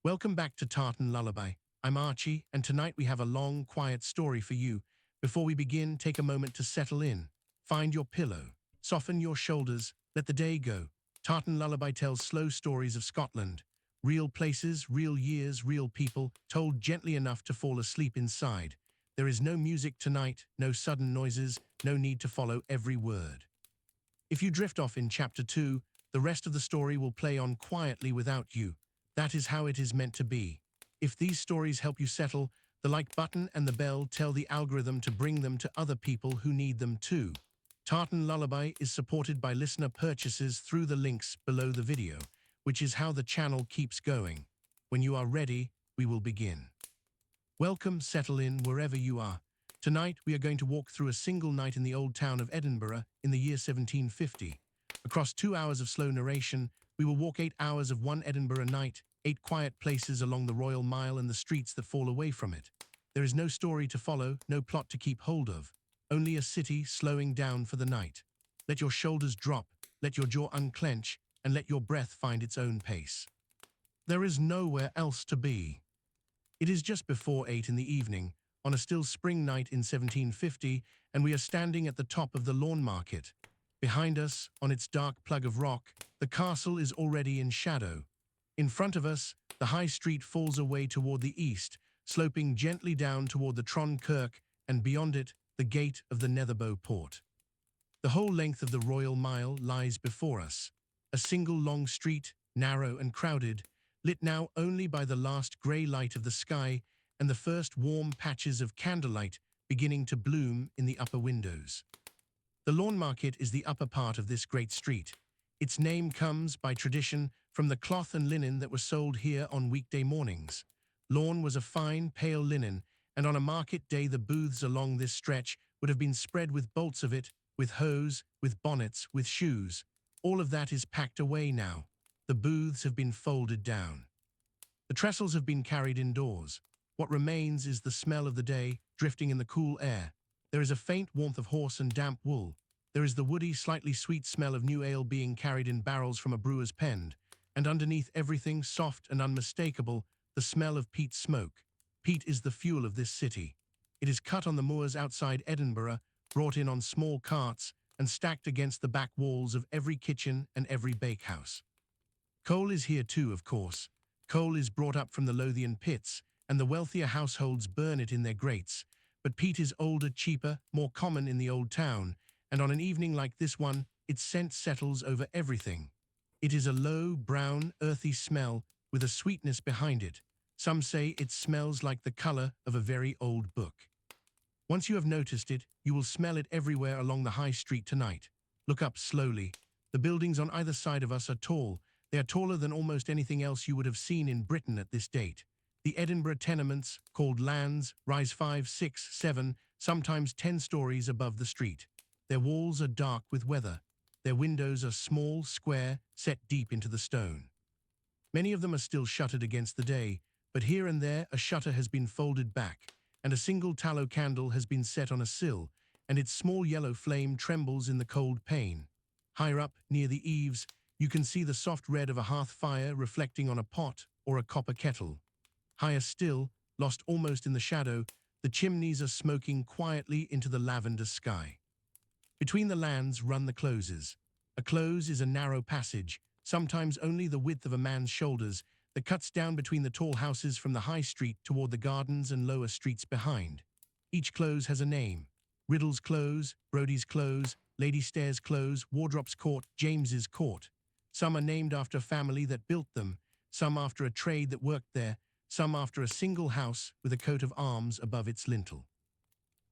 Welcome back to Tartan Lullaby. I'm Archie, and tonight we have a long, quiet story for you. Before we begin, take a moment to settle in. Find your pillow. Soften your shoulders. Let the day go. Tartan Lullaby tells slow stories of Scotland. Real places, real years, real people, told gently enough to fall asleep inside. There is no music tonight, no sudden noises, no need to follow every word. If you drift off in Chapter 2, the rest of the story will play on quietly without you. That is how it is meant to be. If these stories help you settle, the like button and the bell tell the algorithm to bring them to other people who need them too. Tartan Lullaby is supported by listener purchases through the links below the video, which is how the channel keeps going. When you are ready, we will begin. Welcome, settle in wherever you are. Tonight, we are going to walk through a single night in the old town of Edinburgh in the year 1750. Across 2 hours of slow narration, we will walk 8 hours of one Edinburgh night, 8 quiet places along the Royal Mile and the streets that fall away from it. There is no story to follow, no plot to keep hold of, only a city slowing down for the night. Let your shoulders drop, let your jaw unclench, and let your breath find its own pace. There is nowhere else to be. It is just before 8 in the evening, on a still spring night in 1750, and we are standing at the top of the Lawnmarket. Behind us, on its dark plug of rock, the castle is already in shadow. In front of us, the high street falls away toward the east, sloping gently down toward the Tron Kirk, and beyond it, the gate of the Netherbow Port. The whole length of the Royal Mile lies before us. A single long street, narrow and crowded, lit now only by the last grey light of the sky and the first warm patches of candlelight beginning to bloom in the upper windows. The Lawnmarket is the upper part of this great street. Its name comes, by tradition, from the cloth and linen that were sold here on weekday mornings. Lawn was a fine, pale linen, and on a market day the booths along this stretch would have been spread with bolts of it, with hose, with bonnets, with shoes. All of that is packed away now. The booths have been folded down. The trestles have been carried indoors. What remains is the smell of the day, drifting in the cool air. There is a faint warmth of horse and damp wool. There is the woody, slightly sweet smell of new ale being carried in barrels from a brewer's pen. And underneath everything, soft and unmistakable, the smell of peat smoke. Peat is the fuel of this city. It is cut on the moors outside Edinburgh, brought in on small carts, and stacked against the back walls of every kitchen and every bakehouse. Coal is here too, of course. Coal is brought up from the Lothian pits, and the wealthier households burn it in their grates. But peat is older, cheaper, more common in the old town, and on an evening like this one, its scent settles over everything. It is a low, brown, earthy smell with a sweetness behind it. Some say it smells like the color of a very old book. Once you have noticed it, you will smell it everywhere along the high street tonight. Look up slowly. The buildings on either side of us are tall. They are taller than almost anything else you would have seen in Britain at this date. The Edinburgh tenements, called lands, rise 5, 6, 7, sometimes 10 stories above the street. Their walls are dark with weather. Their windows are small, square, set deep into the stone. Many of them are still shuttered against the day, but here and there a shutter has been folded back, and a single tallow candle has been set on a sill, and its small yellow flame trembles in the cold pane. Higher up, near the eaves, you can see the soft red of a hearth fire reflecting on a pot or a copper kettle. Higher still, lost almost in the shadow, the chimneys are smoking quietly into the lavender sky. Between the lands run the closes. A close is a narrow passage, sometimes only the width of a man's shoulders, that cuts down between the tall houses from the high street toward the gardens and lower streets behind. Each close has a name. Riddle's Close, Brodie's Close, Lady Stair's Close, Wardrop's Court, James's Court. Some are named after a family that built them, some after a trade that worked there, some after a single house with a coat of arms above its lintel.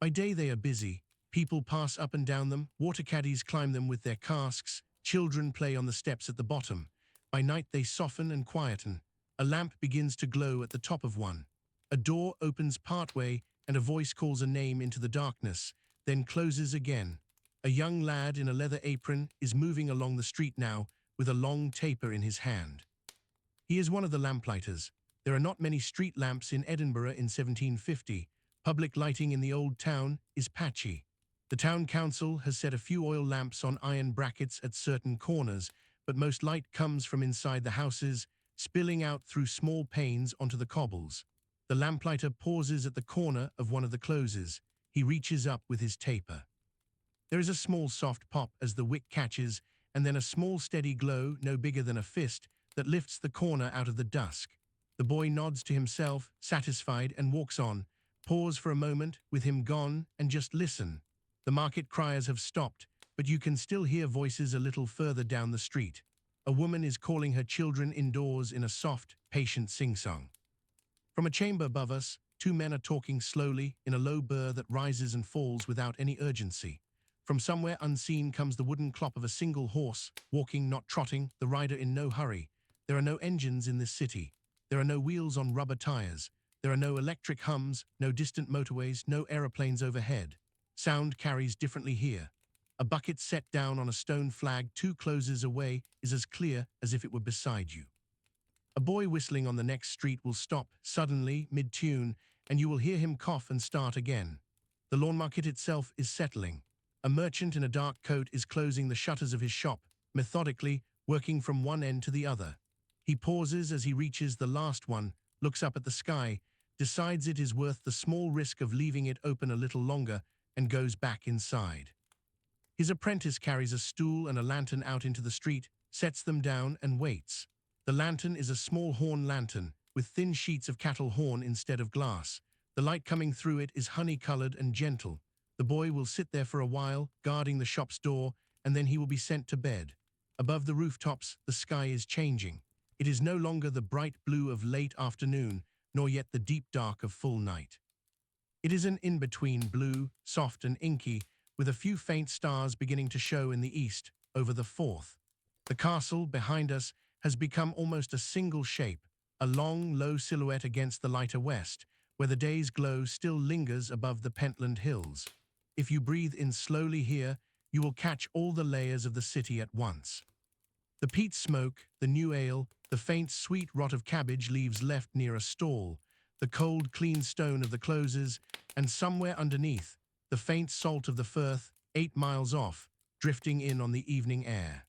By day they are busy. People pass up and down them, water caddies climb them with their casks, children play on the steps at the bottom. By night they soften and quieten. A lamp begins to glow at the top of one. A door opens partway and a voice calls a name into the darkness, then closes again. A young lad in a leather apron is moving along the street now with a long taper in his hand. He is one of the lamplighters. There are not many street lamps in Edinburgh in 1750. Public lighting in the old town is patchy. The town council has set a few oil lamps on iron brackets at certain corners, but most light comes from inside the houses, spilling out through small panes onto the cobbles. The lamplighter pauses at the corner of one of the closes. He reaches up with his taper. There is a small soft pop as the wick catches, and then a small steady glow, no bigger than a fist, that lifts the corner out of the dusk. The boy nods to himself, satisfied, and walks on. Pause for a moment, with him gone, and just listen. The market criers have stopped, but you can still hear voices a little further down the street. A woman is calling her children indoors in a soft, patient sing-song. From a chamber above us, two men are talking slowly in a low burr that rises and falls without any urgency. From somewhere unseen comes the wooden clop of a single horse, walking, not trotting, the rider in no hurry. There are no engines in this city. There are no wheels on rubber tires. There are no electric hums, no distant motorways, no aeroplanes overhead. Sound carries differently here. A bucket set down on a stone flag 2 closes away is as clear as if it were beside you. A boy whistling on the next street will stop suddenly, mid-tune, and you will hear him cough and start again. The Lawnmarket itself is settling. A merchant in a dark coat is closing the shutters of his shop, methodically, working from one end to the other. He pauses as he reaches the last one, looks up at the sky, decides it is worth the small risk of leaving it open a little longer, and goes back inside. His apprentice carries a stool and a lantern out into the street, sets them down, and waits. The lantern is a small horn lantern, with thin sheets of cattle horn instead of glass. The light coming through it is honey-colored and gentle. The boy will sit there for a while, guarding the shop's door, and then he will be sent to bed. Above the rooftops, the sky is changing. It is no longer the bright blue of late afternoon, nor yet the deep dark of full night. It is an in-between blue, soft and inky, with a few faint stars beginning to show in the east, over the Forth. The castle, behind us, has become almost a single shape, a long, low silhouette against the lighter west, where the day's glow still lingers above the Pentland Hills. If you breathe in slowly here, you will catch all the layers of the city at once. The peat smoke, the new ale, the faint sweet rot of cabbage leaves left near a stall, the cold clean stone of the closes, and somewhere underneath, the faint salt of the Firth, 8 miles off, drifting in on the evening air.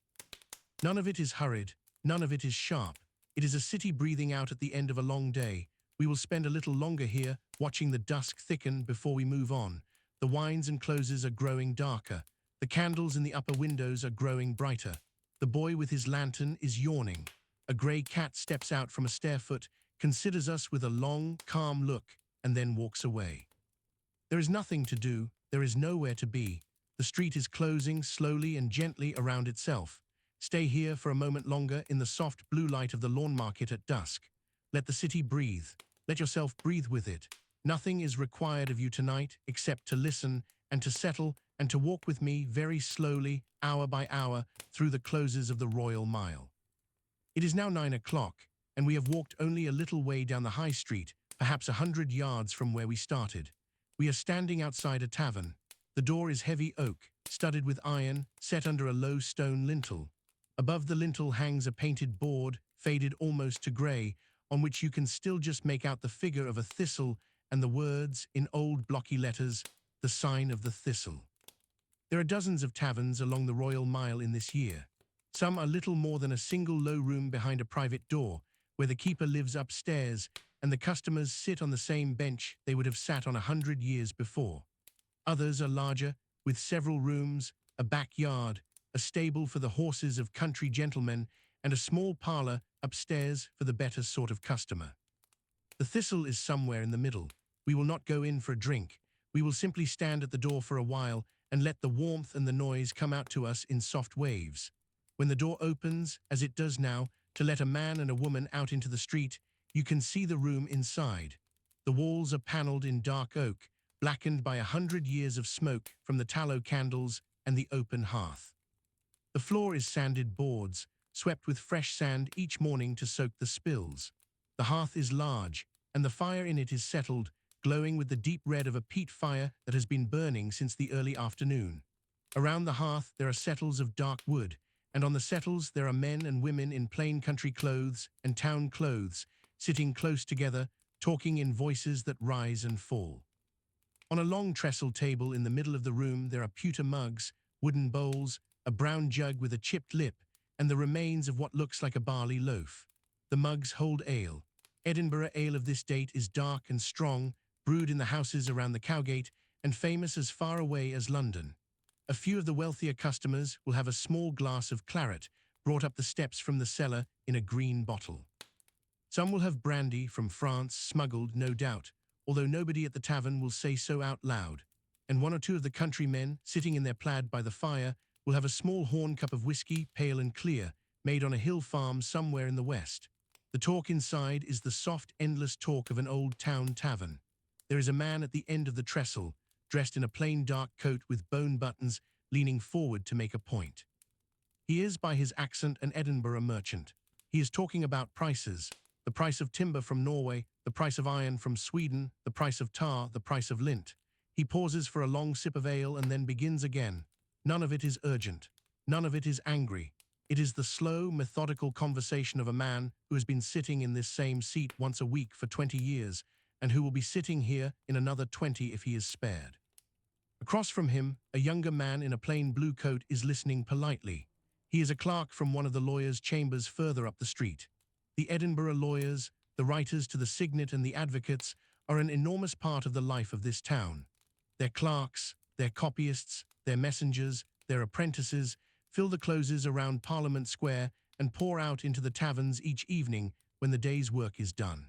None of it is hurried, none of it is sharp. It is a city breathing out at the end of a long day. We will spend a little longer here, watching the dusk thicken before we move on. The wynds and closes are growing darker. The candles in the upper windows are growing brighter. The boy with his lantern is yawning. A grey cat steps out from a stairfoot, considers us with a long, calm look, and then walks away. There is nothing to do. There is nowhere to be. The street is closing slowly and gently around itself. Stay here for a moment longer in the soft blue light of the Lawnmarket at dusk. Let the city breathe. Let yourself breathe with it. Nothing is required of you tonight except to listen and to settle and to walk with me very slowly, hour by hour, through the closes of the Royal Mile. It is now 9 o'clock, and we have walked only a little way down the High Street, perhaps 100 yards from where we started. We are standing outside a tavern. The door is heavy oak, studded with iron, set under a low stone lintel. Above the lintel hangs a painted board, faded almost to grey, on which you can still just make out the figure of a thistle and the words, in old blocky letters, the sign of the thistle. There are dozens of taverns along the Royal Mile in this year. Some are little more than a single low room behind a private door, where the keeper lives upstairs and the customers sit on the same bench they would have sat on 100 years before. Others are larger, with several rooms, a backyard, a stable for the horses of country gentlemen, and a small parlour upstairs for the better sort of customer. The thistle is somewhere in the middle. We will not go in for a drink. We will simply stand at the door for a while and let the warmth and the noise come out to us in soft waves. When the door opens, as it does now, to let a man and a woman out into the street, you can see the room inside. The walls are panelled in dark oak, blackened by 100 years of smoke from the tallow candles and the open hearth. The floor is sanded boards, swept with fresh sand each morning to soak the spills. The hearth is large, and the fire in it is settled, glowing with the deep red of a peat fire that has been burning since the early afternoon. Around the hearth there are settles of dark wood, and on the settles there are men and women in plain country clothes and town clothes, sitting close together, talking in voices that rise and fall. On a long trestle table in the middle of the room there are pewter mugs, wooden bowls, a brown jug with a chipped lip, and the remains of what looks like a barley loaf. The mugs hold ale. Edinburgh ale of this date is dark and strong, brewed in the houses around the Cowgate, and famous as far away as London. A few of the wealthier customers will have a small glass of claret brought up the steps from the cellar in a green bottle. Some will have brandy from France, smuggled, no doubt, although nobody at the tavern will say so out loud, and one or two of the countrymen, sitting in their plaid by the fire, will have a small horn cup of whiskey, pale and clear, made on a hill farm somewhere in the west. The talk inside is the soft, endless talk of an old town tavern. There is a man at the end of the trestle, dressed in a plain dark coat with bone buttons, leaning forward to make a point. He is, by his accent, an Edinburgh merchant. He is talking about prices, the price of timber from Norway, the price of iron from Sweden, the price of tar, the price of lint. He pauses for a long sip of ale and then begins again. None of it is urgent. None of it is angry. It is the slow, methodical conversation of a man who has been sitting in this same seat once a week for 20 years, and who will be sitting here in another 20 if he is spared. Across from him, a younger man in a plain blue coat is listening politely. He is a clerk from one of the lawyers' chambers further up the street. The Edinburgh lawyers, the writers to the Signet and the advocates, are an enormous part of the life of this town. Their clerks, their copyists, their messengers, their apprentices, fill the closes around Parliament Square and pour out into the taverns each evening when the day's work is done.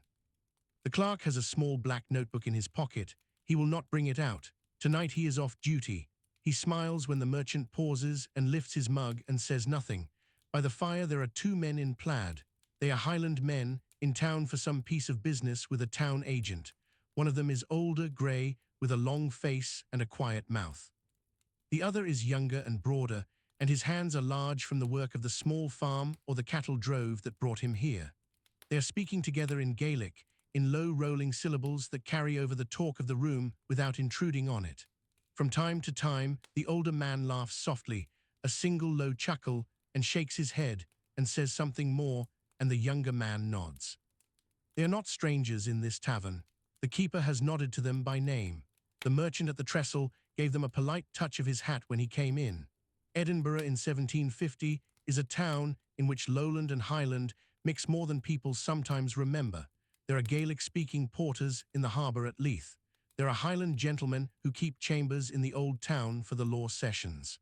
The clerk has a small black notebook in his pocket. He will not bring it out. Tonight he is off duty. He smiles when the merchant pauses and lifts his mug and says nothing. By the fire there are two men in plaid. They are Highland men, in town for some piece of business with a town agent. One of them is older, grey, with a long face and a quiet mouth. The other is younger and broader, and his hands are large from the work of the small farm or the cattle drove that brought him here. They are speaking together in Gaelic, in low rolling syllables that carry over the talk of the room without intruding on it. From time to time, the older man laughs softly, a single low chuckle, and shakes his head, and says something more, and the younger man nods. They are not strangers in this tavern. The keeper has nodded to them by name. The merchant at the trestle gave them a polite touch of his hat when he came in. Edinburgh in 1750 is a town in which Lowland and Highland mix more than people sometimes remember. There are Gaelic-speaking porters in the harbour at Leith. There are Highland gentlemen who keep chambers in the old town for the law sessions.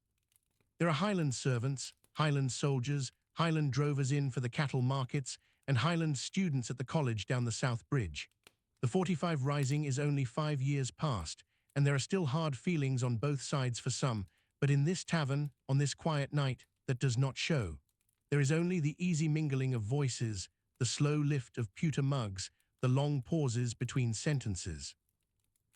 There are Highland servants, Highland soldiers, Highland drovers in for the cattle markets, and Highland students at the college down the South Bridge. The 45 Rising is only 5 years past, and there are still hard feelings on both sides for some, but in this tavern, on this quiet night, that does not show. There is only the easy mingling of voices, the slow lift of pewter mugs, the long pauses between sentences.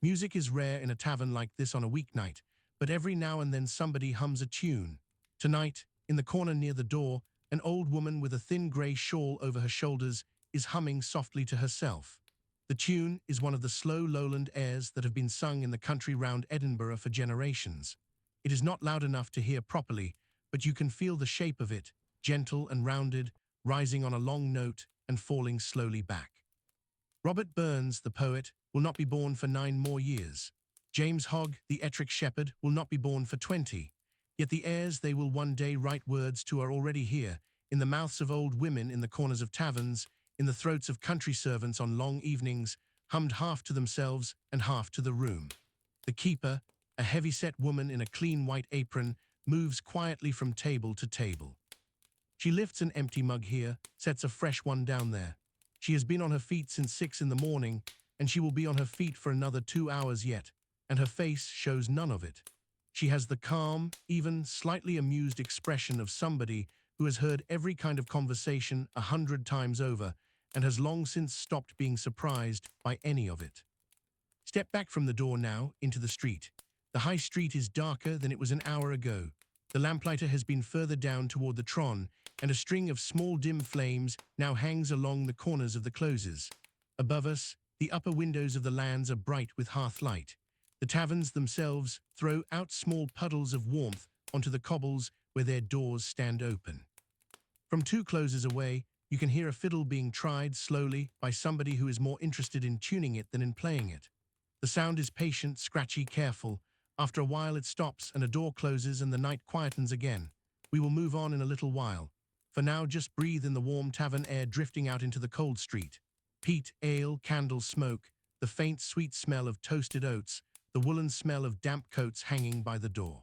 Music is rare in a tavern like this on a weeknight, but every now and then somebody hums a tune. Tonight, in the corner near the door, an old woman with a thin grey shawl over her shoulders is humming softly to herself. The tune is one of the slow lowland airs that have been sung in the country round Edinburgh for generations. It is not loud enough to hear properly, but you can feel the shape of it, gentle and rounded, rising on a long note and falling slowly back. Robert Burns, the poet, will not be born for 9 more years. James Hogg, the Ettrick shepherd, will not be born for 20. Yet the airs they will one day write words to are already here, in the mouths of old women in the corners of taverns, in the throats of country servants on long evenings, hummed half to themselves and half to the room. The keeper, a heavy-set woman in a clean white apron, moves quietly from table to table. She lifts an empty mug here, sets a fresh one down there. She has been on her feet since 6 in the morning, and she will be on her feet for another 2 hours yet, and her face shows none of it. She has the calm, even slightly amused expression of somebody who has heard every kind of conversation 100 times over and has long since stopped being surprised by any of it. Step back from the door now into the street. The high street is darker than it was an hour ago. The lamplighter has been further down toward the Tron, and a string of small dim flames now hangs along the corners of the closes. Above us, the upper windows of the lands are bright with hearth light. The taverns themselves throw out small puddles of warmth onto the cobbles where their doors stand open. From 2 closes away, you can hear a fiddle being tried slowly by somebody who is more interested in tuning it than in playing it. The sound is patient, scratchy, careful. After a while it stops and a door closes and the night quietens again. We will move on in a little while. For now, just breathe in the warm tavern air drifting out into the cold street. Peat, ale, candle smoke, the faint sweet smell of toasted oats, the woolen smell of damp coats hanging by the door.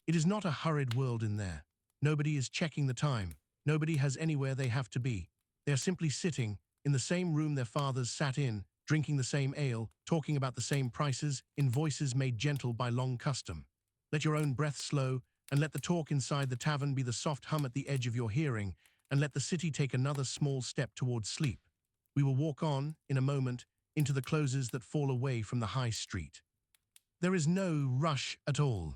It is not a hurried world in there. Nobody is checking the time. Nobody has anywhere they have to be. They are simply sitting in the same room their fathers sat in, drinking the same ale, talking about the same prices, in voices made gentle by long custom. Let your own breath slow, and let the talk inside the tavern be the soft hum at the edge of your hearing, and let the city take another small step towards sleep. We will walk on, in a moment, into the closes that fall away from the high street. There is no rush at all.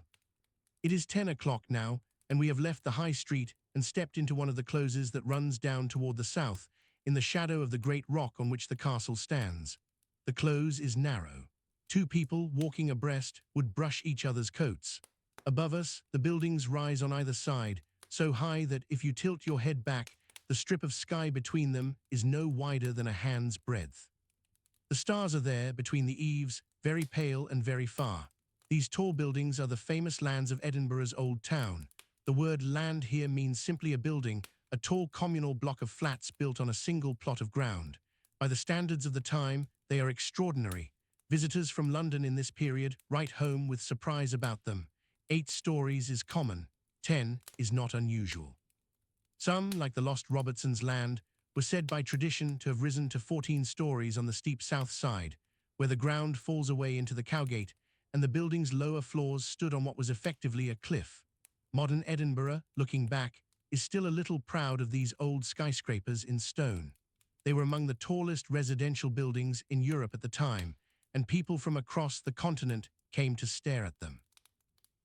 It is 10 o'clock now, and we have left the high street and stepped into one of the closes that runs down toward the south, in the shadow of the great rock on which the castle stands. The close is narrow. Two people walking abreast would brush each other's coats. Above us, the buildings rise on either side, so high that if you tilt your head back, the strip of sky between them is no wider than a hand's breadth. The stars are there between the eaves, very pale and very far. These tall buildings are the famous lands of Edinburgh's old town. The word land here means simply a building, a tall communal block of flats built on a single plot of ground. By the standards of the time, they are extraordinary. Visitors from London in this period write home with surprise about them. 8 stories is common, 10 is not unusual. Some, like the lost Robertson's land, were said by tradition to have risen to 14 stories on the steep south side, where the ground falls away into the Cowgate, and the building's lower floors stood on what was effectively a cliff. Modern Edinburgh, looking back, is still a little proud of these old skyscrapers in stone. They were among the tallest residential buildings in Europe at the time, and people from across the continent came to stare at them.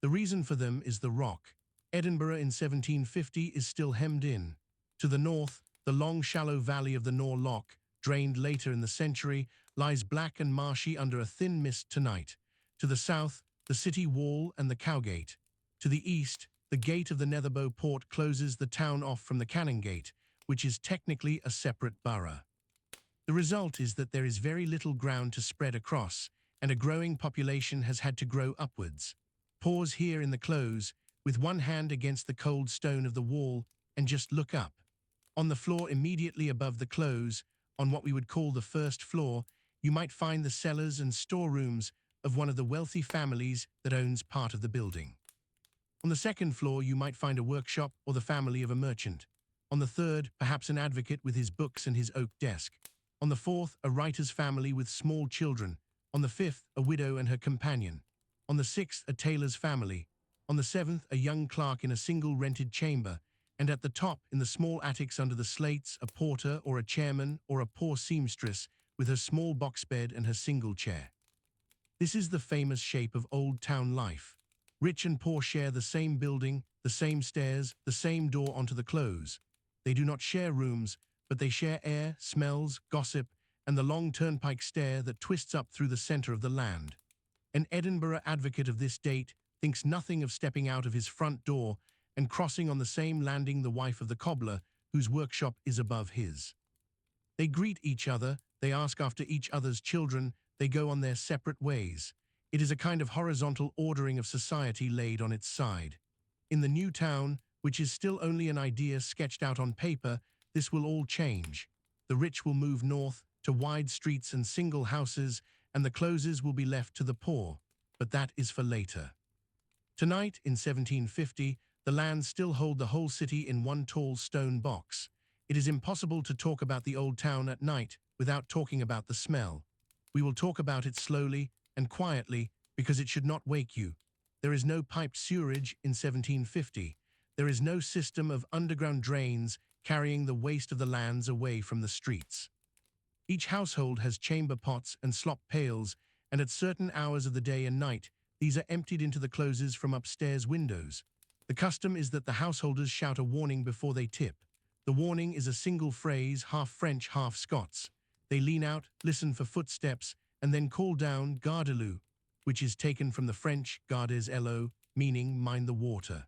The reason for them is the rock. Edinburgh in 1750 is still hemmed in. To the north, the long shallow valley of the Nor Loch, drained later in the century, lies black and marshy under a thin mist tonight. To the south, the city wall and the Cowgate. To the east, the gate of the Netherbow Port closes the town off from the Canongate, which is technically a separate borough. The result is that there is very little ground to spread across, and a growing population has had to grow upwards. Pause here in the close, with one hand against the cold stone of the wall, and just look up. On the floor immediately above the close, on what we would call the first floor, you might find the cellars and storerooms of one of the wealthy families that owns part of the building. On the second floor, you might find a workshop or the family of a merchant. On the third, perhaps an advocate with his books and his oak desk. On the fourth, a writer's family with small children. On the fifth, a widow and her companion. On the sixth, a tailor's family. On the seventh, a young clerk in a single rented chamber. And at the top, in the small attics under the slates, a porter or a chairman or a poor seamstress with her small box bed and her single chair. This is the famous shape of old town life. Rich and poor share the same building, the same stairs, the same door onto the close. They do not share rooms, but they share air, smells, gossip, and the long turnpike stair that twists up through the centre of the land. An Edinburgh advocate of this date thinks nothing of stepping out of his front door and crossing on the same landing the wife of the cobbler, whose workshop is above his. They greet each other, they ask after each other's children, they go on their separate ways. It is a kind of horizontal ordering of society laid on its side. In the new town, which is still only an idea sketched out on paper, this will all change. The rich will move north to wide streets and single houses, and the closes will be left to the poor. But that is for later. Tonight, in 1750, the lands still hold the whole city in one tall stone box. It is impossible to talk about the old town at night without talking about the smell. We will talk about it slowly and quietly because it should not wake you. There is no piped sewerage in 1750. There is no system of underground drains carrying the waste of the lands away from the streets. Each household has chamber pots and slop pails, and at certain hours of the day and night, these are emptied into the closes from upstairs windows. The custom is that the householders shout a warning before they tip. The warning is a single phrase, half French, half Scots. They lean out, listen for footsteps, and then call down "Gardez-le," which is taken from the French "Gardez-le," meaning mind the water.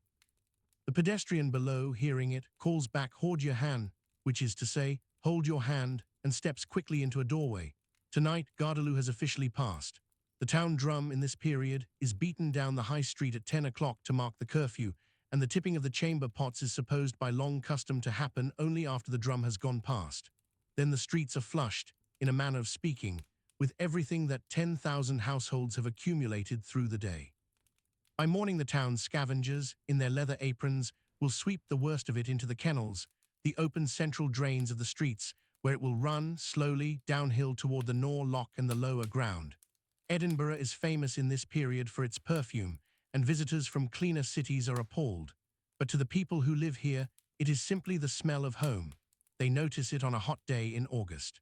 The pedestrian below, hearing it, calls back "Hold your hand," which is to say, hold your hand, and steps quickly into a doorway. Tonight, Gardez-le has officially passed. The town drum in this period is beaten down the high street at 10 o'clock to mark the curfew, and the tipping of the chamber pots is supposed by long custom to happen only after the drum has gone past. Then the streets are flushed, in a manner of speaking, with everything that 10,000 households have accumulated through the day. By morning the town's scavengers, in their leather aprons, will sweep the worst of it into the kennels, the open central drains of the streets, where it will run slowly downhill toward the Nor Loch and the lower ground. Edinburgh is famous in this period for its perfume, and visitors from cleaner cities are appalled. But to the people who live here, it is simply the smell of home. They notice it on a hot day in August.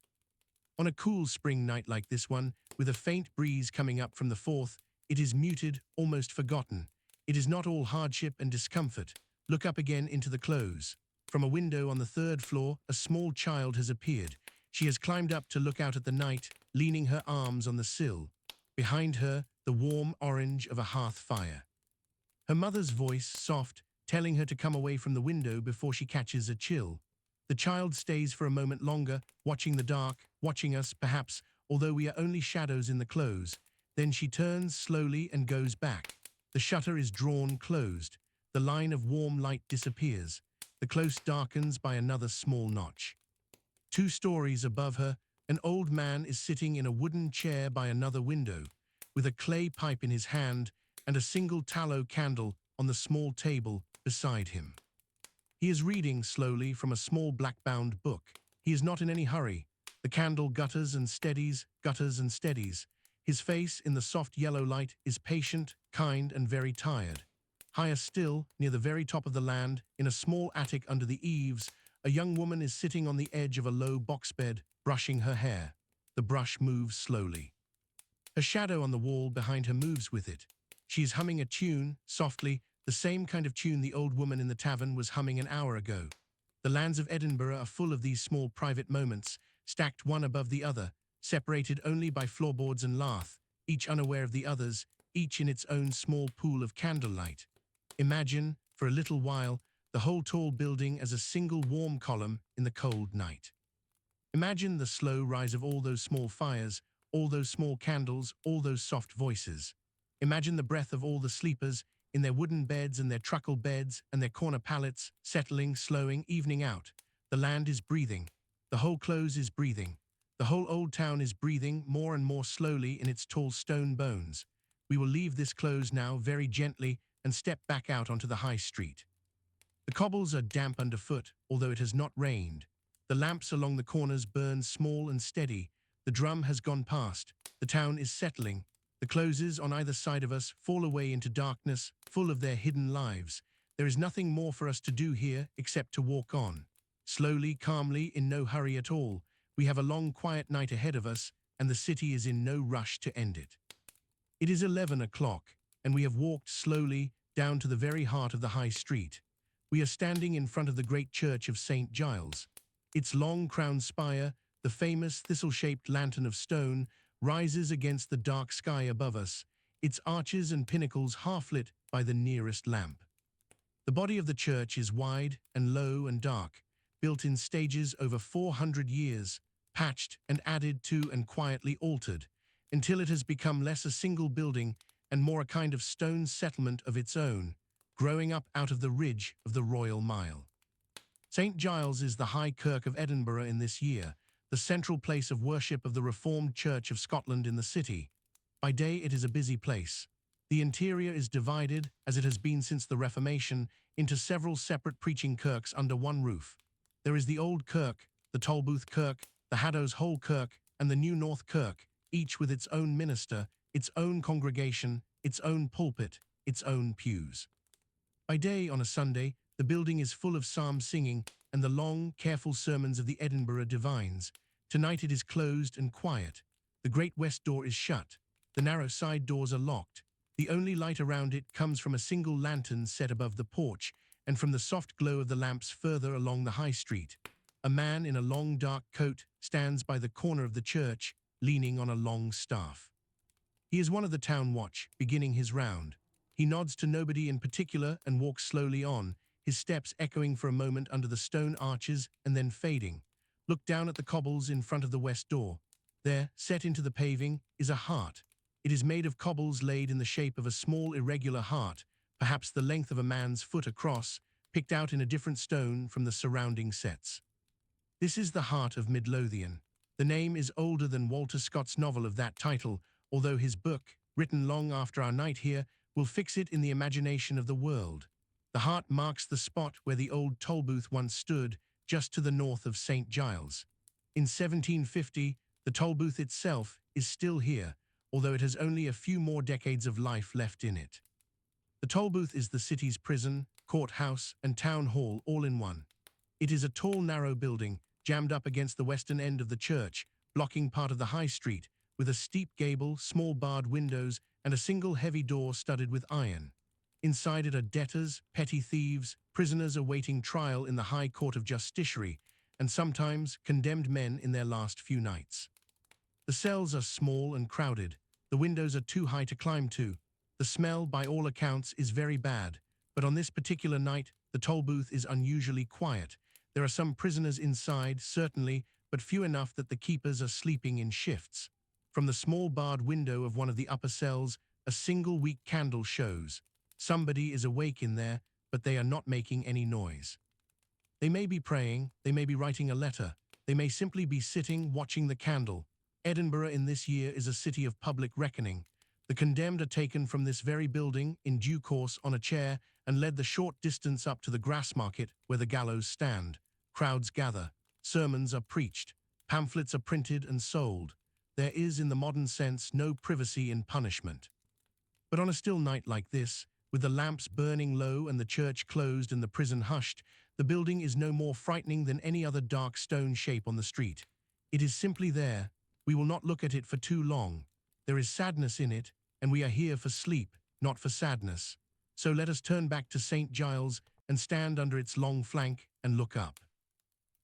On a cool spring night like this one, with a faint breeze coming up from the Forth, it is muted, almost forgotten. It is not all hardship and discomfort. Look up again into the close. From a window on the 3rd floor, a small child has appeared. She has climbed up to look out at the night, leaning her arms on the sill. Behind her, the warm orange of a hearth fire. Her mother's voice, soft, telling her to come away from the window before she catches a chill. The child stays for a moment longer, watching the dark, watching us, perhaps, although we are only shadows in the close. Then she turns slowly and goes back. The shutter is drawn closed. The line of warm light disappears. The close darkens by another small notch. 2 stories above her, an old man is sitting in a wooden chair by another window, with a clay pipe in his hand and a single tallow candle on the small table beside him. He is reading slowly from a small black-bound book. He is not in any hurry. The candle gutters and steadies, gutters and steadies. His face, in the soft yellow light, is patient, kind, and very tired. Higher still, near the very top of the land, in a small attic under the eaves, a young woman is sitting on the edge of a low box bed, brushing her hair. The brush moves slowly. Her shadow on the wall behind her moves with it. She is humming a tune, softly, the same kind of tune the old woman in the tavern was humming an hour ago. The lands of Edinburgh are full of these small private moments, stacked one above the other, separated only by floorboards and lath, each unaware of the others, each in its own small pool of candlelight. Imagine, for a little while, the whole tall building as a single warm column in the cold night. Imagine the slow rise of all those small fires, all those small candles, all those soft voices. Imagine the breath of all the sleepers, in their wooden beds and their truckle beds and their corner pallets, settling, slowing, evening out. The land is breathing. The whole close is breathing. The whole old town is breathing more and more slowly in its tall stone bones. We will leave this close now very gently and step back out onto the high street. The cobbles are damp underfoot, although it has not rained. The lamps along the corners burn small and steady. The drum has gone past. The town is settling. The closes on either side of us fall away into darkness, full of their hidden lives. There is nothing more for us to do here except to walk on. Slowly, calmly, in no hurry at all. We have a long, quiet night ahead of us, and the city is in no rush to end it. It is 11 o'clock, and we have walked slowly down to the very heart of the high street. We are standing in front of the great church of St. Giles. Its long crowned spire, the famous thistle-shaped lantern of stone, rises against the dark sky above us, its arches and pinnacles half-lit by the nearest lamp. The body of the church is wide and low and dark, built in stages over 400 years, patched and added to and quietly altered, until it has become less a single building and more a kind of stone settlement of its own, growing up out of the ridge of the Royal Mile. St. Giles is the High Kirk of Edinburgh in this year, the central place of worship of the Reformed Church of Scotland in the city. By day it is a busy place. The interior is divided, as it has been since the Reformation, into several separate preaching kirks under one roof. There is the Old Kirk, the Tolbooth Kirk, the Haddo's Hole Kirk, and the New North Kirk, each with its own minister, its own congregation, its own pulpit, its own pews. By day on a Sunday, the building is full of psalm singing and the long, careful sermons of the Edinburgh divines. Tonight it is closed and quiet. The great west door is shut. The narrow side doors are locked. The only light around it comes from a single lantern set above the porch and from the soft glow of the lamps further along the high street. A man in a long dark coat stands by the corner of the church, leaning on a long staff. He is one of the town watch, beginning his round. He nods to nobody in particular and walks slowly on, his steps echoing for a moment under the stone arches and then fading. Look down at the cobbles in front of the west door. There, set into the paving, is a heart. It is made of cobbles laid in the shape of a small irregular heart, perhaps the length of a man's foot across, picked out in a different stone from the surrounding sets. This is the heart of Midlothian. The name is older than Walter Scott's novel of that title, although his book, written long after our night here, will fix it in the imagination of the world. The heart marks the spot where the old Tolbooth once stood, just to the north of St. Giles. In 1750, the Tolbooth itself is still here, although it has only a few more decades of life left in it. The Tolbooth is the city's prison, courthouse, and town hall all in one. It is a tall, narrow building, jammed up against the western end of the church, blocking part of the high street, with a steep gable, small barred windows, and a single heavy door studded with iron. Inside it are debtors, petty thieves, prisoners awaiting trial in the High Court of Justiciary, and sometimes condemned men in their last few nights. The cells are small and crowded. The windows are too high to climb to. The smell, by all accounts, is very bad, but on this particular night, the Tolbooth is unusually quiet. There are some prisoners inside, certainly, but few enough that the keepers are sleeping in shifts. From the small barred window of one of the upper cells, a single weak candle shows. Somebody is awake in there, but they are not making any noise. They may be praying, they may be writing a letter, they may simply be sitting, watching the candle. Edinburgh in this year is a city of public reckoning. The condemned are taken from this very building, in due course, on a chair, and led the short distance up to the Grassmarket, where the gallows stand. Crowds gather. Sermons are preached. Pamphlets are printed and sold. There is, in the modern sense, no privacy in punishment. But on a still night like this, with the lamps burning low and the church closed and the prison hushed, the building is no more frightening than any other dark stone shape on the street. It is simply there. We will not look at it for too long. There is sadness in it, and we are here for sleep, not for sadness. So let us turn back to St. Giles and stand under its long flank and look up.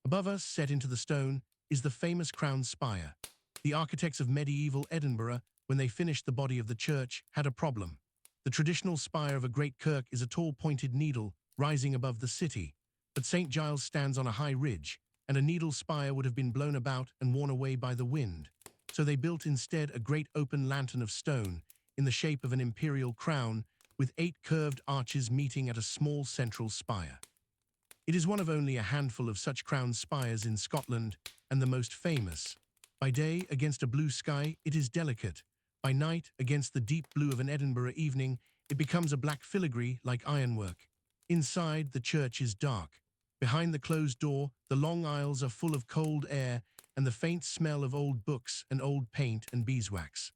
Above us, set into the stone, is the famous crown spire. The architects of medieval Edinburgh, when they finished the body of the church, had a problem. The traditional spire of a great kirk is a tall pointed needle rising above the city, but St. Giles stands on a high ridge, and a needle spire would have been blown about and worn away by the wind. So they built instead a great open lantern of stone, in the shape of an imperial crown, with 8 curved arches meeting at a small central spire. It is one of only a handful of such crown spires in Scotland, and the most famous. By day, against a blue sky, it is delicate. By night, against the deep blue of an Edinburgh evening, it becomes a black filigree like ironwork. Inside, the church is dark. Behind the closed door, the long aisles are full of cold air and the faint smell of old books and old paint and beeswax.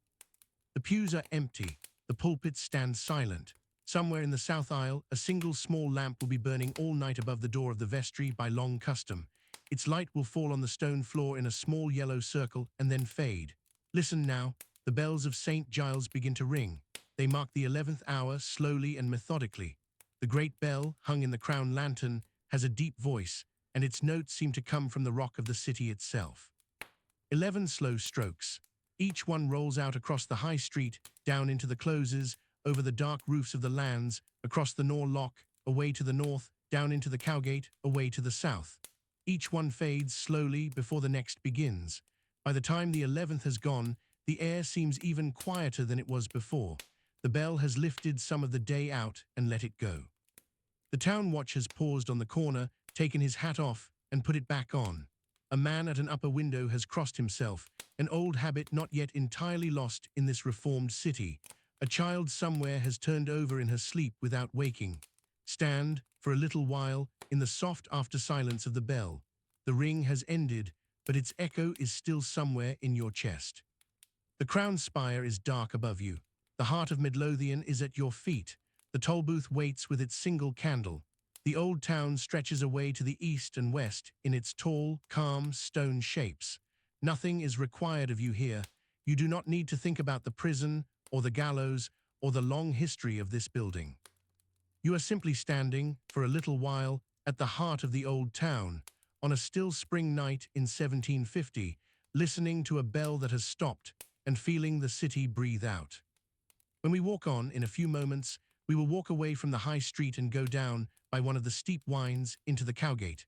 The pews are empty. The pulpit stands silent. Somewhere in the south aisle, a single small lamp will be burning all night above the door of the vestry by long custom. Its light will fall on the stone floor in a small yellow circle and then fade. Listen now. The bells of St. Giles begin to ring. They mark the 11th hour slowly and methodically. The great bell, hung in the crown lantern, has a deep voice, and its notes seem to come from the rock of the city itself. 11 slow strokes. Each one rolls out across the high street, down into the closes, over the dark roofs of the lands, across the Nor Loch, away to the north, down into the Cowgate, away to the south. Each one fades slowly before the next begins. By the time the 11th has gone, the air seems even quieter than it was before. The bell has lifted some of the day out and let it go. The town watch has paused on the corner, taken his hat off, and put it back on. A man at an upper window has crossed himself, an old habit not yet entirely lost in this reformed city. A child somewhere has turned over in her sleep without waking. Stand, for a little while, in the soft after-silence of the bell. The ring has ended, but its echo is still somewhere in your chest. The crown spire is dark above you. The heart of Midlothian is at your feet. The Tolbooth waits with its single candle. The old town stretches away to the east and west in its tall, calm stone shapes. Nothing is required of you here. You do not need to think about the prison, or the gallows, or the long history of this building. You are simply standing, for a little while, at the heart of the old town, on a still spring night in 1750, listening to a bell that has stopped, and feeling the city breathe out. When we walk on, in a few moments, we will walk away from the high street and go down, by one of the steep wynds, into the Cowgate.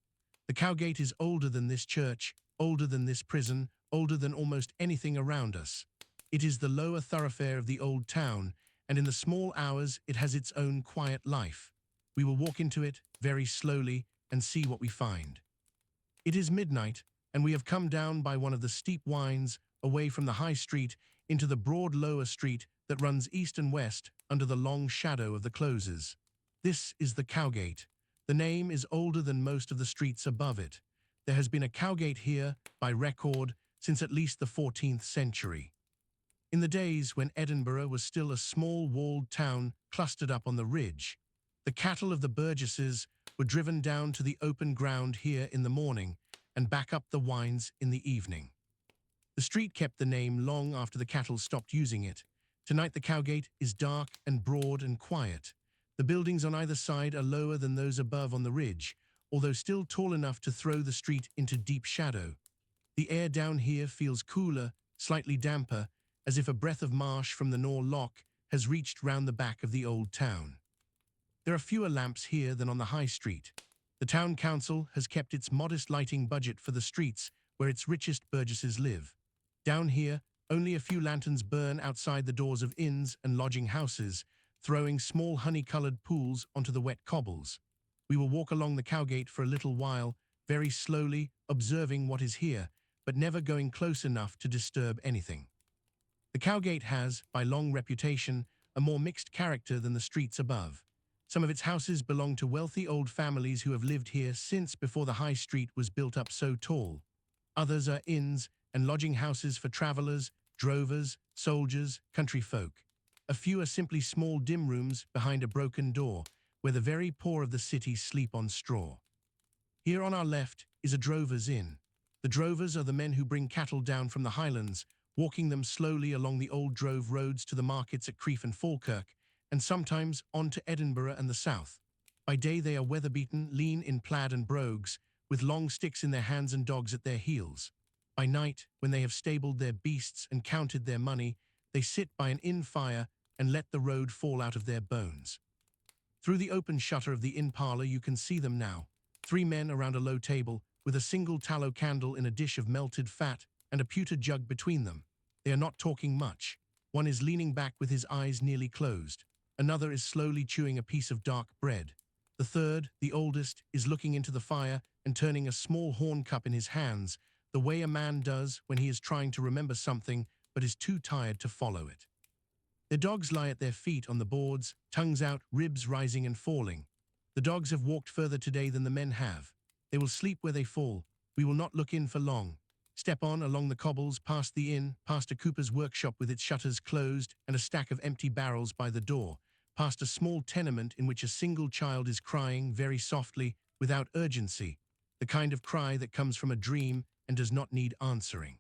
The Cowgate is older than this church, older than this prison, older than almost anything around us. It is the lower thoroughfare of the old town, and in the small hours it has its own quiet life. We will walk into it very slowly and see what we find. It is midnight, and we have come down by one of the steep wynds away from the high street into the broad lower street that runs east and west under the long shadow of the closes. This is the Cowgate. The name is older than most of the streets above it. There has been a Cowgate here, by record, since at least the 14th century. In the days when Edinburgh was still a small walled town clustered up on the ridge, the cattle of the burgesses were driven down to the open ground here in the morning and back up the wynds in the evening. The street kept the name long after the cattle stopped using it. Tonight the Cowgate is dark and broad and quiet. The buildings on either side are lower than those above on the ridge, although still tall enough to throw the street into deep shadow. The air down here feels cooler, slightly damper, as if a breath of marsh from the Nor Loch has reached round the back of the old town. There are fewer lamps here than on the high street. The town council has kept its modest lighting budget for the streets where its richest burgesses live. Down here, only a few lanterns burn outside the doors of inns and lodging houses, throwing small honey-coloured pools onto the wet cobbles. We will walk along the Cowgate for a little while, very slowly, observing what is here, but never going close enough to disturb anything. The Cowgate has, by long reputation, a more mixed character than the streets above. Some of its houses belong to wealthy old families who have lived here since before the high street was built up so tall. Others are inns and lodging houses for travellers, drovers, soldiers, country folk. A few are simply small dim rooms behind a broken door, where the very poor of the city sleep on straw. Here on our left is a drover's inn. The drovers are the men who bring cattle down from the Highlands, walking them slowly along the old drove roads to the markets at Crieff and Falkirk, and sometimes on to Edinburgh and the south. By day they are weather-beaten, lean in plaid and brogues, with long sticks in their hands and dogs at their heels. By night, when they have stabled their beasts and counted their money, they sit by an inn fire and let the road fall out of their bones. Through the open shutter of the inn parlour you can see them now, 3 men around a low table, with a single tallow candle in a dish of melted fat and a pewter jug between them. They are not talking much. One is leaning back with his eyes nearly closed. Another is slowly chewing a piece of dark bread. The third, the oldest, is looking into the fire and turning a small horn cup in his hands, the way a man does when he is trying to remember something but is too tired to follow it. Their dogs lie at their feet on the boards, tongues out, ribs rising and falling. The dogs have walked further today than the men have. They will sleep where they fall. We will not look in for long. Step on along the cobbles, past the inn, past a cooper's workshop with its shutters closed and a stack of empty barrels by the door, past a small tenement in which a single child is crying very softly, without urgency, the kind of cry that comes from a dream and does not need answering.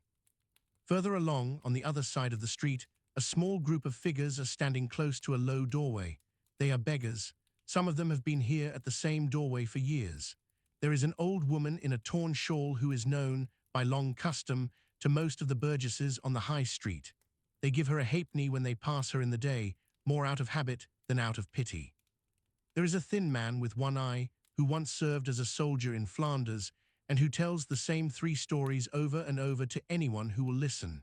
Further along, on the other side of the street, a small group of figures are standing close to a low doorway. They are beggars. Some of them have been here at the same doorway for years. There is an old woman in a torn shawl who is known, by long custom, to most of the burgesses on the high street. They give her a halfpenny when they pass her in the day, more out of habit than out of pity. There is a thin man with one eye, who once served as a soldier in Flanders, and who tells the same 3 stories over and over to anyone who will listen.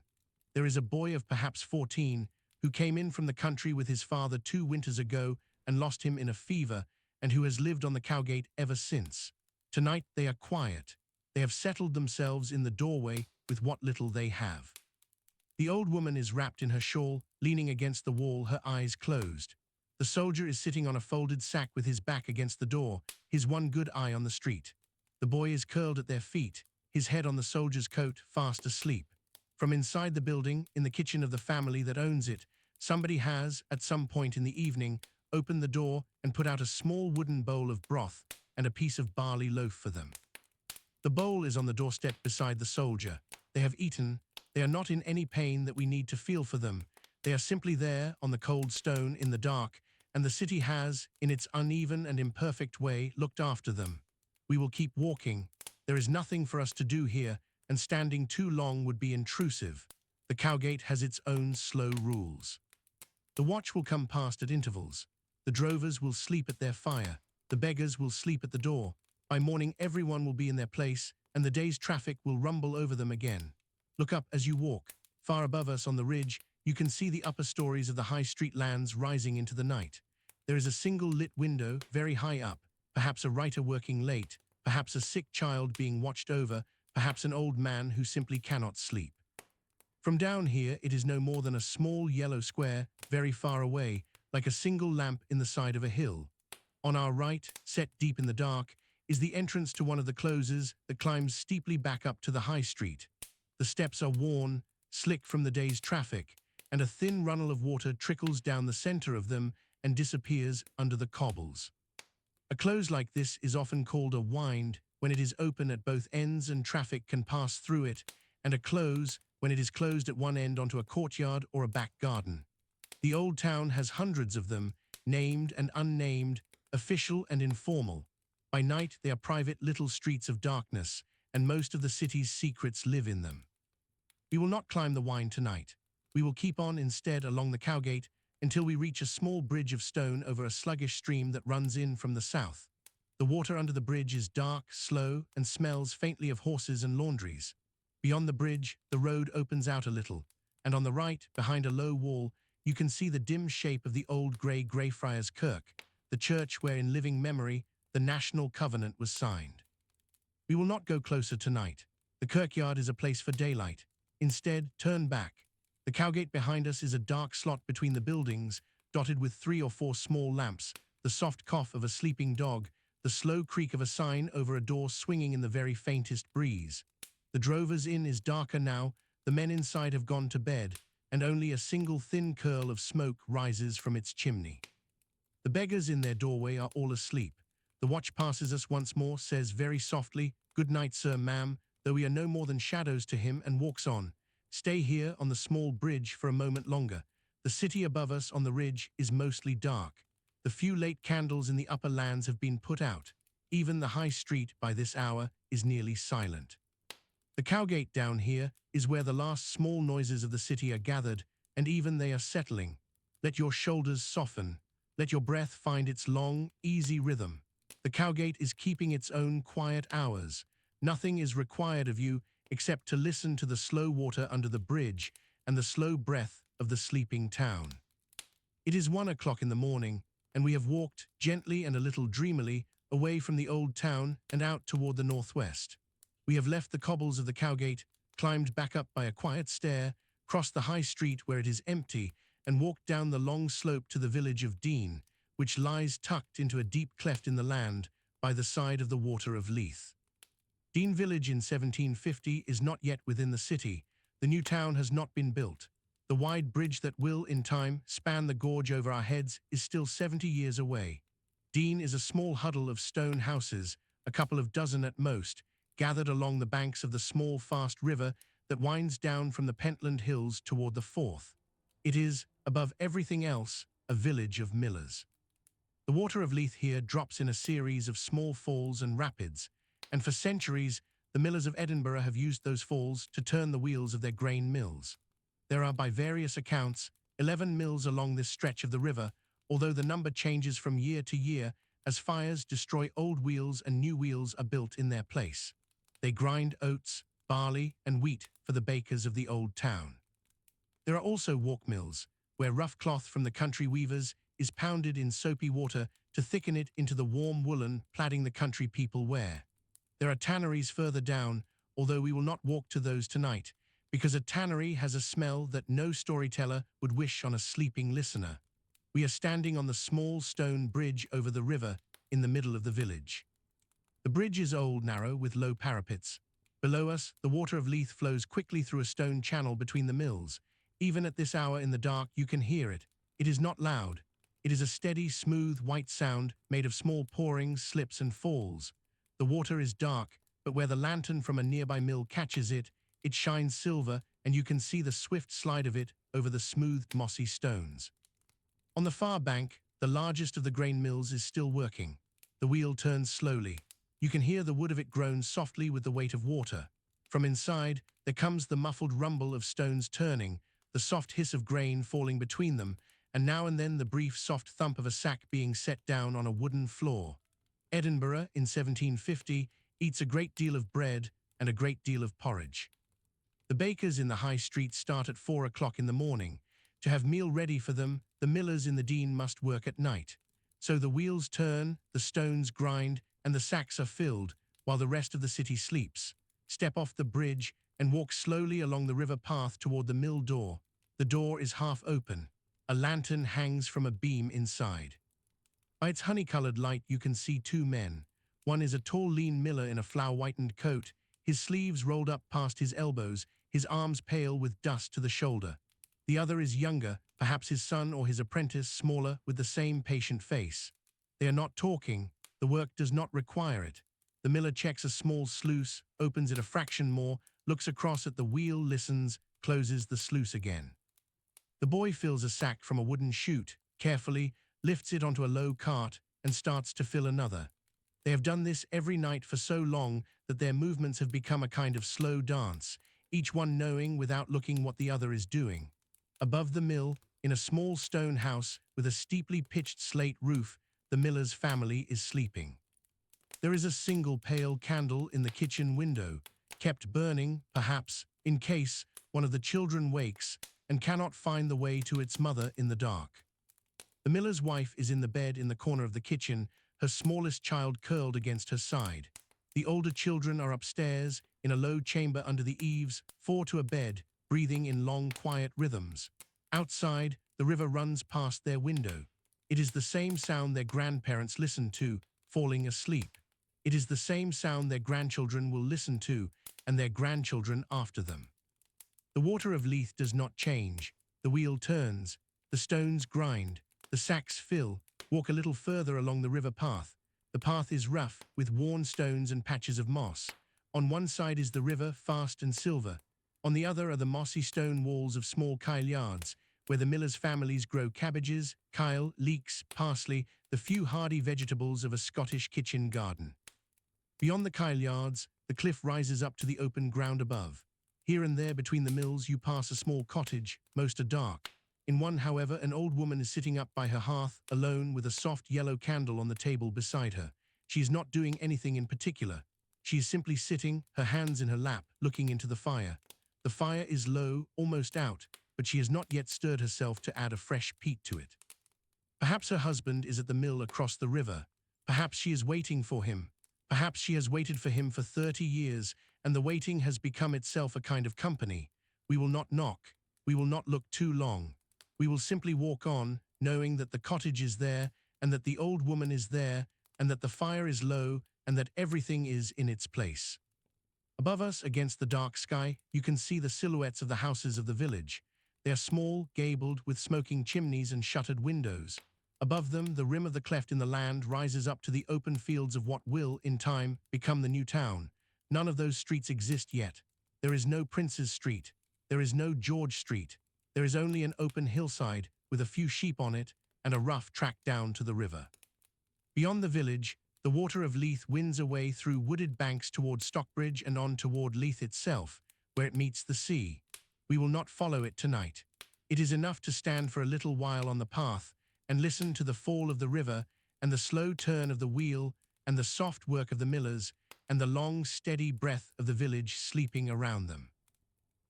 There is a boy of perhaps 14, who came in from the country with his father 2 winters ago and lost him in a fever, and who has lived on the Cowgate ever since. Tonight they are quiet. They have settled themselves in the doorway with what little they have. The old woman is wrapped in her shawl, leaning against the wall, her eyes closed. The soldier is sitting on a folded sack with his back against the door, his one good eye on the street. The boy is curled at their feet, his head on the soldier's coat, fast asleep. From inside the building, in the kitchen of the family that owns it, somebody has, at some point in the evening, opened the door and put out a small wooden bowl of broth and a piece of barley loaf for them. The bowl is on the doorstep beside the soldier. They have eaten. They are not in any pain that we need to feel for them. They are simply there, on the cold stone, in the dark, and the city has, in its uneven and imperfect way, looked after them. We will keep walking. There is nothing for us to do here, and standing too long would be intrusive. The Cowgate has its own slow rules. The watch will come past at intervals. The drovers will sleep at their fire. The beggars will sleep at the door. By morning everyone will be in their place, and the day's traffic will rumble over them again. Look up as you walk. Far above us on the ridge, you can see the upper stories of the high street lands rising into the night. There is a single lit window very high up, perhaps a writer working late, perhaps a sick child being watched over, perhaps an old man who simply cannot sleep. From down here, it is no more than a small yellow square, very far away, like a single lamp in the side of a hill. On our right, set deep in the dark, is the entrance to one of the closes that climbs steeply back up to the high street. The steps are worn, slick from the day's traffic, and a thin runnel of water trickles down the center of them and disappears under the cobbles. A close like this is often called a wynd when it is open at both ends and traffic can pass through it, and a close when it is closed at one end onto a courtyard or a back garden. The old town has hundreds of them, named and unnamed, official and informal. By night, they are private little streets of darkness, and most of the city's secrets live in them. We will not climb the wynd tonight. We will keep on instead along the Cowgate until we reach a small bridge of stone over a sluggish stream that runs in from the south. The water under the bridge is dark, slow, and smells faintly of horses and laundries. Beyond the bridge, the road opens out a little, and on the right, behind a low wall, you can see the dim shape of the old grey Greyfriars Kirk, the church where in living memory the National Covenant was signed. We will not go closer tonight. The kirkyard is a place for daylight. Instead, turn back. The Cowgate behind us is a dark slot between the buildings, dotted with 3 or 4 small lamps, the soft cough of a sleeping dog, the slow creak of a sign over a door swinging in the very faintest breeze. The drover's inn is darker now, the men inside have gone to bed, and only a single thin curl of smoke rises from its chimney. The beggars in their doorway are all asleep. The watch passes us once more, says very softly, "Good night, sir, ma'am," though we are no more than shadows to him, and walks on. Stay here on the small bridge for a moment longer. The city above us on the ridge is mostly dark. The few late candles in the upper lands have been put out. Even the high street by this hour is nearly silent. The Cowgate down here is where the last small noises of the city are gathered, and even they are settling. Let your shoulders soften. Let your breath find its long, easy rhythm. The Cowgate is keeping its own quiet hours. Nothing is required of you except to listen to the slow water under the bridge and the slow breath of the sleeping town. It is 1 o'clock in the morning, and we have walked, gently and a little dreamily, away from the old town and out toward the northwest. We have left the cobbles of the Cowgate, climbed back up by a quiet stair, crossed the high street where it is empty, and walked down the long slope to the village of Dean, which lies tucked into a deep cleft in the land by the side of the water of Leith. Dean village in 1750 is not yet within the city. The new town has not been built. The wide bridge that will, in time, span the gorge over our heads is still 70 years away. Dean is a small huddle of stone houses, a couple of dozen at most, gathered along the banks of the small, fast river that winds down from the Pentland Hills toward the Forth. It is, above everything else, a village of millers. The water of Leith here drops in a series of small falls and rapids, and for centuries the millers of Edinburgh have used those falls to turn the wheels of their grain mills. There are, by various accounts, 11 mills along this stretch of the river, although the number changes from year to year as fires destroy old wheels and new wheels are built in their place. They grind oats, barley, and wheat for the bakers of the old town. There are also walk mills, where rough cloth from the country weavers is pounded in soapy water to thicken it into the warm woolen plaiting the country people wear. There are tanneries further down, although we will not walk to those tonight, because a tannery has a smell that no storyteller would wish on a sleeping listener. We are standing on the small stone bridge over the river in the middle of the village. The bridge is old, narrow, with low parapets. Below us, the water of Leith flows quickly through a stone channel between the mills. Even at this hour in the dark, you can hear it. It is not loud. It is a steady, smooth, white sound made of small pourings, slips, and falls. The water is dark, but where the lantern from a nearby mill catches it, it shines silver, and you can see the swift slide of it over the smoothed, mossy stones. On the far bank, the largest of the grain mills is still working. The wheel turns slowly. You can hear the wood of it groan softly with the weight of water. From inside, there comes the muffled rumble of stones turning, the soft hiss of grain falling between them, and now and then the brief soft thump of a sack being set down on a wooden floor. Edinburgh, in 1750, eats a great deal of bread and a great deal of porridge. The bakers in the high street start at 4 o'clock in the morning, To have meal ready for them, the millers in the Dean must work at night. So the wheels turn, the stones grind, and the sacks are filled, while the rest of the city sleeps. Step off the bridge and walk slowly along the river path toward the mill door. The door is half open. A lantern hangs from a beam inside. By its honey-colored light you can see two men. One is a tall, lean miller in a flower-whitened coat, his sleeves rolled up past his elbows, his arms pale with dust to the shoulder. The other is younger, perhaps his son or his apprentice, smaller, with the same patient face. They are not talking. The work does not require it. The miller checks a small sluice, opens it a fraction more, looks across at the wheel, listens, closes the sluice again. The boy fills a sack from a wooden chute, carefully, lifts it onto a low cart, and starts to fill another. They have done this every night for so long that their movements have become a kind of slow dance, each one knowing without looking what the other is doing. Above the mill, in a small stone house with a steeply pitched slate roof, the miller's family is sleeping. There is a single pale candle in the kitchen window, kept burning, perhaps, in case one of the children wakes and cannot find the way to its mother in the dark. The miller's wife is in the bed in the corner of the kitchen, her smallest child curled against her side. The older children are upstairs, in a low chamber under the eaves, 4 to a bed, breathing in long, quiet rhythms. Outside, the river runs past their window. It is the same sound their grandparents listened to, falling asleep. It is the same sound their grandchildren will listen to, and their grandchildren after them. The water of Leith does not change. The wheel turns. The stones grind. The sacks fill. Walk a little further along the river path. The path is rough, with worn stones and patches of moss. On one side is the river, fast and silver. On the other are the mossy stone walls of small kyle yards, where the millers' families grow cabbages, kyle, leeks, parsley, the few hardy vegetables of a Scottish kitchen garden. Beyond the kyle yards, the cliff rises up to the open ground above. Here and there between the mills you pass a small cottage, most are dark. In one, however, an old woman is sitting up by her hearth, alone, with a soft yellow candle on the table beside her. She is not doing anything in particular. She is simply sitting, her hands in her lap, looking into the fire. The fire is low, almost out, but she has not yet stirred herself to add a fresh peat to it. Perhaps her husband is at the mill across the river. Perhaps she is waiting for him. Perhaps she has waited for him for 30 years, and the waiting has become itself a kind of company. We will not knock. We will not look too long. We will simply walk on, knowing that the cottage is there, and that the old woman is there, and that the fire is low, and that everything is in its place. Above us, against the dark sky, you can see the silhouettes of the houses of the village. They are small, gabled, with smoking chimneys and shuttered windows. Above them, the rim of the cleft in the land rises up to the open fields of what will, in time, become the new town. None of those streets exist yet. There is no Prince's Street. There is no George Street. There is only an open hillside with a few sheep on it and a rough track down to the river. Beyond the village, the water of Leith winds away through wooded banks toward Stockbridge and on toward Leith itself, where it meets the sea. We will not follow it tonight. It is enough to stand for a little while on the path and listen to the fall of the river and the slow turn of the wheel and the soft work of the millers and the long, steady breath of the village sleeping around them.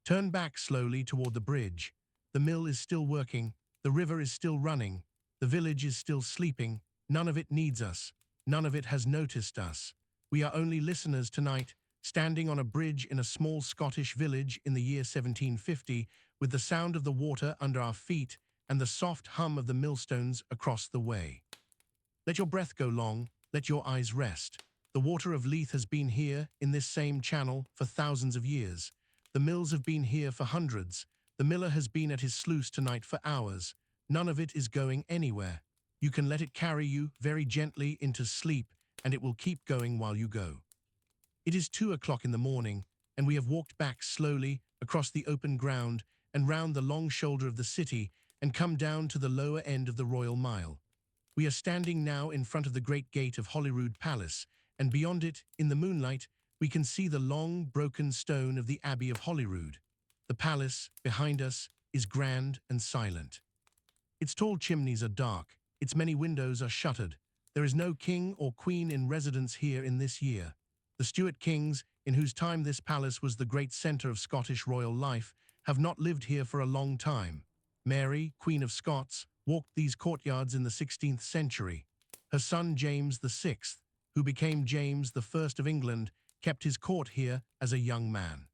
Turn back slowly toward the bridge. The mill is still working. The river is still running. The village is still sleeping. None of it needs us. None of it has noticed us. We are only listeners tonight, standing on a bridge in a small Scottish village in the year 1750, with the sound of the water under our feet and the soft hum of the millstones across the way. Let your breath go long. Let your eyes rest. The water of Leith has been here, in this same channel, for thousands of years. The mills have been here for hundreds. The miller has been at his sluice tonight for hours. None of it is going anywhere. You can let it carry you very gently into sleep, and it will keep going while you go. It is 2 o'clock in the morning, and we have walked back slowly across the open ground and round the long shoulder of the city and come down to the lower end of the Royal Mile. We are standing now in front of the great gate of Holyrood Palace, and beyond it, in the moonlight, we can see the long, broken stone of the Abbey of Holyrood. The palace, behind us, is grand and silent. Its tall chimneys are dark. Its many windows are shuttered. There is no king or queen in residence here in this year. The Stuart kings, in whose time this palace was the great centre of Scottish royal life, have not lived here for a long time. Mary, Queen of Scots, walked these courtyards in the 16th century. Her son James VI, who became James I of England, kept his court here as a young man.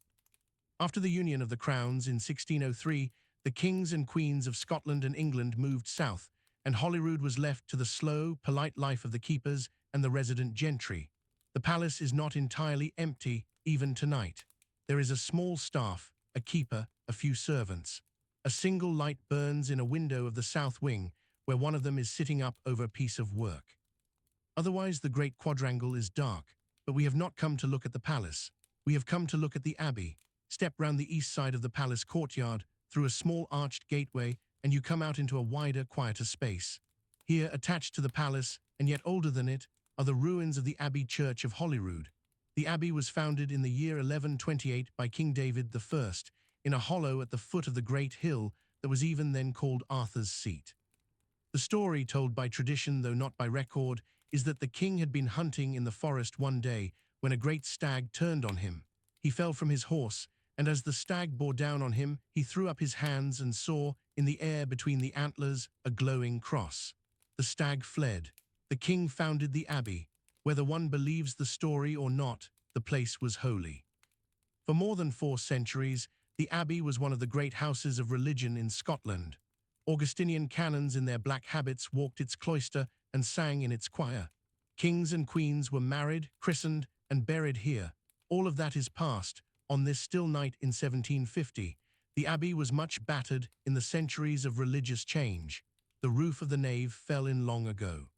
After the union of the crowns in 1603, the kings and queens of Scotland and England moved south, and Holyrood was left to the slow, polite life of the keepers and the resident gentry. The palace is not entirely empty, even tonight. There is a small staff, a keeper, a few servants. A single light burns in a window of the south wing, where one of them is sitting up over a piece of work. Otherwise, the great quadrangle is dark, but we have not come to look at the palace. We have come to look at the Abbey. Step round the east side of the palace courtyard, through a small arched gateway, and you come out into a wider, quieter space. Here, attached to the palace, and yet older than it, are the ruins of the Abbey Church of Holyrood. The Abbey was founded in the year 1128 by King David I, in a hollow at the foot of the great hill that was even then called Arthur's Seat. The story, told by tradition though not by record, is that the king had been hunting in the forest one day when a great stag turned on him. He fell from his horse, and as the stag bore down on him, he threw up his hands and saw, in the air between the antlers, a glowing cross. The stag fled. The king founded the Abbey. Whether one believes the story or not, the place was holy. For more than 4 centuries, the Abbey was one of the great houses of religion in Scotland. Augustinian canons in their black habits walked its cloister and sang in its choir. Kings and queens were married, christened, and buried here. All of that is past. On this still night in 1750, the Abbey was much battered in the centuries of religious change. The roof of the nave fell in long ago.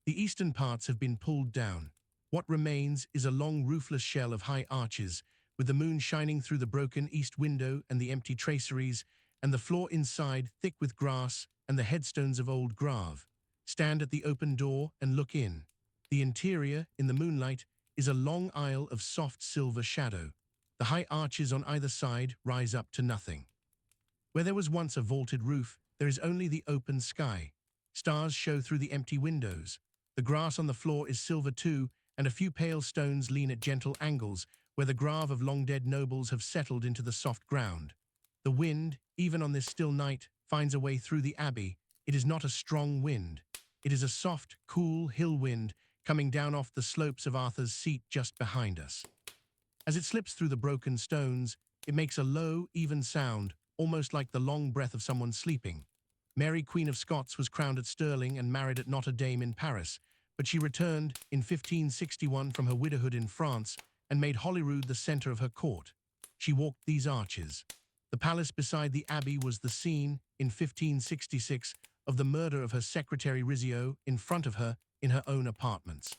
The eastern parts have been pulled down. What remains is a long roofless shell of high arches, with the moon shining through the broken east window and the empty traceries, and the floor inside thick with grass and the headstones of old Grave. Stand at the open door and look in. The interior, in the moonlight, is a long aisle of soft silver shadow. The high arches on either side rise up to nothing. Where there was once a vaulted roof, there is only the open sky. Stars show through the empty windows. The grass on the floor is silver too, and a few pale stones lean at gentle angles, where the grave of long-dead nobles have settled into the soft ground. The wind, even on this still night, finds a way through the Abbey. It is not a strong wind. It is a soft, cool hill wind coming down off the slopes of Arthur's Seat just behind us. As it slips through the broken stones, it makes a low, even sound, almost like the long breath of someone sleeping. Mary, Queen of Scots, was crowned at Stirling and married at Notre Dame in Paris, but she returned in 1561 from her widowhood in France and made Holyrood the centre of her court. She walked these arches. The palace beside the Abbey was the scene, in 1566, of the murder of her secretary Rizzio in front of her in her own apartments.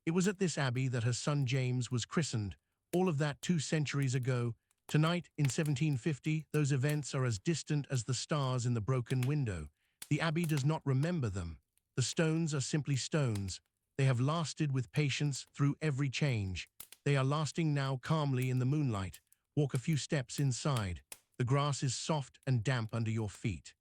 It was at this Abbey that her son James was christened, all of that 2 centuries ago. Tonight, in 1750, those events are as distant as the stars in the broken window. The Abbey does not remember them. The stones are simply stones. They have lasted with patience through every change. They are lasting now calmly in the moonlight. Walk a few steps inside. The grass is soft and damp under your feet.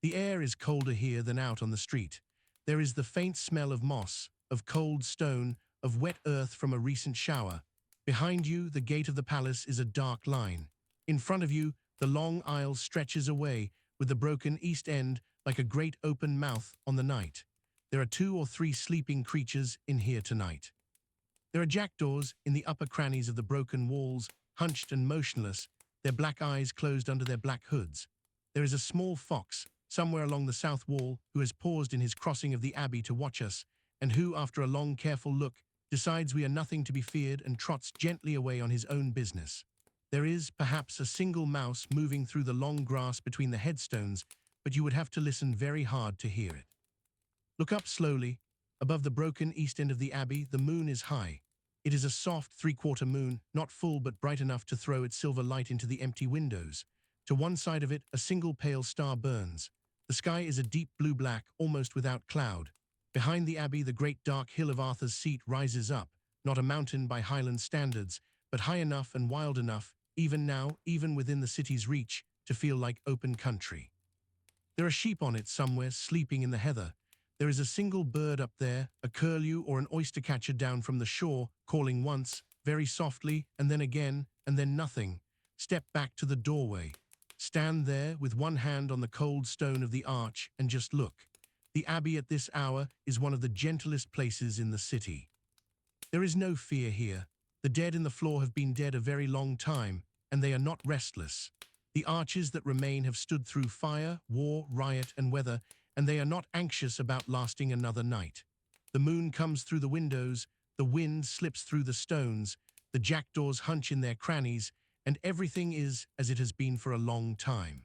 The air is colder here than out on the street. There is the faint smell of moss, of cold stone, of wet earth from a recent shower. Behind you, the gate of the palace is a dark line. In front of you, the long aisle stretches away, with the broken east end like a great open mouth on the night. There are 2 or 3 sleeping creatures in here tonight. There are jackdaws in the upper crannies of the broken walls, hunched and motionless, their black eyes closed under their black hoods. There is a small fox, somewhere along the south wall, who has paused in his crossing of the Abbey to watch us, and who, after a long, careful look, decides we are nothing to be feared and trots gently away on his own business. There is, perhaps, a single mouse moving through the long grass between the headstones, but you would have to listen very hard to hear it. Look up slowly. Above the broken east end of the Abbey, the moon is high. It is a soft 3/4 moon, not full but bright enough to throw its silver light into the empty windows. To one side of it, a single pale star burns. The sky is a deep blue-black, almost without cloud. Behind the Abbey, the great dark hill of Arthur's Seat rises up, not a mountain by Highland standards, but high enough and wild enough, even now, even within the city's reach, to feel like open country. There are sheep on it somewhere, sleeping in the heather. There is a single bird up there, a curlew or an oyster-catcher down from the shore, calling once, very softly, and then again, and then nothing. Step back to the doorway. Stand there with one hand on the cold stone of the arch and just look. The Abbey at this hour is one of the gentlest places in the city. There is no fear here. The dead in the floor have been dead a very long time, and they are not restless. The arches that remain have stood through fire, war, riot, and weather, and they are not anxious about lasting another night. The moon comes through the windows, the wind slips through the stones, the jackdaws hunch in their crannies, and everything is as it has been for a long time.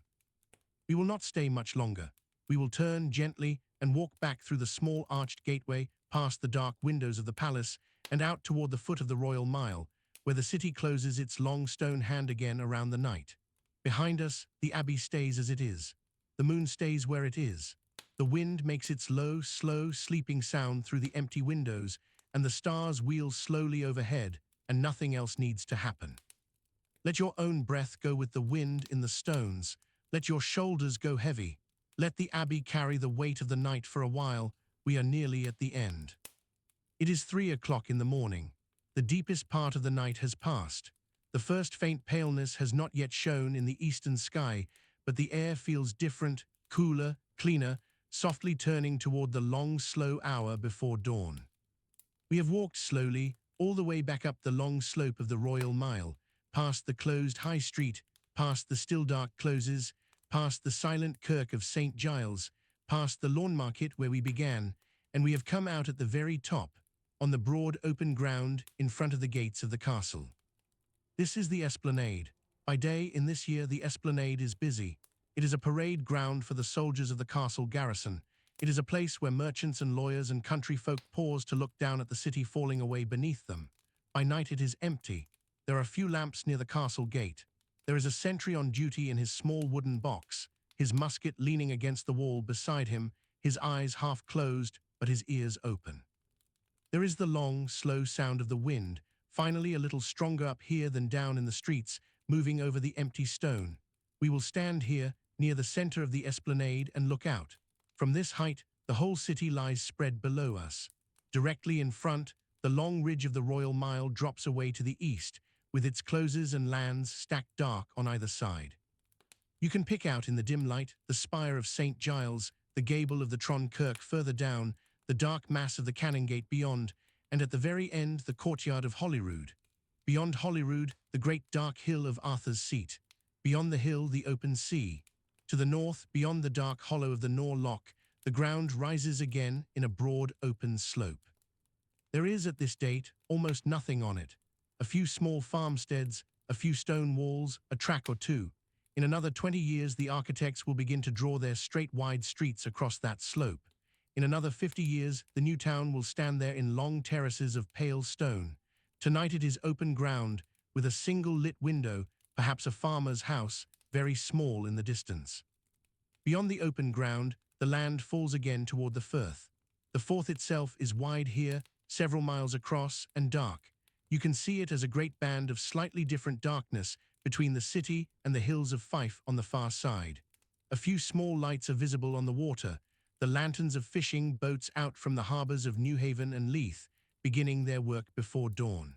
We will not stay much longer. We will turn gently and walk back through the small arched gateway, past the dark windows of the palace, and out toward the foot of the Royal Mile, where the city closes its long stone hand again around the night. Behind us, the Abbey stays as it is. The moon stays where it is. The wind makes its low, slow, sleeping sound through the empty windows, and the stars wheel slowly overhead, and nothing else needs to happen. Let your own breath go with the wind in the stones. Let your shoulders go heavy. Let the Abbey carry the weight of the night for a while. We are nearly at the end. It is 3 o'clock in the morning. The deepest part of the night has passed. The first faint paleness has not yet shown in the eastern sky, but the air feels different, cooler, cleaner, softly turning toward the long, slow hour before dawn. We have walked slowly, all the way back up the long slope of the Royal Mile, past the closed High Street, past the still dark closes, past the silent kirk of St. Giles, past the Lawnmarket where we began, and we have come out at the very top, on the broad open ground in front of the gates of the castle. This is the Esplanade. By day in this year the Esplanade is busy. It is a parade ground for the soldiers of the castle garrison. It is a place where merchants and lawyers and country folk pause to look down at the city falling away beneath them. By night it is empty. There are few lamps near the castle gate. There is a sentry on duty in his small wooden box, his musket leaning against the wall beside him, his eyes half closed but his ears open. There is the long, slow sound of the wind, finally a little stronger up here than down in the streets, moving over the empty stone. We will stand here, near the center of the Esplanade, and look out. From this height, the whole city lies spread below us. Directly in front, the long ridge of the Royal Mile drops away to the east, with its closes and lands stacked dark on either side. You can pick out in the dim light the spire of St. Giles, the gable of the Tron Kirk further down, the dark mass of the Cowgate beyond, and at the very end the courtyard of Holyrood. Beyond Holyrood, the great dark hill of Arthur's Seat. Beyond the hill, the open sea. To the north, beyond the dark hollow of the Nor Loch, the ground rises again in a broad open slope. There is, at this date, almost nothing on it. A few small farmsteads, a few stone walls, a track or two. In another 20 years, the architects will begin to draw their straight, wide streets across that slope. In another 50 years, the new town will stand there in long terraces of pale stone. Tonight it is open ground, with a single lit window, perhaps a farmer's house, very small in the distance. Beyond the open ground, the land falls again toward the Firth. The Forth itself is wide here, several miles across, and dark. You can see it as a great band of slightly different darkness between the city and the hills of Fife on the far side. A few small lights are visible on the water, the lanterns of fishing boats out from the harbours of Newhaven and Leith, beginning their work before dawn.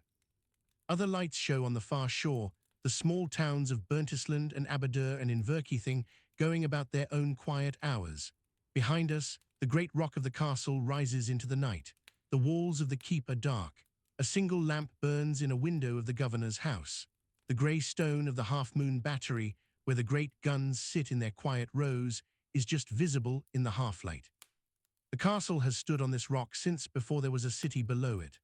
Other lights show on the far shore, the small towns of Burntisland and Abbey and Inverkeithing going about their own quiet hours. Behind us, the great rock of the castle rises into the night. The walls of the keep are dark. A single lamp burns in a window of the governor's house. The grey stone of the half-moon battery, where the great guns sit in their quiet rows, is just visible in the half-light. The castle has stood on this rock since before there was a city below it.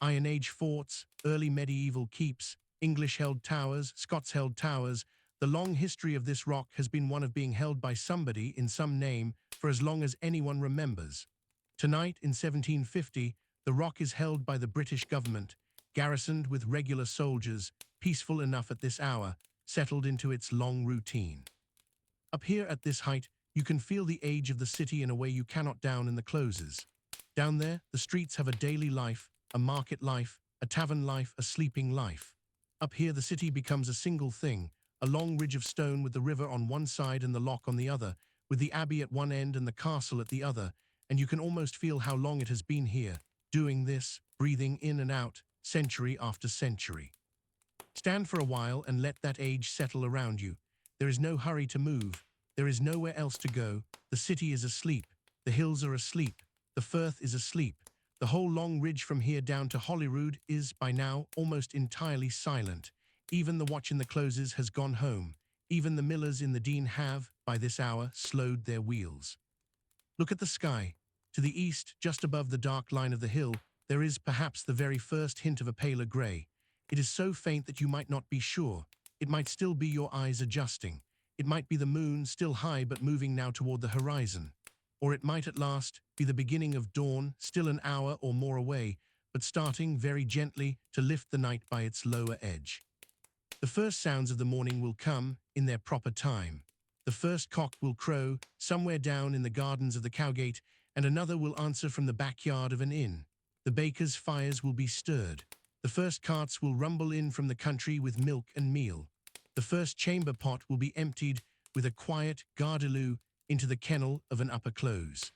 Iron Age forts, early medieval keeps, English-held towers, Scots-held towers, the long history of this rock has been one of being held by somebody in some name for as long as anyone remembers. Tonight, in 1750, the rock is held by the British government, garrisoned with regular soldiers, peaceful enough at this hour, settled into its long routine. Up here at this height, you can feel the age of the city in a way you cannot down in the closes. Down there, the streets have a daily life, a market life, a tavern life, a sleeping life. Up here, the city becomes a single thing, a long ridge of stone with the river on one side and the loch on the other, with the Abbey at one end and the castle at the other, and you can almost feel how long it has been here, doing this, breathing in and out, century after century. Stand for a while and let that age settle around you. There is no hurry to move. There is nowhere else to go. The city is asleep. The hills are asleep. The Firth is asleep. The whole long ridge from here down to Holyrood is, by now, almost entirely silent. Even the watch in the closes has gone home. Even the millers in the Dean have, by this hour, slowed their wheels. Look at the sky. To the east, just above the dark line of the hill, there is perhaps the very first hint of a paler grey. It is so faint that you might not be sure. It might still be your eyes adjusting. It might be the moon, still high but moving now toward the horizon. Or it might at last be the beginning of dawn, still an hour or more away, but starting very gently to lift the night by its lower edge. The first sounds of the morning will come in their proper time. The first cock will crow somewhere down in the gardens of the Cowgate, and another will answer from the backyard of an inn. The bakers' fires will be stirred. The first carts will rumble in from the country with milk and meal. The first chamber pot will be emptied with a quiet gardeloo into the kennel of an upper close.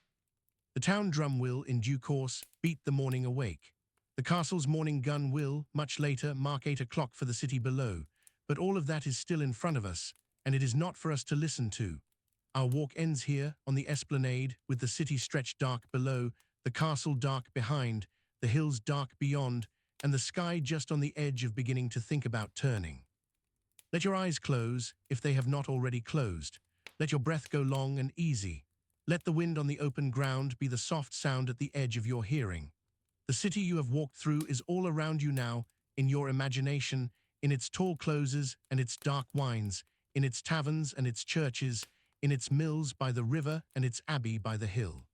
The town drum will, in due course, beat the morning awake. The castle's morning gun will, much later, mark 8 o'clock for the city below. But all of that is still in front of us, and it is not for us to listen to. Our walk ends here, on the Esplanade, with the city stretched dark below, the castle dark behind, the hills dark beyond, and the sky just on the edge of beginning to think about turning. Let your eyes close, if they have not already closed. Let your breath go long and easy. Let the wind on the open ground be the soft sound at the edge of your hearing. The city you have walked through is all around you now, in your imagination, in its tall closes and its dark wynds, in its taverns and its churches, in its mills by the river and its abbey by the hill.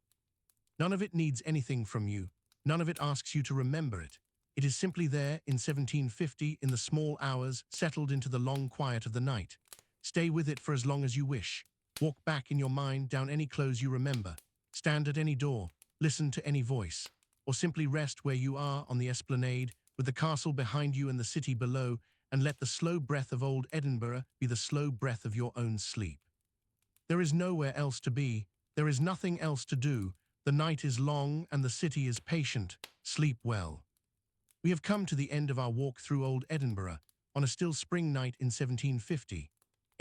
None of it needs anything from you. None of it asks you to remember it. It is simply there in 1750 in the small hours, settled into the long quiet of the night. Stay with it for as long as you wish. Walk back in your mind down any close you remember. Stand at any door. Listen to any voice. Or simply rest where you are on the Esplanade, with the castle behind you and the city below, and let the slow breath of old Edinburgh be the slow breath of your own sleep. There is nowhere else to be. There is nothing else to do. The night is long and the city is patient. Sleep well. We have come to the end of our walk through old Edinburgh on a still spring night in 1750.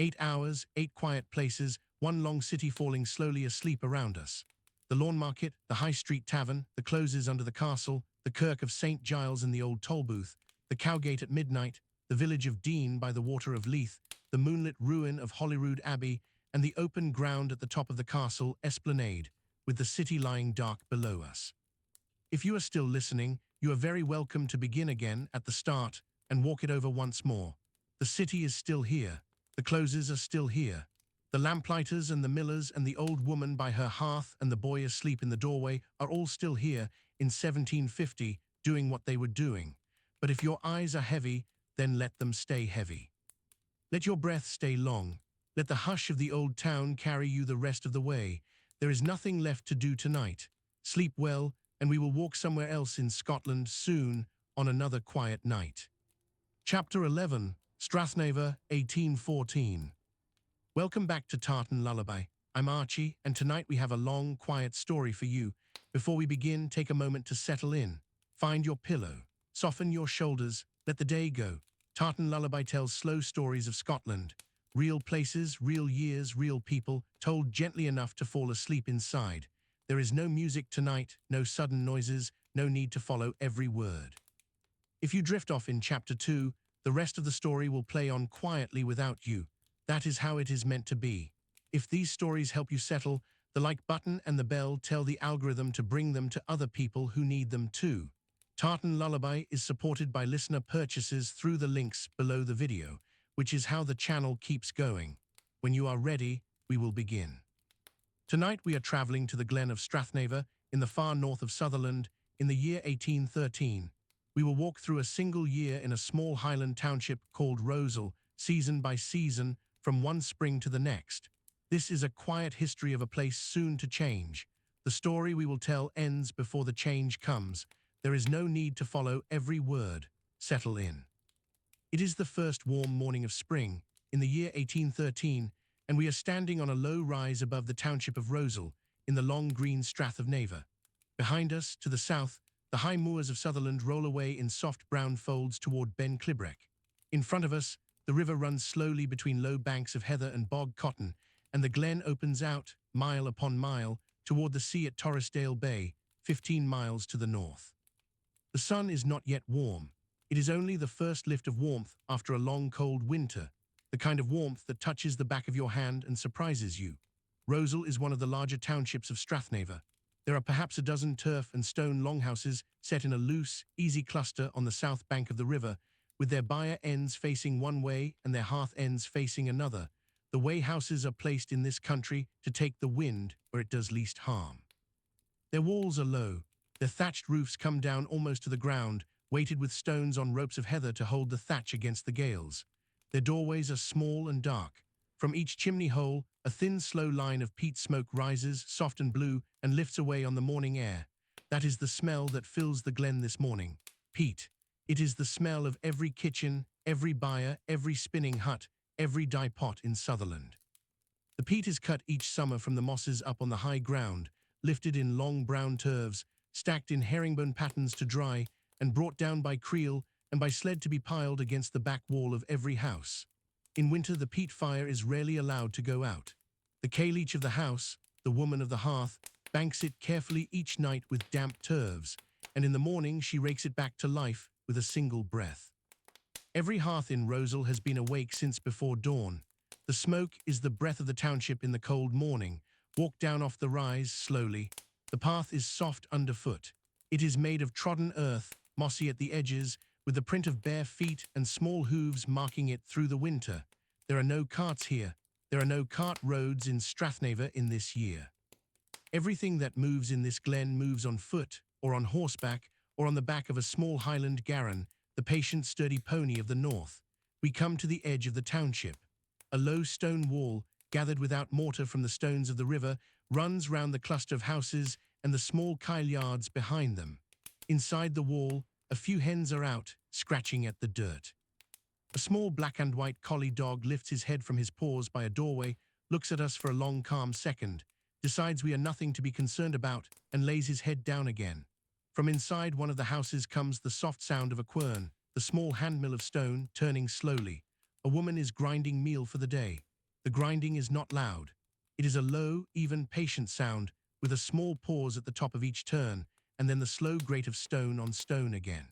8 hours, 8 quiet places, one long city falling slowly asleep around us. The Lawnmarket, the High Street Tavern, the closes under the castle, the kirk of St. Giles and the old Tolbooth, the Cowgate at midnight, the village of Dean by the water of Leith, the moonlit ruin of Holyrood Abbey, and the open ground at the top of the castle, Esplanade, with the city lying dark below us. If you are still listening, you are very welcome to begin again at the start and walk it over once more. The city is still here. The closes are still here. The lamplighters and the millers and the old woman by her hearth and the boy asleep in the doorway are all still here in 1750 doing what they were doing. But if your eyes are heavy, then let them stay heavy. Let your breath stay long. Let the hush of the old town carry you the rest of the way. There is nothing left to do tonight. Sleep well, and we will walk somewhere else in Scotland soon on another quiet night. Chapter 11, Strathnaver, 1814. Welcome back to Tartan Lullaby. I'm Archie, and tonight we have a long, quiet story for you. Before we begin, take a moment to settle in. Find your pillow. Soften your shoulders. Let the day go. Tartan Lullaby tells slow stories of Scotland. Real places, real years, real people, told gently enough to fall asleep inside. There is no music tonight, no sudden noises, no need to follow every word. If you drift off in Chapter 2, the rest of the story will play on quietly without you. That is how it is meant to be. If these stories help you settle, the like button and the bell tell the algorithm to bring them to other people who need them too. Tartan Lullaby is supported by listener purchases through the links below the video, which is how the channel keeps going. When you are ready, we will begin. Tonight we are traveling to the Glen of Strathnaver in the far north of Sutherland in the year 1813. We will walk through a single year in a small Highland township called Rosal, season by season, from one spring to the next. This is a quiet history of a place soon to change. The story we will tell ends before the change comes. There is no need to follow every word. Settle in. It is the first warm morning of spring, in the year 1813, and we are standing on a low rise above the township of Rosal, in the long green Strathnaver. Behind us, to the south, the high moors of Sutherland roll away in soft brown folds toward Ben Clibrec. In front of us, The river runs slowly between low banks of heather and bog cotton, and the glen opens out, mile upon mile, toward the sea at Torresdale Bay, 15 miles to the north. The sun is not yet warm. It is only the first lift of warmth after a long cold winter, the kind of warmth that touches the back of your hand and surprises you. Rosal is one of the larger townships of Strathnaver. There are perhaps a dozen turf and stone longhouses set in a loose, easy cluster on the south bank of the river, with their byre ends facing one way and their hearth ends facing another. The way houses are placed in this country to take the wind where it does least harm. Their walls are low. Their thatched roofs come down almost to the ground, weighted with stones on ropes of heather to hold the thatch against the gales. Their doorways are small and dark. From each chimney hole, a thin, slow line of peat smoke rises, soft and blue, and lifts away on the morning air. That is the smell that fills the glen this morning. Peat. It is the smell of every kitchen, every byre, every spinning hut, every dye pot in Sutherland. The peat is cut each summer from the mosses up on the high ground, lifted in long brown turves, stacked in herringbone patterns to dry, and brought down by creel and by sled to be piled against the back wall of every house. In winter the peat fire is rarely allowed to go out. The Kayleach of the house, the woman of the hearth, banks it carefully each night with damp turves, and in the morning she rakes it back to life with a single breath. Every hearth in Rosal has been awake since before dawn. The smoke is the breath of the township in the cold morning. Walk down off the rise slowly. The path is soft underfoot. It is made of trodden earth, mossy at the edges, with the print of bare feet and small hooves marking it through the winter. There are no carts here. There are no cart roads in Strathnaver in this year. Everything that moves in this glen moves on foot, or on horseback, or on the back of a small Highland garron, the patient, sturdy pony of the north. We come to the edge of the township. A low stone wall, gathered without mortar from the stones of the river, runs round the cluster of houses and the small kyle yards behind them. Inside the wall, a few hens are out, scratching at the dirt. A small black and white collie dog lifts his head from his paws by a doorway, looks at us for a long calm second, decides we are nothing to be concerned about, and lays his head down again. From inside one of the houses comes the soft sound of a quern, the small handmill of stone, turning slowly. A woman is grinding meal for the day. The grinding is not loud. It is a low, even, patient sound, with a small pause at the top of each turn, and then the slow grate of stone on stone again.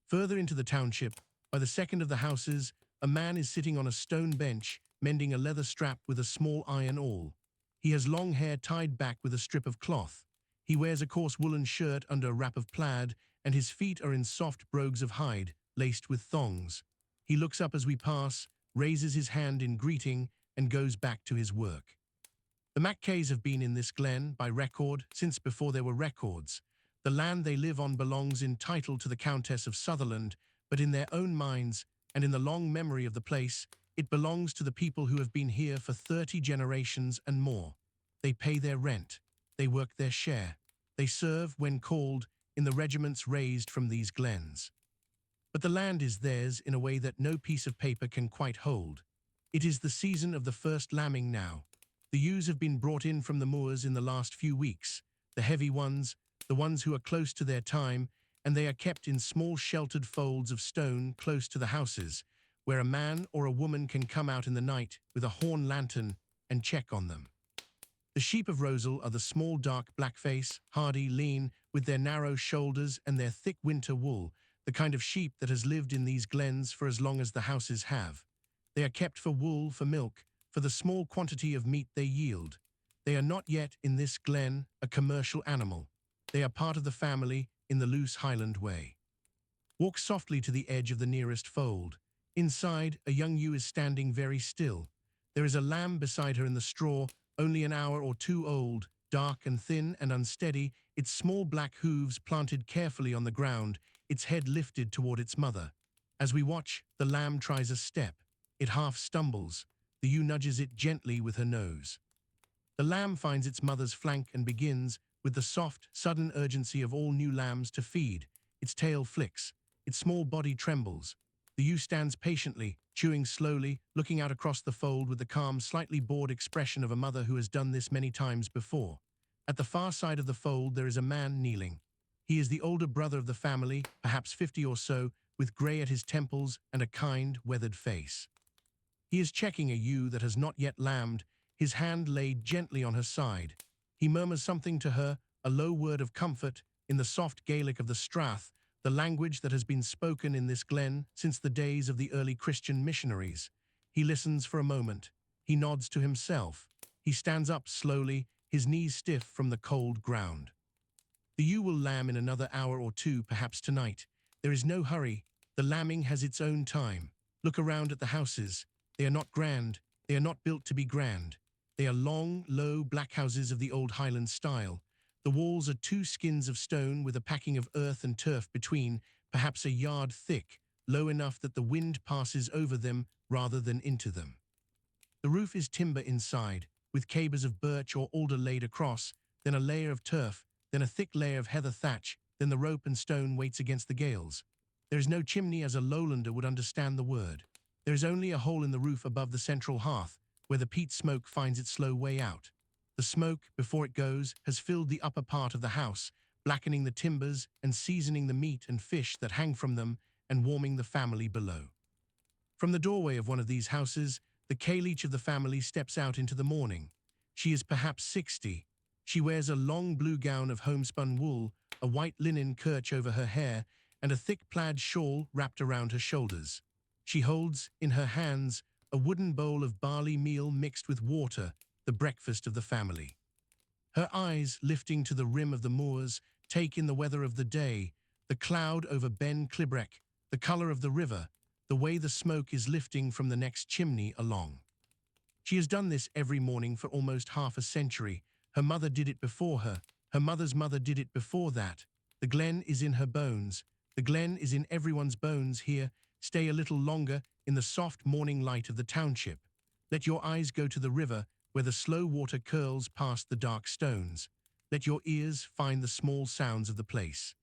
Further into the township, by the second of the houses, a man is sitting on a stone bench, mending a leather strap with a small iron awl. He has long hair tied back with a strip of cloth. He wears a coarse woolen shirt under a wrap of plaid, and his feet are in soft brogues of hide, laced with thongs. He looks up as we pass, raises his hand in greeting, and goes back to his work. The Mackays have been in this glen, by record, since before there were records. The land they live on belongs in title to the Countess of Sutherland, but in their own minds, and in the long memory of the place, it belongs to the people who have been here for 30 generations and more. They pay their rent. They work their share. They serve, when called, in the regiments raised from these glens. But the land is theirs in a way that no piece of paper can quite hold. It is the season of the first lambing now. The ewes have been brought in from the moors in the last few weeks, the heavy ones, the ones who are close to their time, and they are kept in small sheltered folds of stone close to the houses, where a man or a woman can come out in the night with a horn lantern and check on them. The sheep of Rosal are the small dark black-face, hardy, lean, with their narrow shoulders and their thick winter wool, the kind of sheep that has lived in these glens for as long as the houses have. They are kept for wool, for milk, for the small quantity of meat they yield. They are not yet, in this glen, a commercial animal. They are part of the family in the loose Highland way. Walk softly to the edge of the nearest fold. Inside, a young ewe is standing very still. There is a lamb beside her in the straw, only an hour or two old, dark and thin and unsteady, its small black hooves planted carefully on the ground, its head lifted toward its mother. As we watch, the lamb tries a step. It half stumbles. The ewe nudges it gently with her nose. The lamb finds its mother's flank and begins, with the soft, sudden urgency of all new lambs, to feed. Its tail flicks. Its small body trembles. The ewe stands patiently, chewing slowly, looking out across the fold with the calm, slightly bored expression of a mother who has done this many times before. At the far side of the fold there is a man kneeling. He is the older brother of the family, perhaps 50 or so, with grey at his temples and a kind, weathered face. He is checking a ewe that has not yet lambed, his hand laid gently on her side. He murmurs something to her, a low word of comfort, in the soft Gaelic of the Strath, the language that has been spoken in this glen since the days of the early Christian missionaries. He listens for a moment. He nods to himself. He stands up slowly, his knees stiff from the cold ground. The ewe will lamb in another hour or two, perhaps tonight. There is no hurry. The lambing has its own time. Look around at the houses. They are not grand. They are not built to be grand. They are long, low, black houses of the old Highland style. The walls are 2 skins of stone with a packing of earth and turf between, perhaps a yard thick, low enough that the wind passes over them rather than into them. The roof is timber inside, with cabers of birch or alder laid across, then a layer of turf, then a thick layer of heather thatch, then the rope and stone waits against the gales. There is no chimney as a lowlander would understand the word. There is only a hole in the roof above the central hearth, where the peat smoke finds its slow way out. The smoke, before it goes, has filled the upper part of the house, blackening the timbers and seasoning the meat and fish that hang from them and warming the family below. From the doorway of one of these houses, the Cailleach of the family steps out into the morning. She is perhaps 60. She wears a long blue gown of homespun wool, a white linen kerch over her hair, and a thick plaid shawl wrapped around her shoulders. She holds, in her hands, a wooden bowl of barley meal mixed with water, the breakfast of the family. Her eyes, lifting to the rim of the moors, take in the weather of the day, the cloud over Ben Clibrec, the colour of the river, the way the smoke is lifting from the next chimney along. She has done this every morning for almost half a century. Her mother did it before her. Her mother's mother did it before that. The Glen is in her bones. The Glen is in everyone's bones here. Stay a little longer in the soft morning light of the township. Let your eyes go to the river, where the slow water curls past the dark stones. Let your ears find the small sounds of the place.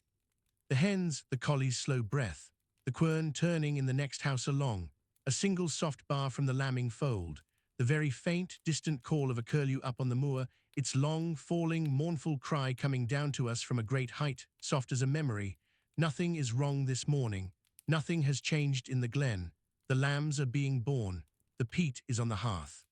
The hens, the collie's slow breath, the quern turning in the next house along, a single soft bar from the lambing fold, the very faint, distant call of a curlew up on the moor, its long, falling, mournful cry coming down to us from a great height, soft as a memory. Nothing is wrong this morning. Nothing has changed in the glen. The lambs are being born. The peat is on the hearth.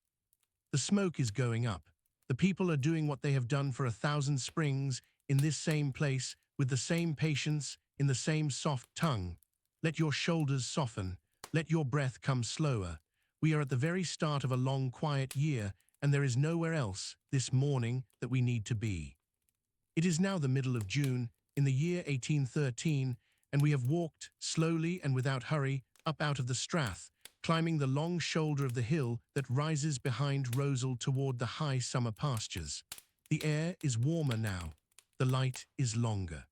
The smoke is going up. The people are doing what they have done for 1,000 springs, in this same place, with the same patience, in the same soft tongue. Let your shoulders soften. Let your breath come slower. We are at the very start of a long, quiet year, and there is nowhere else, this morning, that we need to be. It is now the middle of June, in the year 1813, and we have walked, slowly and without hurry, up out of the strath, climbing the long shoulder of the hill that rises behind Rosal toward the high summer pastures. The air is warmer now. The light is longer.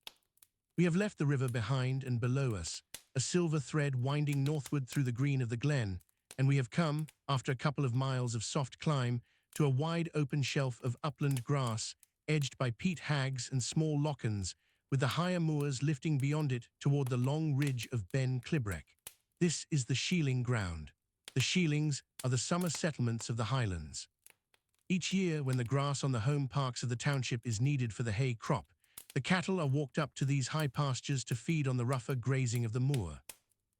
We have left the river behind and below us, a silver thread winding northward through the green of the glen, and we have come, after a couple of miles of soft climb, to a wide open shelf of upland grass, edged by peat hags and small lochans, with the higher moors lifting beyond it toward the long ridge of Ben Clibrec. This is the Shieling ground. The Shielings are the summer settlements of the Highlands. Each year, when the grass on the home parks of the township is needed for the hay crop, the cattle are walked up to these high pastures to feed on the rougher grazing of the moor.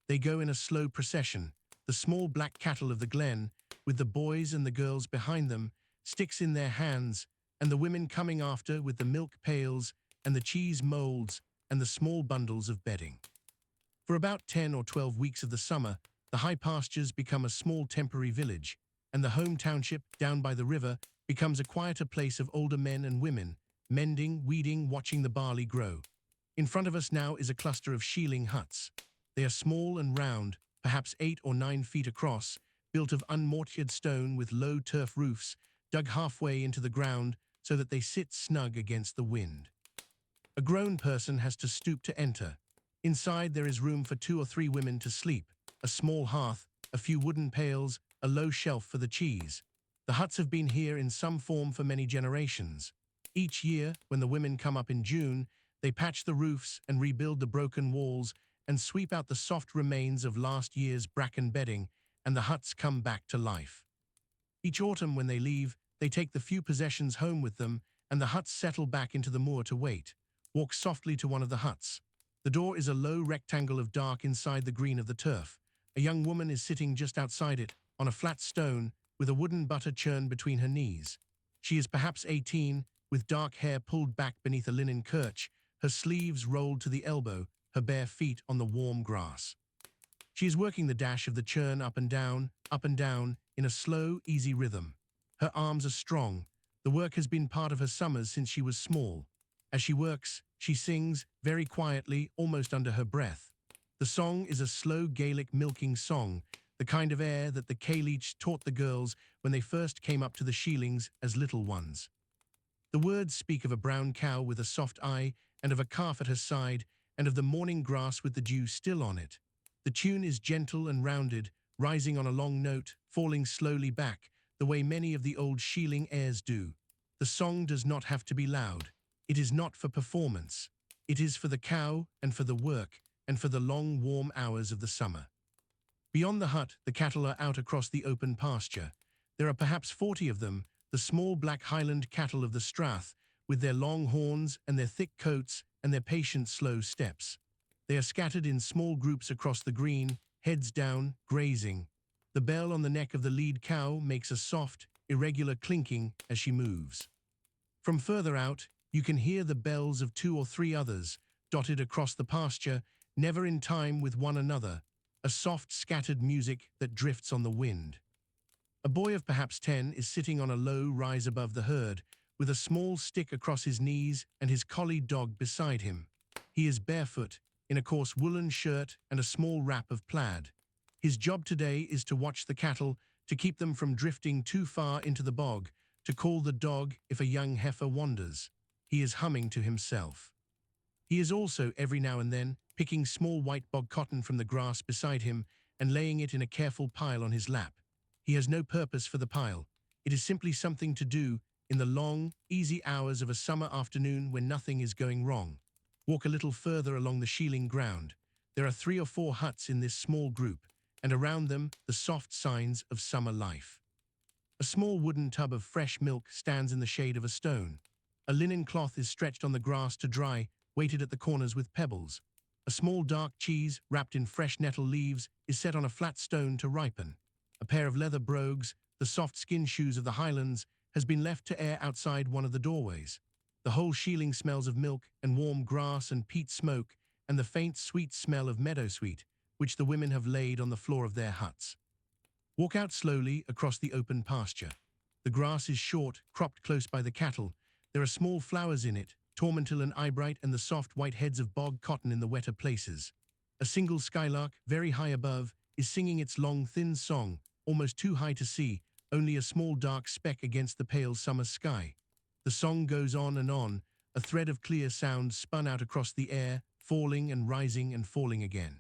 They go in a slow procession, the small black cattle of the glen, with the boys and the girls behind them, sticks in their hands, and the women coming after with the milk pails and the cheese molds and the small bundles of bedding. For about 10 or 12 weeks of the summer, the high pastures become a small temporary village, and the home township, down by the river, becomes a quieter place of older men and women, mending, weeding, watching the barley grow. In front of us now is a cluster of shieling huts. They are small and round, perhaps 8 or 9 feet across, built of unmortared stone with low turf roofs, dug halfway into the ground so that they sit snug against the wind. A grown person has to stoop to enter. Inside there is room for 2 or 3 women to sleep, a small hearth, a few wooden pails, a low shelf for the cheese. The huts have been here in some form for many generations. Each year, when the women come up in June, they patch the roofs and rebuild the broken walls and sweep out the soft remains of last year's bracken bedding, and the huts come back to life. Each autumn when they leave, they take the few possessions home with them, and the huts settle back into the moor to wait. Walk softly to one of the huts. The door is a low rectangle of dark inside the green of the turf. A young woman is sitting just outside it, on a flat stone, with a wooden butter churn between her knees. She is perhaps 18, with dark hair pulled back beneath a linen kerch, her sleeves rolled to the elbow, her bare feet on the warm grass. She is working the dash of the churn up and down, in a slow, easy rhythm. Her arms are strong. The work has been part of her summers since she was small. As she works, she sings, very quietly, almost under her breath. The song is a slow Gaelic milking song, the kind of air that the Cailleach taught the girls when they first came up to the Shielings as little ones. The words speak of a brown cow with a soft eye, and of a calf at her side, and of the morning grass with the dew still on it. The tune is gentle and rounded, rising on a long note, falling slowly back, the way many of the old Shieling airs do. The song does not have to be loud. It is not for performance. It is for the cow, and for the work, and for the long, warm hours of the summer. Beyond the hut, the cattle are out across the open pasture. There are perhaps 40 of them, the small black Highland cattle of the Strath, with their long horns and their thick coats and their patient, slow steps. They are scattered in small groups across the green, heads down, grazing. The bell on the neck of the lead cow makes a soft, irregular clinking as she moves. From further out, you can hear the bells of 2 or 3 others, dotted across the pasture, never in time with one another, a soft, scattered music that drifts on the wind. A boy of perhaps 10 is sitting on a low rise above the herd, with a small stick across his knees and his collie dog beside him. He is barefoot, in a coarse woolen shirt and a small wrap of plaid. His job today is to watch the cattle, to keep them from drifting too far into the bog, to call the dog if a young heifer wanders. He is humming to himself. He is also, every now and then, picking small white bog cotton from the grass beside him and laying it in a careful pile on his lap. He has no purpose for the pile. It is simply something to do in the long, easy hours of a summer afternoon when nothing is going wrong. Walk a little further along the Shieling ground. There are 3 or 4 huts in this small group, and around them the soft signs of summer life. A small wooden tub of fresh milk stands in the shade of a stone. A linen cloth is stretched on the grass to dry, weighted at the corners with pebbles. A small dark cheese, wrapped in fresh nettle leaves, is set on a flat stone to ripen. A pair of leather brogues, the soft skin shoes of the Highlands, has been left to air outside one of the doorways. The whole Shieling smells of milk and warm grass and peat smoke and the faint sweet smell of meadowsweet, which the women have laid on the floor of their huts. Walk out slowly across the open pasture. The grass is short, cropped close by the cattle. There are small flowers in it, tormentil and eyebright, and the soft white heads of bog cotton in the wetter places. A single skylark, very high above, is singing its long, thin song, almost too high to see, only a small dark speck against the pale summer sky. The song goes on, a thread of clear sound spun out across the air, falling and rising and falling again.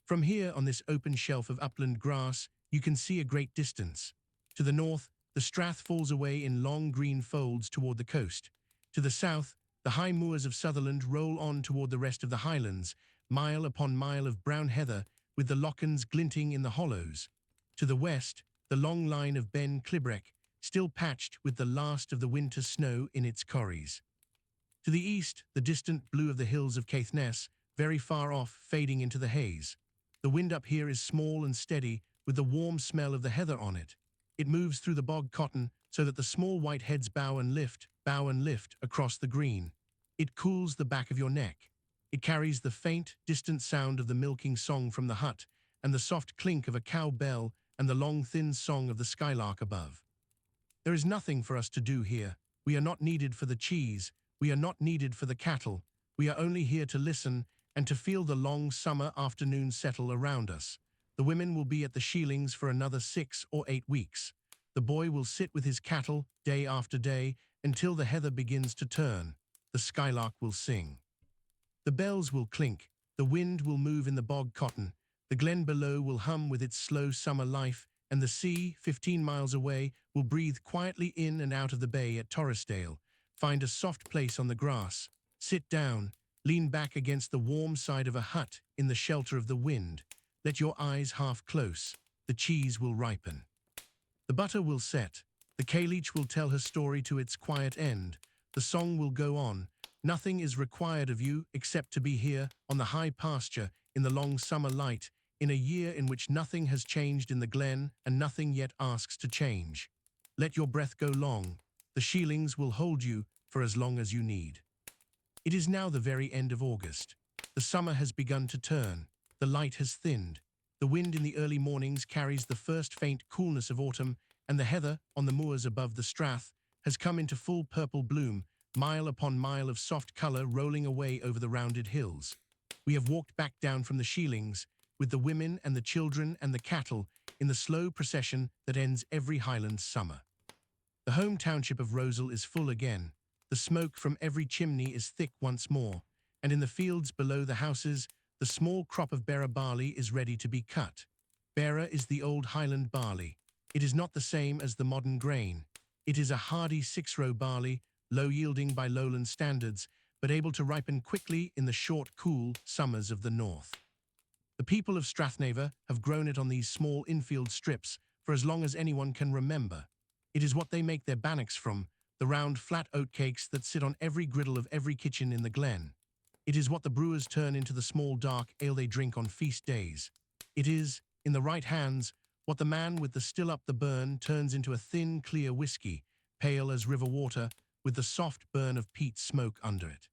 From here, on this open shelf of upland grass, you can see a great distance. To the north, the Strath falls away in long green folds toward the coast. To the south, the high moors of Sutherland roll on toward the rest of the Highlands, mile upon mile of brown heather, with the lochans glinting in the hollows. To the west, the long line of Ben Clibrec, still patched with the last of the winter snow in its corries. To the east, the distant blue of the hills of Caithness, very far off, fading into the haze. The wind up here is small and steady, with the warm smell of the heather on it. It moves through the bog cotton so that the small white heads bow and lift across the green. It cools the back of your neck. It carries the faint, distant sound of the milking song from the hut, and the soft clink of a cow bell, and the long, thin song of the skylark above. There is nothing for us to do here. We are not needed for the cheese. We are not needed for the cattle. We are only here to listen and to feel the long summer afternoon settle around us. The women will be at the Shielings for another 6 or 8 weeks. The boy will sit with his cattle day after day until the heather begins to turn. The skylark will sing. The bells will clink. The wind will move in the bog cotton. The glen below will hum with its slow summer life, and the sea, 15 miles away, will breathe quietly in and out of the bay at Torresdale. Find a soft place on the grass. Sit down. Lean back against the warm side of a hut in the shelter of the wind. Let your eyes half close. The cheese will ripen. The butter will set. The Cailleach will tell her story to its quiet end. The song will go on. Nothing is required of you except to be here on the high pasture in the long summer light, in a year in which nothing has changed in the glen and nothing yet asks to change. Let your breath go long. The Shielings will hold you for as long as you need. It is now the very end of August. The summer has begun to turn. The light has thinned. The wind in the early mornings carries the first faint coolness of autumn, and the heather on the moors above the strath has come into full purple bloom, mile upon mile of soft colour rolling away over the rounded hills. We have walked back down from the Shielings, with the women and the children and the cattle, in the slow procession that ends every Highland summer. The home township of Rosal is full again. The smoke from every chimney is thick once more, and in the fields below the houses, the small crop of Bere barley is ready to be cut. Bere is the old Highland barley. It is not the same as the modern grain. It is a hardy six-row barley, low-yielding by lowland standards, but able to ripen quickly in the short, cool summers of the north. The people of Strathnaver have grown it on these small infield strips for as long as anyone can remember. It is what they make their bannocks from, the round flat oatcakes that sit on every griddle of every kitchen in the glen. It is what the brewers turn into the small dark ale they drink on feast days. It is, in the right hands, what the man with the still up the burn turns into a thin, clear whiskey, pale as river water, with the soft burn of peat smoke under it.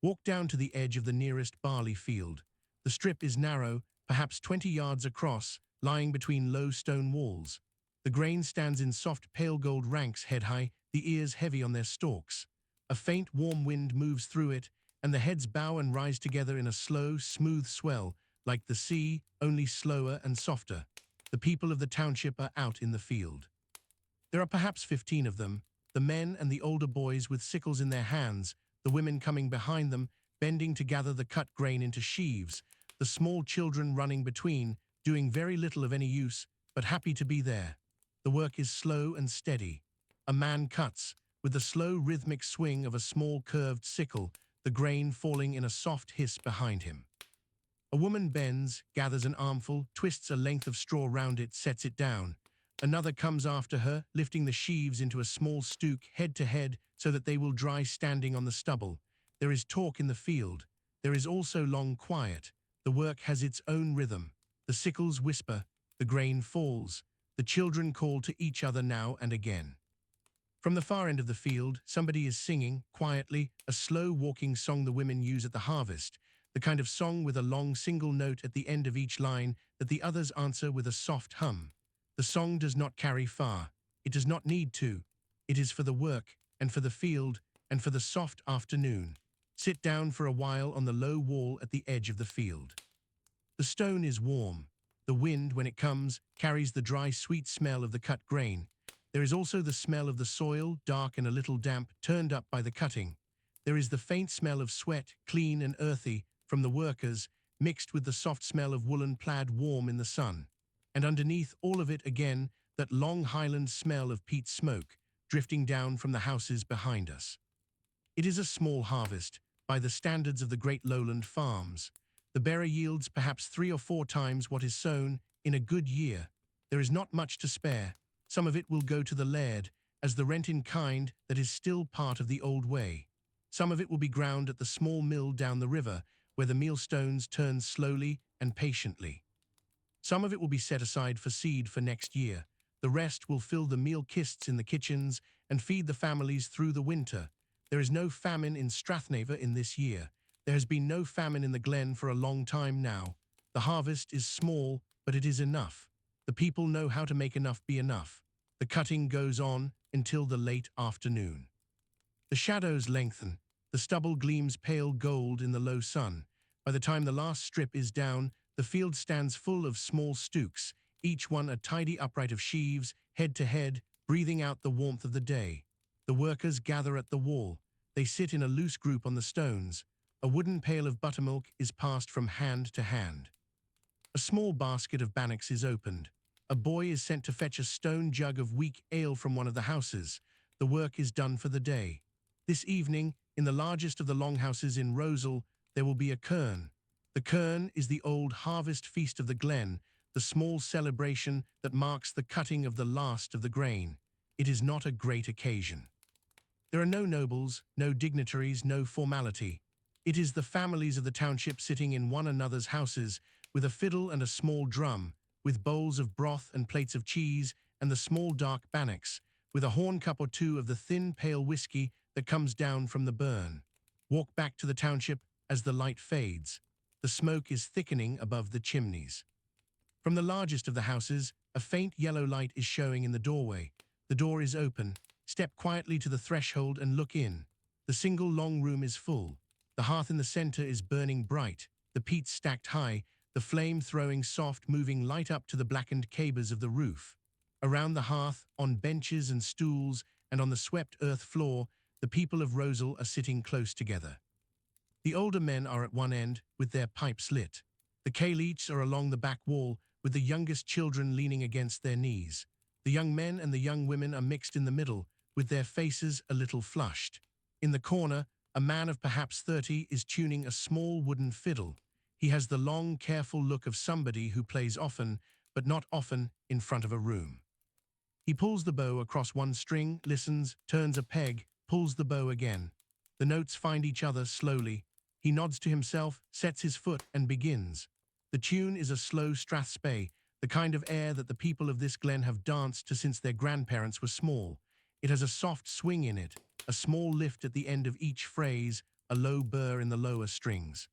Walk down to the edge of the nearest barley field. The strip is narrow, perhaps 20 yards across, lying between low stone walls. The grain stands in soft pale gold ranks head-high, the ears heavy on their stalks. A faint warm wind moves through it, and the heads bow and rise together in a slow, smooth swell, like the sea, only slower and softer. The people of the township are out in the field. There are perhaps 15 of them, the men and the older boys with sickles in their hands, the women coming behind them, bending to gather the cut grain into sheaves, the small children running between, doing very little of any use, but happy to be there. The work is slow and steady. A man cuts, with the slow rhythmic swing of a small curved sickle, the grain falling in a soft hiss behind him. A woman bends, gathers an armful, twists a length of straw round it, sets it down. Another comes after her, lifting the sheaves into a small stook head to head so that they will dry standing on the stubble. There is talk in the field. There is also long quiet. The work has its own rhythm. The sickles whisper. The grain falls. The children call to each other now and again. From the far end of the field, somebody is singing, quietly, a slow walking song the women use at the harvest, the kind of song with a long single note at the end of each line that the others answer with a soft hum. The song does not carry far. It does not need to. It is for the work, and for the field, and for the soft afternoon. Sit down for a while on the low wall at the edge of the field. The stone is warm. The wind, when it comes, carries the dry, sweet smell of the cut grain. There is also the smell of the soil, dark and a little damp, turned up by the cutting. There is the faint smell of sweat, clean and earthy, from the workers, mixed with the soft smell of woolen plaid warm in the sun. And underneath all of it again, that long Highland smell of peat smoke, drifting down from the houses behind us. It is a small harvest, by the standards of the great lowland farms. The Bere yields perhaps 3 or 4 times what is sown in a good year. There is not much to spare. Some of it will go to the laird, as the rent in kind that is still part of the old way. Some of it will be ground at the small mill down the river, where the millstones turn slowly and patiently. Some of it will be set aside for seed for next year. The rest will fill the meal kists in the kitchens and feed the families through the winter. There is no famine in Strathnaver in this year. There has been no famine in the Glen for a long time now. The harvest is small, but it is enough. The people know how to make enough be enough. The cutting goes on until the late afternoon. The shadows lengthen. The stubble gleams pale gold in the low sun. By the time the last strip is down, the field stands full of small stooks, each one a tidy upright of sheaves, head to head, breathing out the warmth of the day. The workers gather at the wall. They sit in a loose group on the stones. A wooden pail of buttermilk is passed from hand to hand. A small basket of bannocks is opened. A boy is sent to fetch a stone jug of weak ale from one of the houses. The work is done for the day. This evening, in the largest of the longhouses in Rosal, there will be a cairn. The cairn is the old harvest feast of the Glen, the small celebration that marks the cutting of the last of the grain. It is not a great occasion. There are no nobles, no dignitaries, no formality. It is the families of the township sitting in one another's houses, with a fiddle and a small drum, with bowls of broth and plates of cheese, and the small dark bannocks, with a horn cup or two of the thin pale whiskey that comes down from the burn. Walk back to the township as the light fades. The smoke is thickening above the chimneys. From the largest of the houses, a faint yellow light is showing in the doorway. The door is open. Step quietly to the threshold and look in. The single long room is full. The hearth in the center is burning bright, the peats stacked high, the flame throwing soft, moving light up to the blackened cables of the roof. Around the hearth, on benches and stools, and on the swept earth floor, the people of Rosal are sitting close together. The older men are at one end, with their pipes lit. The Caleets are along the back wall, with the youngest children leaning against their knees. The young men and the young women are mixed in the middle, with their faces a little flushed. In the corner, a man of perhaps 30 is tuning a small wooden fiddle. He has the long, careful look of somebody who plays often, but not often, in front of a room. He pulls the bow across one string, listens, turns a peg, pulls the bow again. The notes find each other slowly. He nods to himself, sets his foot, and begins. The tune is a slow strathspey, the kind of air that the people of this glen have danced to since their grandparents were small. It has a soft swing in it, a small lift at the end of each phrase, a low burr in the lower strings.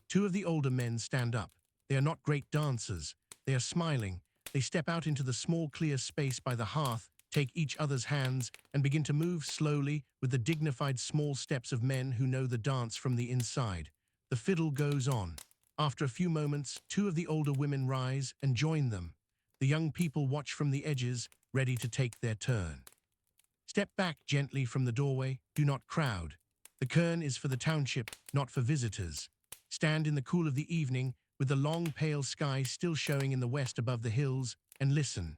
Two of the older men stand up. They are not great dancers. They are smiling. They step out into the small clear space by the hearth, take each other's hands, and begin to move slowly with the dignified small steps of men who know the dance from the inside. The fiddle goes on. After a few moments, two of the older women rise and join them. The young people watch from the edges, ready to take their turn. Step back gently from the doorway. Do not crowd. The cairn is for the township, not for visitors. Stand in the cool of the evening, with the long pale sky still showing in the west above the hills, and listen.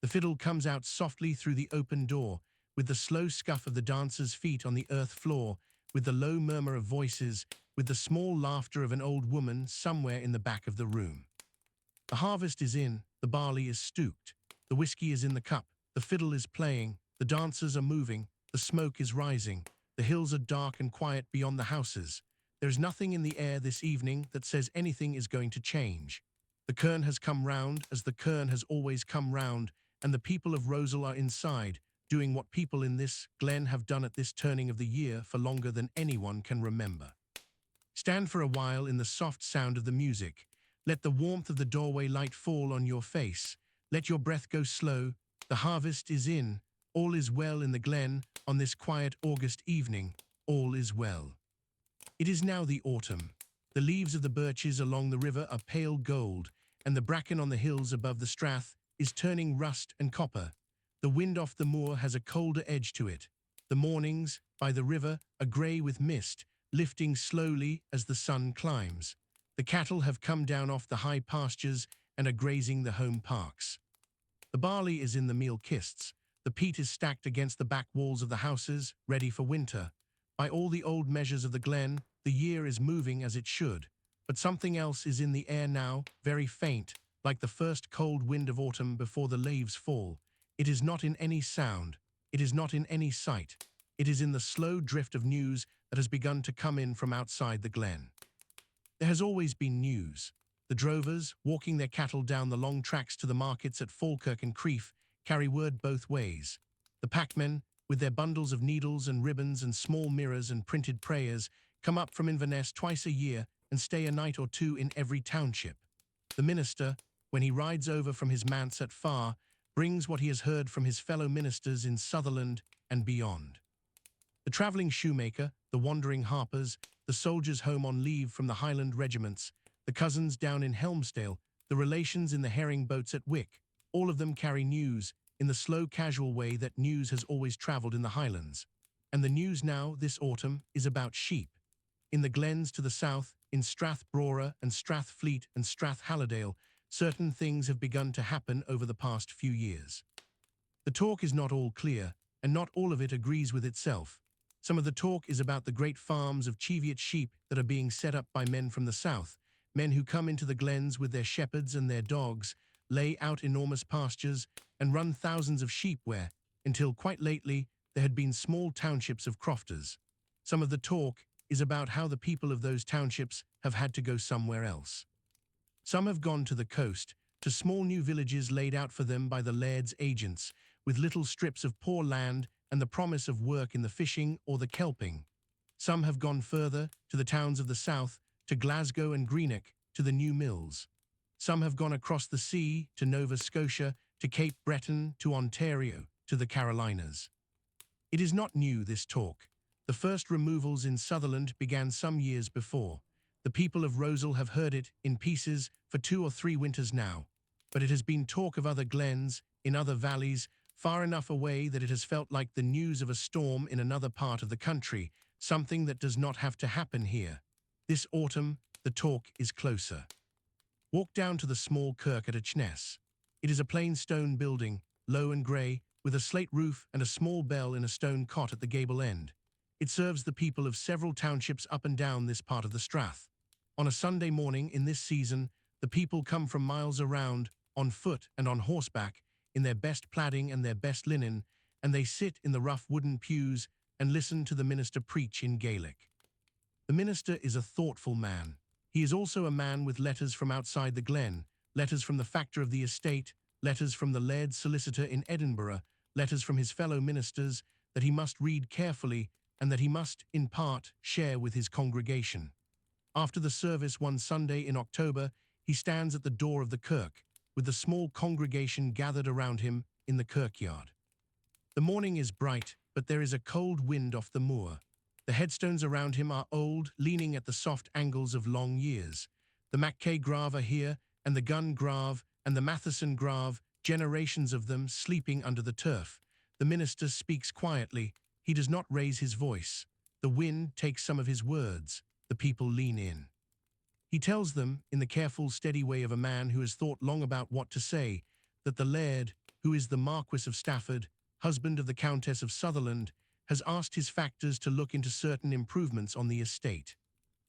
The fiddle comes out softly through the open door, with the slow scuff of the dancers' feet on the earth floor, with the low murmur of voices, with the small laughter of an old woman somewhere in the back of the room. The harvest is in, the barley is stooped, the whiskey is in the cup, the fiddle is playing, the dancers are moving, the smoke is rising, the hills are dark and quiet beyond the houses. There is nothing in the air this evening that says anything is going to change. The cairn has come round, as the cairn has always come round, and the people of Rosal are inside, doing what people in this glen have done at this turning of the year for longer than anyone can remember. Stand for a while in the soft sound of the music. Let the warmth of the doorway light fall on your face. Let your breath go slow. The harvest is in. All is well in the glen on this quiet August evening. All is well. It is now the autumn. The leaves of the birches along the river are pale gold, and the bracken on the hills above the strath is turning rust and copper. The wind off the moor has a colder edge to it. The mornings, by the river, are grey with mist, lifting slowly as the sun climbs. The cattle have come down off the high pastures and are grazing the home parks. The barley is in the meal kists. The peat is stacked against the back walls of the houses, ready for winter. By all the old measures of the glen, the year is moving as it should. But something else is in the air now, very faint, like the first cold wind of autumn before the leaves fall. It is not in any sound. It is not in any sight. It is in the slow drift of news that has begun to come in from outside the glen. There has always been news. The drovers, walking their cattle down the long tracks to the markets at Falkirk and Crieff, carry word both ways. The packmen, with their bundles of needles and ribbons and small mirrors and printed prayers, come up from Inverness twice a year and stay a night or two in every township. The minister, when he rides over from his manse at Far, brings what he has heard from his fellow ministers in Sutherland and beyond. The travelling shoemaker, the wandering harpers, the soldiers home on leave from the Highland regiments, the cousins down in Helmsdale, the relations in the herring boats at Wick, all of them carry news in the slow casual way that news has always travelled in the Highlands. And the news now, this autumn, is about sheep. In the glens to the south, in Strathbrora and Strathfleet and Strathalladale, certain things have begun to happen over the past few years. The talk is not all clear, and not all of it agrees with itself. Some of the talk is about the great farms of Cheviot sheep that are being set up by men from the south, men who come into the glens with their shepherds and their dogs, lay out enormous pastures, and run thousands of sheep where, until quite lately, there had been small townships of crofters. Some of the talk is about how the people of those townships have had to go somewhere else. Some have gone to the coast, to small new villages laid out for them by the laird's agents, with little strips of poor land and the promise of work in the fishing or the kelping. Some have gone further, to the towns of the south, to Glasgow and Greenock, to the new mills. Some have gone across the sea, to Nova Scotia, to Cape Breton, to Ontario, to the Carolinas. It is not new, this talk. The first removals in Sutherland began some years before. The people of Rosal have heard it in pieces for 2 or 3 winters now, but it has been talk of other glens, in other valleys, far enough away that it has felt like the news of a storm in another part of the country, something that does not have to happen here. This autumn, the talk is closer. Walk down to the small kirk at Achnes. It is a plain stone building, low and grey, with a slate roof and a small bell in a stone cot at the gable end. It serves the people of several townships up and down this part of the Strath. On a Sunday morning in this season, the people come from miles around, on foot and on horseback, in their best plaiding and their best linen, and they sit in the rough wooden pews and listen to the minister preach in Gaelic. The minister is a thoughtful man. He is also a man with letters from outside the Glen, letters from the factor of the estate, letters from the laird's solicitor in Edinburgh, letters from his fellow ministers that he must read carefully and that he must, in part, share with his congregation. After the service one Sunday in October, he stands at the door of the kirk, with the small congregation gathered around him in the kirkyard. The morning is bright, but there is a cold wind off the moor. The headstones around him are old, leaning at the soft angles of long years. The Mackay grave are here, and the Gun grave, and the Matheson grave, generations of them sleeping under the turf. The minister speaks quietly. He does not raise his voice. The wind takes some of his words. The people lean in. He tells them, in the careful, steady way of a man who has thought long about what to say, that the laird, who is the Marquis of Stafford, husband of the Countess of Sutherland, has asked his factors to look into certain improvements on the estate.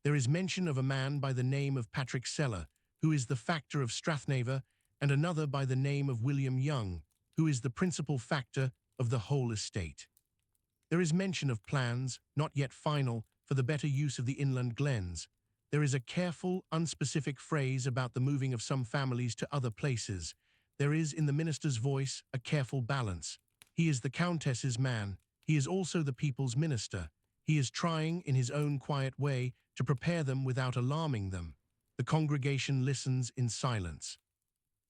There is mention of a man by the name of Patrick Seller, who is the factor of Strathnaver, and another by the name of William Young, who is the principal factor of the whole estate. There is mention of plans, not yet final, for the better use of the inland glens. There is a careful, unspecific phrase about the moving of some families to other places. There is, in the minister's voice, a careful balance. He is the Countess's man. He is also the people's minister. He is trying, in his own quiet way, to prepare them without alarming them. The congregation listens in silence.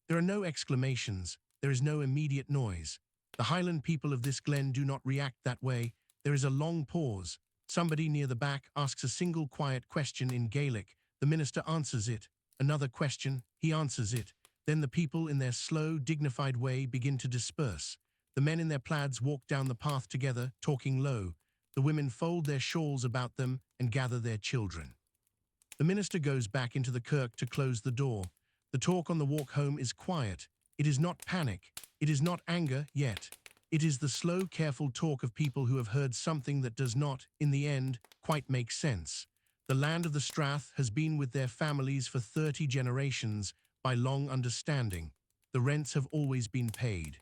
There are no exclamations. There is no immediate noise. The Highland people of this glen do not react that way. There is a long pause. Somebody near the back asks a single quiet question in Gaelic. The minister answers it. Another question. He answers it. Then the people, in their slow, dignified way, begin to disperse. The men in their plaids walk down the path together, talking low. The women fold their shawls about them and gather their children. The minister goes back into the kirk to close the door. The talk on the walk home is quiet. It is not panic. It is not anger yet. It is the slow, careful talk of people who have heard something that does not, in the end, quite make sense. The land of the Strath has been with their families for 30 generations, by long understanding. The rents have always been paid.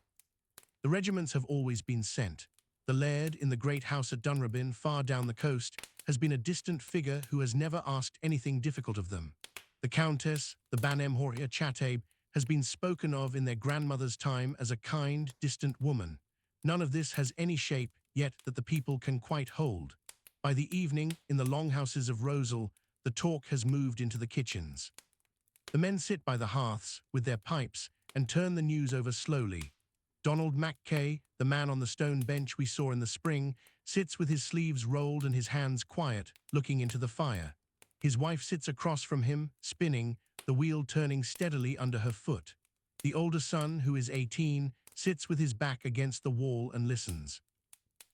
The regiments have always been sent. The laird, in the great house at Dunrabin, far down the coast, has been a distant figure who has never asked anything difficult of them. The Countess, the Banem Horia Chatabe, has been spoken of in their grandmother's time as a kind, distant woman. None of this has any shape yet that the people can quite hold. By the evening, in the longhouses of Rosal, the talk has moved into the kitchens. The men sit by the hearths with their pipes and turn the news over slowly. Donald Mackay, the man on the stone bench we saw in the spring, sits with his sleeves rolled and his hands quiet, looking into the fire. His wife sits across from him, spinning, the wheel turning steadily under her foot. The older son, who is 18, sits with his back against the wall and listens.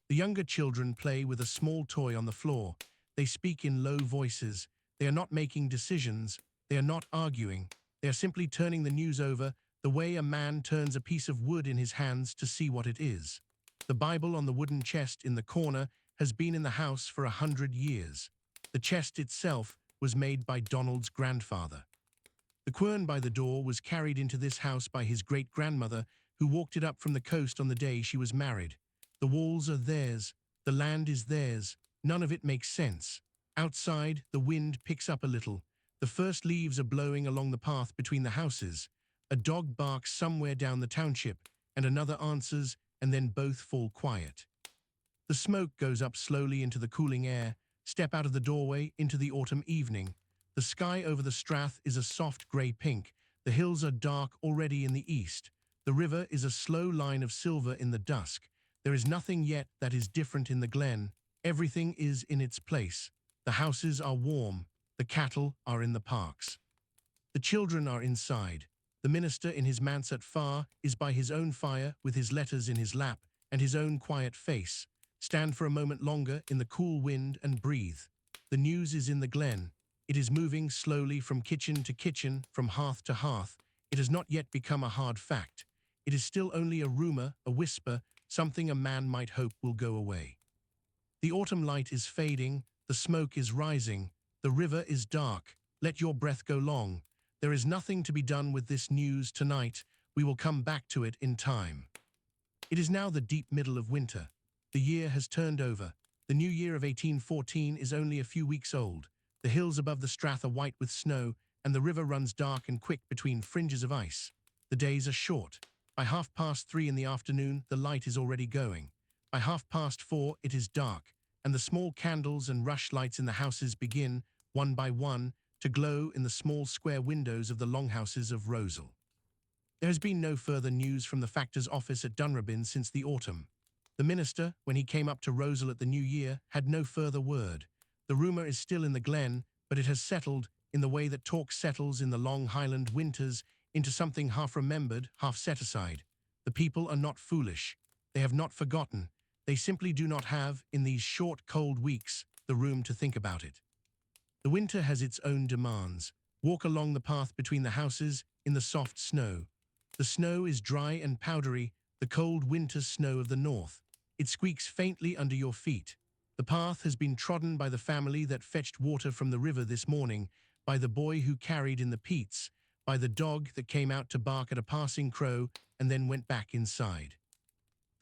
The younger children play with a small toy on the floor. They speak in low voices. They are not making decisions. They are not arguing. They are simply turning the news over the way a man turns a piece of wood in his hands to see what it is. The Bible on the wooden chest in the corner has been in the house for 100 years. The chest itself was made by Donald's grandfather. The quern by the door was carried into this house by his great-grandmother, who walked it up from the coast on the day she was married. The walls are theirs, the land is theirs, none of it makes sense. Outside, the wind picks up a little. The first leaves are blowing along the path between the houses. A dog barks somewhere down the township, and another answers, and then both fall quiet. The smoke goes up slowly into the cooling air. Step out of the doorway into the autumn evening. The sky over the strath is a soft grey pink. The hills are dark already in the east. The river is a slow line of silver in the dusk. There is nothing yet that is different in the glen. Everything is in its place. The houses are warm. The cattle are in the parks. The children are inside. The minister in his manse at Far is by his own fire with his letters in his lap and his own quiet face. Stand for a moment longer in the cool wind and breathe. The news is in the glen. It is moving slowly from kitchen to kitchen, from hearth to hearth. It has not yet become a hard fact. It is still only a rumor, a whisper, something a man might hope will go away. The autumn light is fading. The smoke is rising. The river is dark. Let your breath go long. There is nothing to be done with this news tonight. We will come back to it in time. It is now the deep middle of winter. The year has turned over. The new year of 1814 is only a few weeks old. The hills above the strath are white with snow, and the river runs dark and quick between fringes of ice. The days are short. By 3:30 in the afternoon, the light is already going. By 4:30, it is dark, and the small candles and rushlights in the houses begin, one by one, to glow in the small square windows of the longhouses of Rosal. There has been no further news from the factor's office at Dunrobin since the autumn. The minister, when he came up to Rosal at the new year, had no further word. The rumour is still in the glen, but it has settled, in the way that talk settles in the long Highland winters, into something half remembered, half set aside. The people are not foolish. They have not forgotten. They simply do not have, in these short, cold weeks, the room to think about it. The winter has its own demands. Walk along the path between the houses in the soft snow. The snow is dry and powdery, the cold winter snow of the north. It squeaks faintly under your feet. The path has been trodden by the family that fetched water from the river this morning, by the boy who carried in the peats, by the dog that came out to bark at a passing crow and then went back inside.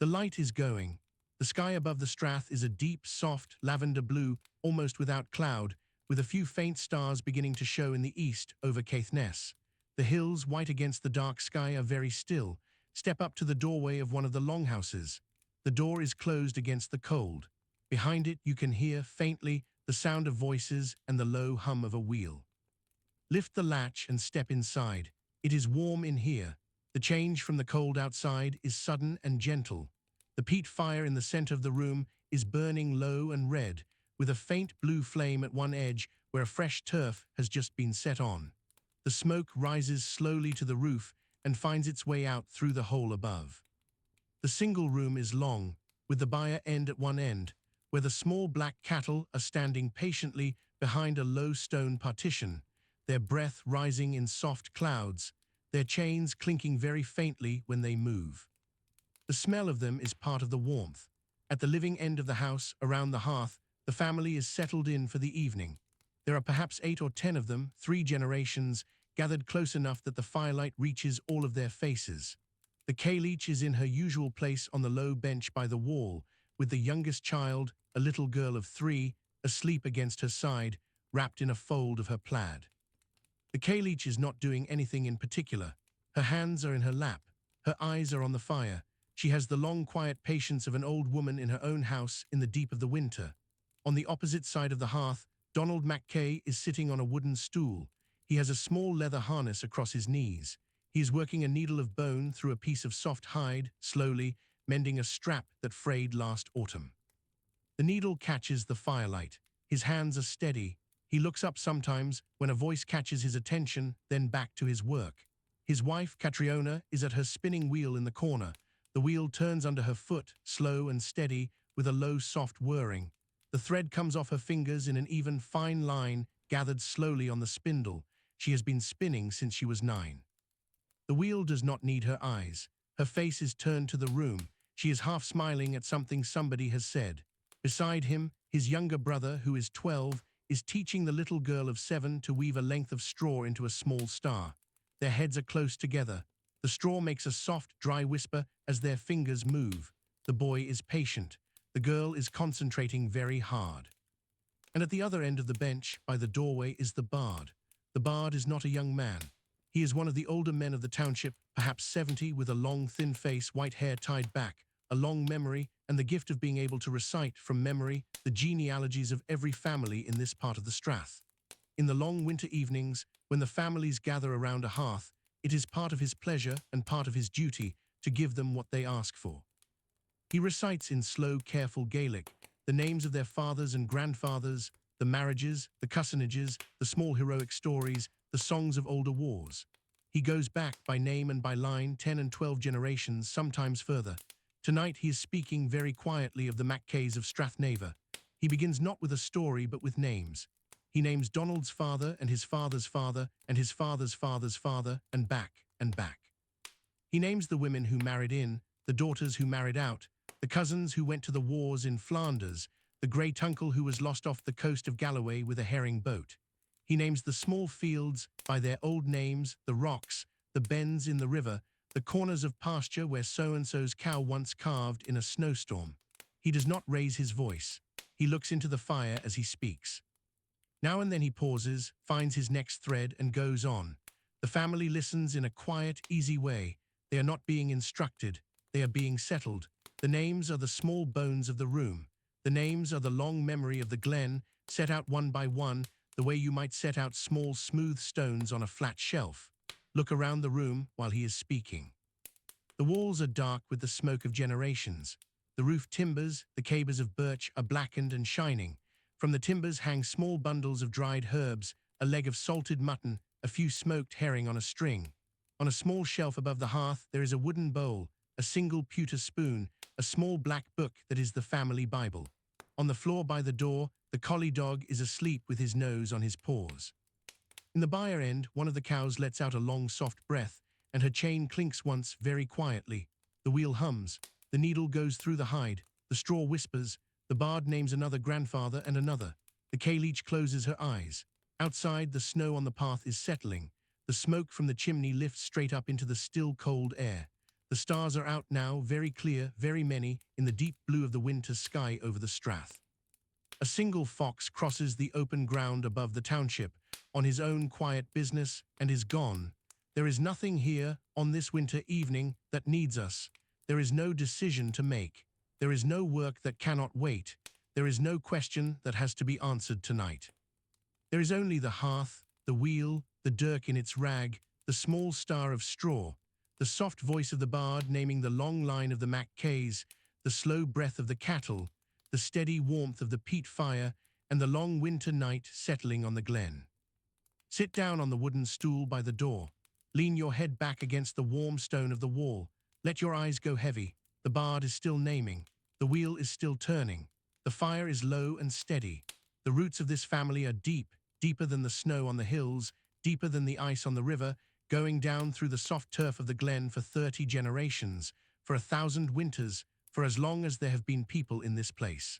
The light is going. The sky above the strath is a deep, soft, lavender blue, almost without cloud, with a few faint stars beginning to show in the east over Caithness. The hills, white against the dark sky, are very still. Step up to the doorway of one of the longhouses. The door is closed against the cold. Behind it you can hear, faintly, the sound of voices and the low hum of a wheel. Lift the latch and step inside. It is warm in here. The change from the cold outside is sudden and gentle. The peat fire in the center of the room is burning low and red, with a faint blue flame at one edge where a fresh turf has just been set on. The smoke rises slowly to the roof and finds its way out through the hole above. The single room is long, with the byre end at one end, where the small black cattle are standing patiently behind a low stone partition, their breath rising in soft clouds, their chains clinking very faintly when they move. The smell of them is part of the warmth. At the living end of the house, around the hearth, the family is settled in for the evening. There are perhaps 8 or 10 of them, 3 generations, gathered close enough that the firelight reaches all of their faces. The Cailleach is in her usual place on the low bench by the wall, with the youngest child, a little girl of 3, asleep against her side, wrapped in a fold of her plaid. The Cailleach is not doing anything in particular. Her hands are in her lap. Her eyes are on the fire. She has the long, quiet patience of an old woman in her own house in the deep of the winter. On the opposite side of the hearth, Donald Mackay is sitting on a wooden stool. He has a small leather harness across his knees. He is working a needle of bone through a piece of soft hide, slowly, mending a strap that frayed last autumn. The needle catches the firelight. His hands are steady. He looks up sometimes when a voice catches his attention, then back to his work. His wife, Catriona, is at her spinning wheel in the corner. The wheel turns under her foot, slow and steady, with a low, soft whirring. The thread comes off her fingers in an even, fine line, gathered slowly on the spindle. She has been spinning since she was 9. The wheel does not need her eyes. Her face is turned to the room. She is half smiling at something somebody has said. Beside him, his younger brother, who is 12, is teaching the little girl of 7 to weave a length of straw into a small star. Their heads are close together. The straw makes a soft, dry whisper as their fingers move. The boy is patient. The girl is concentrating very hard. And at the other end of the bench, by the doorway, is the bard. The bard is not a young man. He is one of the older men of the township, perhaps 70, with a long, thin face, white hair tied back, a long memory, and the gift of being able to recite from memory the genealogies of every family in this part of the Strath. In the long winter evenings, when the families gather around a hearth, it is part of his pleasure and part of his duty to give them what they ask for. He recites in slow, careful Gaelic the names of their fathers and grandfathers, the marriages, the cussenages, the small heroic stories, the songs of older wars. He goes back by name and by line 10 and 12 generations, sometimes further. Tonight he is speaking very quietly of the Mackays of Strathnaver. He begins not with a story but with names. He names Donald's father and his father's father and his father's father's father and back and back. He names the women who married in, the daughters who married out, the cousins who went to the wars in Flanders, the great uncle who was lost off the coast of Galloway with a herring boat. He names the small fields by their old names, the rocks, the bends in the river, the corners of pasture where so-and-so's cow once calved in a snowstorm. He does not raise his voice. He looks into the fire as he speaks. Now and then he pauses, finds his next thread, and goes on. The family listens in a quiet, easy way. They are not being instructed. They are being settled. The names are the small bones of the room. The names are the long memory of the Glen, set out one by one, the way you might set out small, smooth stones on a flat shelf. Look around the room while he is speaking. The walls are dark with the smoke of generations. The roof timbers, the cables of birch, are blackened and shining. From the timbers hang small bundles of dried herbs, a leg of salted mutton, a few smoked herring on a string. On a small shelf above the hearth there is a wooden bowl, a single pewter spoon, a small black book that is the family Bible. On the floor by the door, the collie dog is asleep with his nose on his paws. In the byre end, one of the cows lets out a long, soft breath, and her chain clinks once very quietly. The wheel hums. The needle goes through the hide. The straw whispers. The bard names another grandfather and another. The K-leech closes her eyes. Outside, the snow on the path is settling. The smoke from the chimney lifts straight up into the still, cold air. The stars are out now, very clear, very many, in the deep blue of the winter sky over the Strath. A single fox crosses the open ground above the township, on his own quiet business, and is gone. There is nothing here, on this winter evening, that needs us. There is no decision to make. There is no work that cannot wait. There is no question that has to be answered tonight. There is only the hearth, the wheel, the dirk in its rag, the small star of straw, the soft voice of the bard naming the long line of the Mackays, the slow breath of the cattle, the steady warmth of the peat fire, and the long winter night settling on the Glen. Sit down on the wooden stool by the door. Lean your head back against the warm stone of the wall. Let your eyes go heavy. The bard is still naming. The wheel is still turning. The fire is low and steady. The roots of this family are deep, deeper than the snow on the hills, deeper than the ice on the river, going down through the soft turf of the Glen for 30 generations, for 1,000 winters, for as long as there have been people in this place.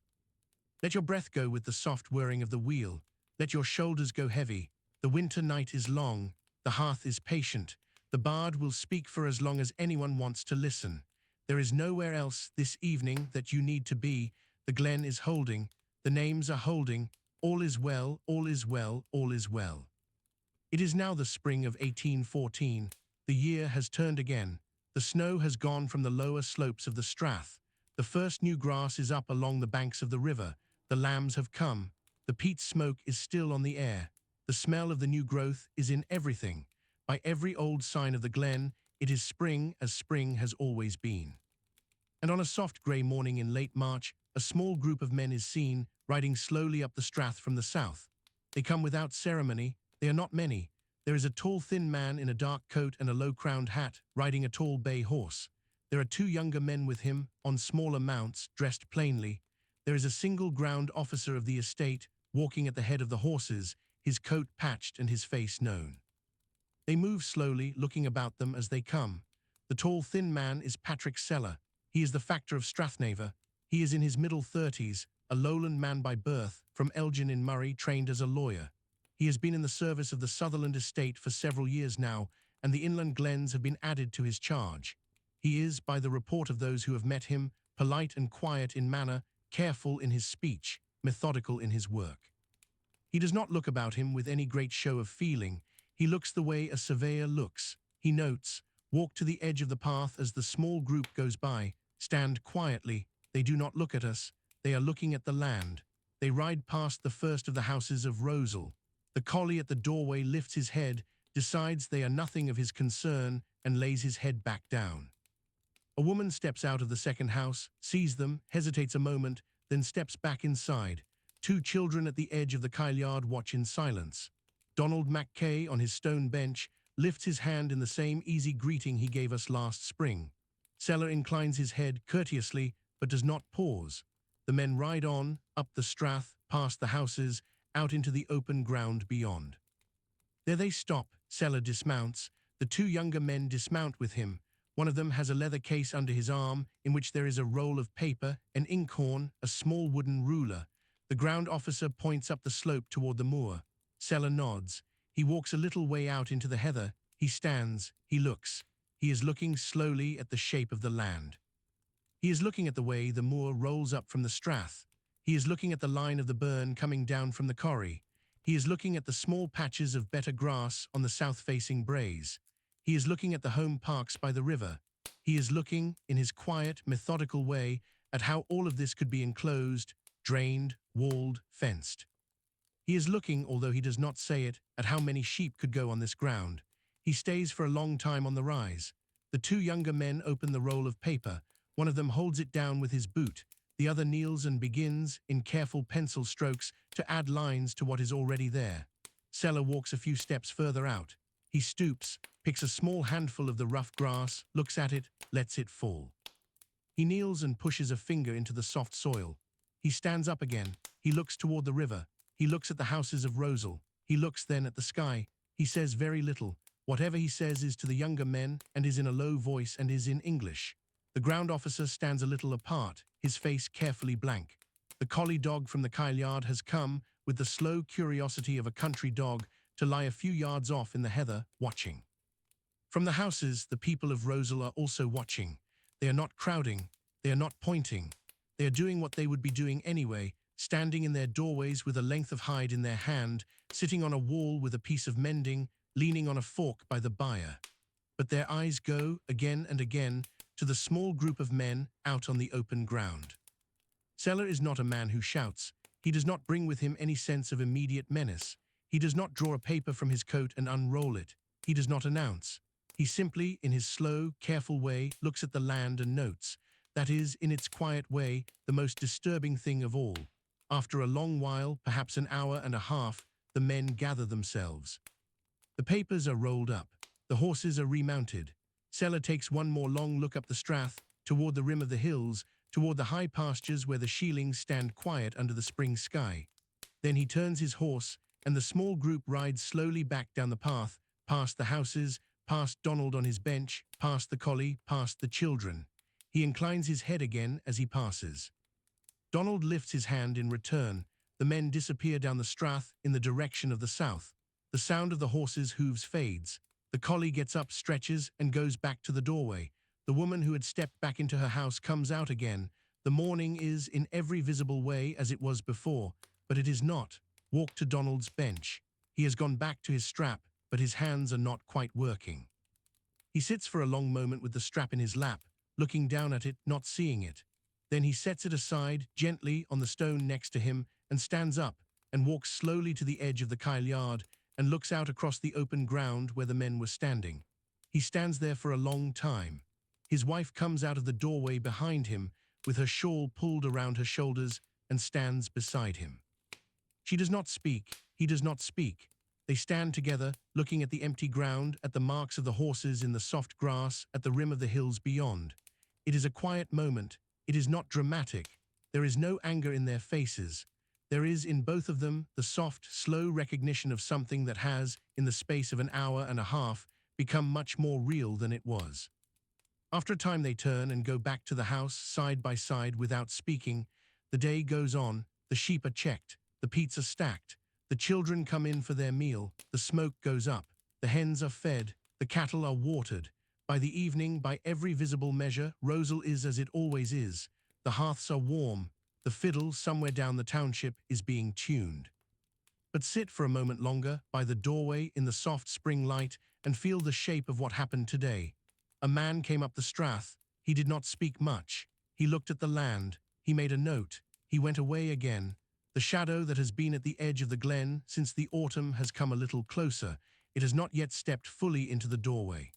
Let your breath go with the soft whirring of the wheel. Let your shoulders go heavy. The winter night is long. The hearth is patient. The bard will speak for as long as anyone wants to listen. There is nowhere else this evening that you need to be. The Glen is holding. The names are holding. All is well, all is well, all is well. It is now the spring of 1814. The year has turned again. The snow has gone from the lower slopes of the Strath. The first new grass is up along the banks of the river. The lambs have come. The peat smoke is still on the air. The smell of the new growth is in everything. By every old sign of the Glen, it is spring as spring has always been. And on a soft grey morning in late March, a small group of men is seen, riding slowly up the Strath from the south. They come without ceremony. They are not many. There is a tall, thin man in a dark coat and a low-crowned hat, riding a tall bay horse. There are 2 younger men with him, on smaller mounts, dressed plainly. There is a single ground officer of the estate, walking at the head of the horses, his coat patched and his face known. They move slowly, looking about them as they come. The tall, thin man is Patrick Seller. He is the factor of Strathnaver. He is in his middle 30s, a lowland man by birth, from Elgin in Murray, trained as a lawyer. He has been in the service of the Sutherland estate for several years now, and the inland glens have been added to his charge. He is, by the report of those who have met him, polite and quiet in manner, careful in his speech, methodical in his work. He does not look about him with any great show of feeling. He looks the way a surveyor looks. He notes, walk to the edge of the path as the small group goes by, stand quietly. They do not look at us. They are looking at the land. They ride past the first of the houses of Rosal. The collie at the doorway lifts his head, decides they are nothing of his concern, and lays his head back down. A woman steps out of the second house, sees them, hesitates a moment, then steps back inside. Two children at the edge of the kyle-yard watch in silence. Donald Mackay on his stone bench lifts his hand in the same easy greeting he gave us last spring. Seller inclines his head courteously, but does not pause. The men ride on, up the strath, past the houses, out into the open ground beyond. There they stop. Seller dismounts. The two younger men dismount with him. One of them has a leather case under his arm, in which there is a roll of paper, an inkhorn, a small wooden ruler. The ground officer points up the slope toward the moor. Seller nods. He walks a little way out into the heather. He stands. He looks. He is looking slowly at the shape of the land. He is looking at the way the moor rolls up from the strath. He is looking at the line of the burn coming down from the corrie. He is looking at the small patches of better grass on the south-facing braes. He is looking at the home parks by the river. He is looking, in his quiet, methodical way, at how all of this could be enclosed, drained, walled, fenced. He is looking, although he does not say it, at how many sheep could go on this ground. He stays for a long time on the rise. The two younger men open the roll of paper. One of them holds it down with his boot. The other kneels and begins, in careful pencil strokes, to add lines to what is already there. Seller walks a few steps further out. He stoops, picks a small handful of the rough grass, looks at it, lets it fall. He kneels and pushes a finger into the soft soil. He stands up again. He looks toward the river. He looks at the houses of Rosal. He looks then at the sky. He says very little. Whatever he says is to the younger men, and is in a low voice, and is in English. The ground officer stands a little apart, his face carefully blank. The collie dog from the kyle-yard has come, with the slow curiosity of a country dog, to lie a few yards off in the heather, watching. From the houses, the people of Rosal are also watching. They are not crowding. They are not pointing. They are doing what they would be doing anyway, standing in their doorways with a length of hide in their hand, sitting on a wall with a piece of mending, leaning on a fork by the byre. But their eyes go, again and again, to the small group of men out on the open ground. Seller is not a man who shouts. He does not bring with him any sense of immediate menace. He does not draw a paper from his coat and unroll it. He does not announce. He simply, in his slow, careful way, looks at the land and notes. That is, in its quiet way, the most disturbing thing of all. After a long while, perhaps an hour and a half, the men gather themselves. The papers are rolled up. The horses are remounted. Seller takes one more long look up the strath, toward the rim of the hills, toward the high pastures where the Shielings stand quiet under the spring sky. Then he turns his horse, and the small group rides slowly back down the path, past the houses, past Donald on his bench, past the collie, past the children. He inclines his head again as he passes. Donald lifts his hand in return. The men disappear down the strath in the direction of the south. The sound of the horses' hooves fades. The collie gets up, stretches, and goes back to the doorway. The woman who had stepped back into her house comes out again. The morning is in every visible way as it was before, but it is not. Walk to Donald's bench. He has gone back to his strap, but his hands are not quite working. He sits for a long moment with the strap in his lap, looking down at it, not seeing it. Then he sets it aside, gently, on the stone next to him, and stands up, and walks slowly to the edge of the kyle-yard, and looks out across the open ground where the men were standing. He stands there for a long time. His wife comes out of the doorway behind him, with her shawl pulled around her shoulders, and stands beside him. She does not speak. He does not speak. They stand together, looking at the empty ground, at the marks of the horses in the soft grass, at the rim of the hills beyond. It is a quiet moment. It is not dramatic. There is no anger in their faces. There is in both of them the soft, slow recognition of something that has, in the space of an hour and a half, become much more real than it was. After a time they turn and go back to the house, side by side, without speaking. The day goes on. The sheep are checked. The peats are stacked. The children come in for their meal. The smoke goes up. The hens are fed. The cattle are watered. By the evening, by every visible measure, Rosal is as it always is. The hearths are warm. The fiddle somewhere down the township is being tuned. But sit for a moment longer by the doorway in the soft spring light and feel the shape of what happened today. A man came up the strath. He did not speak much. He looked at the land. He made a note. He went away again. The shadow that has been at the edge of the glen since the autumn has come a little closer. It has not yet stepped fully into the doorway.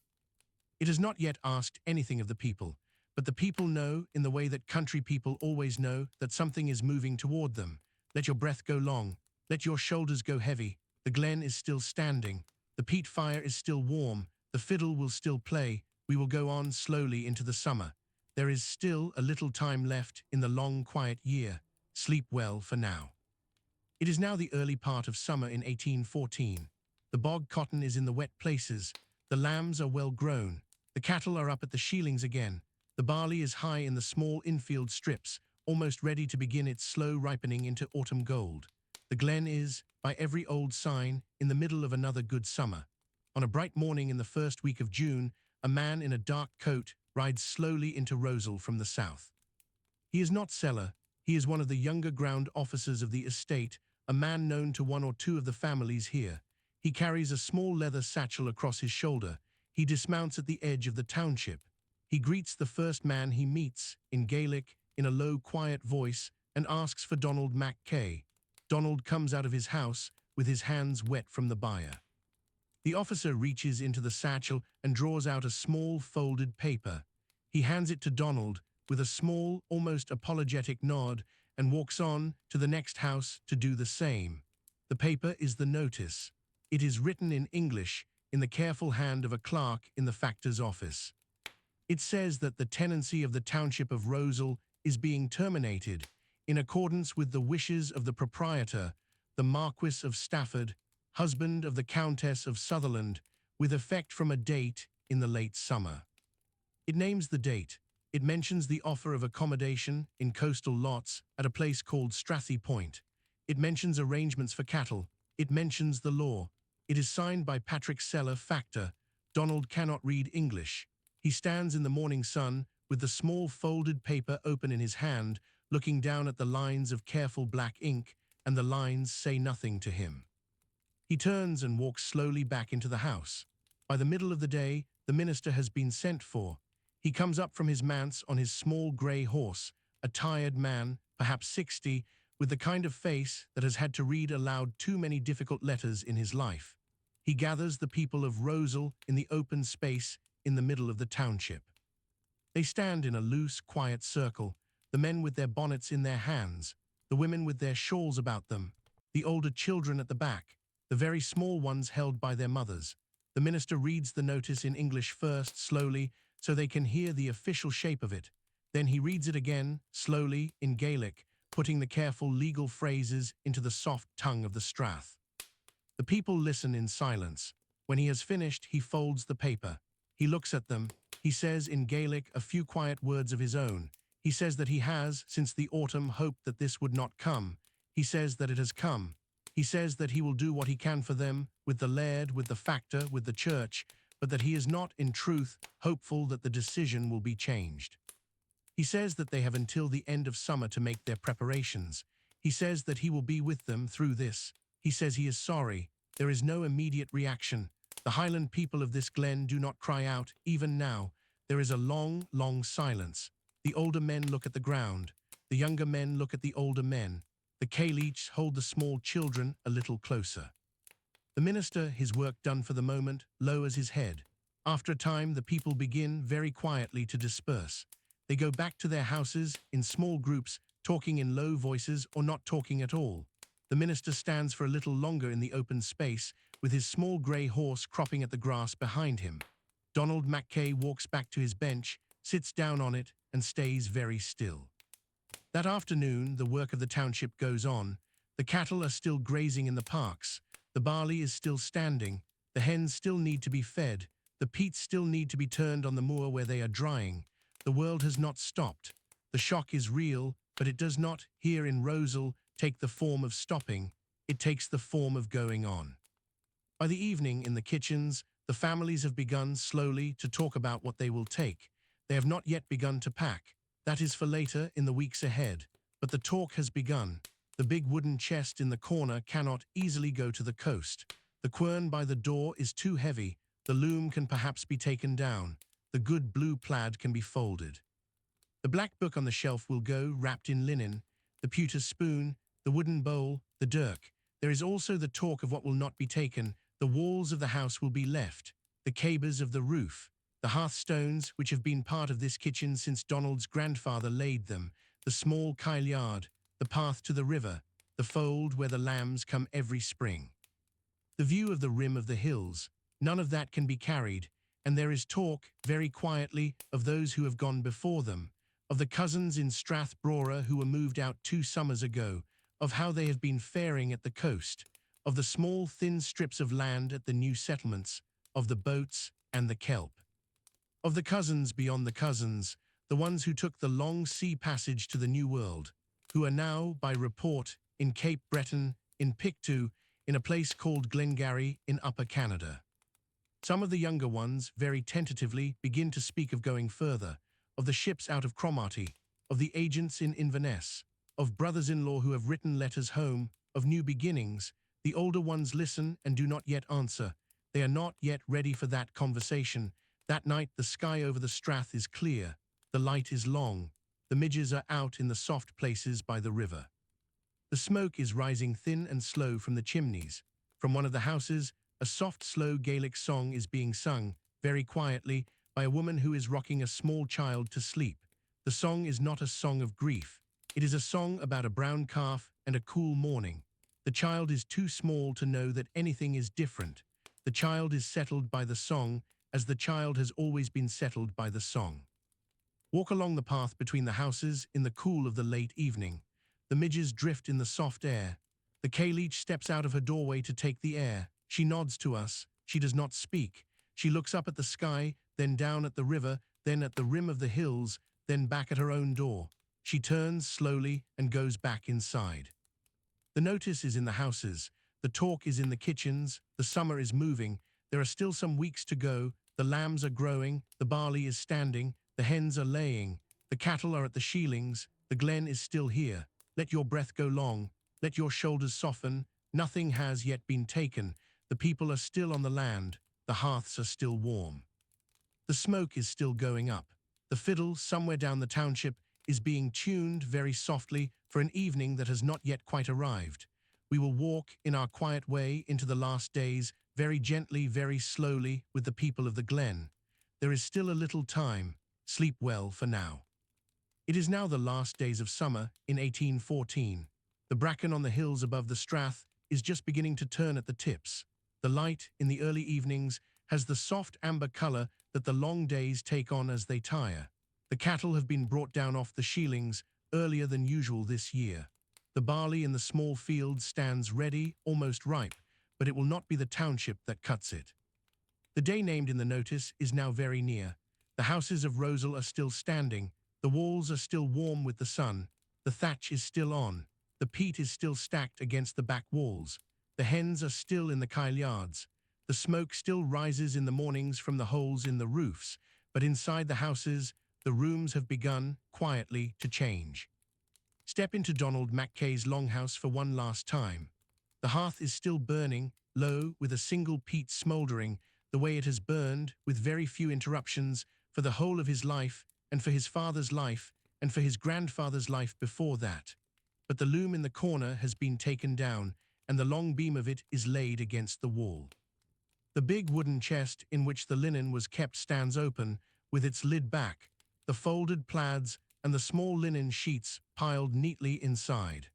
It has not yet asked anything of the people, but the people know, in the way that country people always know, that something is moving toward them. Let your breath go long. Let your shoulders go heavy. The glen is still standing. The peat fire is still warm. The fiddle will still play. We will go on slowly into the summer. There is still a little time left in the long, quiet year. Sleep well for now. It is now the early part of summer in 1814. The bog cotton is in the wet places. The lambs are well grown. The cattle are up at the Shielings again. The barley is high in the small infield strips, almost ready to begin its slow ripening into autumn gold. The glen is, by every old sign, in the middle of another good summer. On a bright morning in the first week of June, a man in a dark coat rides slowly into Rosal from the south. He is not cellar. He is one of the younger ground officers of the estate, a man known to one or two of the families here. He carries a small leather satchel across his shoulder. He dismounts at the edge of the township. He greets the first man he meets, in Gaelic, in a low, quiet voice, and asks for Donald Mackay. Donald comes out of his house with his hands wet from the byre. The officer reaches into the satchel and draws out a small folded paper. He hands it to Donald with a small, almost apologetic nod and walks on to the next house to do the same. The paper is the notice. It is written in English in the careful hand of a clerk in the factor's office. It says that the tenancy of the township of Rosal is being terminated in accordance with the wishes of the proprietor, the Marquis of Stafford, husband of the Countess of Sutherland, with effect from a date in the late summer. It names the date. It mentions the offer of accommodation in coastal lots at a place called Strathy Point. It mentions arrangements for cattle. It mentions the law. It is signed by Patrick Seller, factor. Donald cannot read English. He stands in the morning sun with the small folded paper open in his hand, looking down at the lines of careful black ink, and the lines say nothing to him. He turns and walks slowly back into the house. By the middle of the day, the minister has been sent for. He comes up from his manse on his small grey horse, a tired man, perhaps 60, with the kind of face that has had to read aloud too many difficult letters in his life. He gathers the people of Rosal in the open space in the middle of the township. They stand in a loose, quiet circle, the men with their bonnets in their hands, the women with their shawls about them, the older children at the back, the very small ones held by their mothers. The minister reads the notice in English first, slowly, so they can hear the official shape of it. Then he reads it again, slowly, in Gaelic, putting the careful legal phrases into the soft tongue of the strath. The people listen in silence. When he has finished, he folds the paper. He looks at them. He says in Gaelic a few quiet words of his own. He says that he has, since the autumn, hoped that this would not come. He says that it has come. He says that he will do what he can for them, with the laird, with the factor, with the church, but that he is not, in truth, hopeful that the decision will be changed. He says that they have until the end of summer to make their preparations. He says that he will be with them through this. He says he is sorry. There is no immediate reaction. The Highland people of this glen do not cry out, even now. There is a long, long silence. The older men look at the ground. The younger men look at the older men. The Cailleachs hold the small children a little closer. The minister, his work done for the moment, lowers his head. After a time, the people begin very quietly to disperse. They go back to their houses in small groups, talking in low voices or not talking at all. The minister stands for a little longer in the open space, with his small grey horse cropping at the grass behind him. Donald Mackay walks back to his bench, sits down on it, and stays very still. That afternoon, the work of the township goes on. The cattle are still grazing in the parks. The barley is still standing. The hens still need to be fed. The peats still need to be turned on the moor where they are drying. The world has not stopped. The shock is real, but it does not, here in Rosal, take the form of stopping. It takes the form of going on. By the evening, in the kitchens, the families have begun slowly to talk about what they will take. They have not yet begun to pack. That is for later in the weeks ahead. But the talk has begun. The big wooden chest in the corner cannot easily go to the coast. The quern by the door is too heavy. The loom can perhaps be taken down. The good blue plaid can be folded. The black book on the shelf will go, wrapped in linen. The pewter spoon, the wooden bowl, the dirk. There is also the talk of what will not be taken. The walls of the house will be left. The cabers of the roof. The hearthstones, which have been part of this kitchen since Donald's grandfather laid them. The small kyle-yard. The path to the river. The fold where the lambs come every spring. The view of the rim of the hills. None of that can be carried. And there is talk, very quietly, of those who have gone before them. Of the cousins in Strathnaver who were moved out 2 summers ago. Of how they have been faring at the coast. Of the small thin strips of land at the new settlements. Of the boats and the kelp. Of the cousins beyond the cousins. The ones who took the long sea passage to the New World. Who are now, by report, in Cape Breton, in Pictou, in a place called Glengarry in Upper Canada. Some of the younger ones, very tentatively, begin to speak of going further, of the ships out of Cromarty, of the agents in Inverness, of brothers-in-law who have written letters home, of new beginnings. The older ones listen and do not yet answer. They are not yet ready for that conversation. That night the sky over the strath is clear. The light is long. The midges are out in the soft places by the river. The smoke is rising thin and slow from the chimneys. From one of the houses, a soft, slow Gaelic song is being sung, very quietly, by a woman who is rocking a small child to sleep. The song is not a song of grief. It is a song about a brown calf and a cool morning. The child is too small to know that anything is different. The child is settled by the song, as the child has always been settled by the song. Walk along the path between the houses in the cool of the late evening. The midges drift in the soft air. The Kayleach steps out of her doorway to take the air. She nods to us. She does not speak. She looks up at the sky, then down at the river, then at the rim of the hills, then back at her own door. She turns slowly and goes back inside. The notice is in the houses. The talk is in the kitchens. The summer is moving. There are still some weeks to go. The lambs are growing. The barley is standing. The hens are laying. The cattle are at the Shielings. The Glen is still here. Let your breath go long. Let your shoulders soften. Nothing has yet been taken. The people are still on the land. The hearths are still warm. The smoke is still going up. The fiddle, somewhere down the township, is being tuned very softly for an evening that has not yet quite arrived. We will walk in our quiet way into the last days, very gently, very slowly, with the people of the Glen. There is still a little time. Sleep well for now. It is now the last days of summer in 1814. The bracken on the hills above the strath is just beginning to turn at the tips. The light, in the early evenings, has the soft amber colour that the long days take on as they tire. The cattle have been brought down off the Shielings earlier than usual this year. The barley in the small fields stands ready, almost ripe, but it will not be the township that cuts it. The day named in the notice is now very near. The houses of Rosal are still standing. The walls are still warm with the sun. The thatch is still on. The peat is still stacked against the back walls. The hens are still in the kyle-yards. The smoke still rises in the mornings from the holes in the roofs, but inside the houses, the rooms have begun, quietly, to change. Step into Donald Mackay's longhouse for one last time. The hearth is still burning, low, with a single peat smouldering, the way it has burned, with very few interruptions, for the whole of his life, and for his father's life, and for his grandfather's life before that. But the loom in the corner has been taken down, and the long beam of it is laid against the wall. The big wooden chest in which the linen was kept stands open, with its lid back, the folded plaids and the small linen sheets piled neatly inside.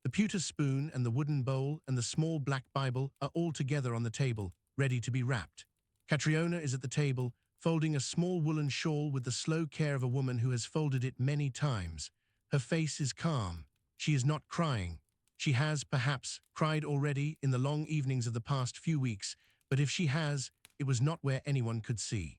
The pewter spoon and the wooden bowl and the small black Bible are all together on the table, ready to be wrapped. Catriona is at the table, folding a small woolen shawl with the slow care of a woman who has folded it many times. Her face is calm. She is not crying. She has, perhaps, cried already in the long evenings of the past few weeks, but if she has, it was not where anyone could see.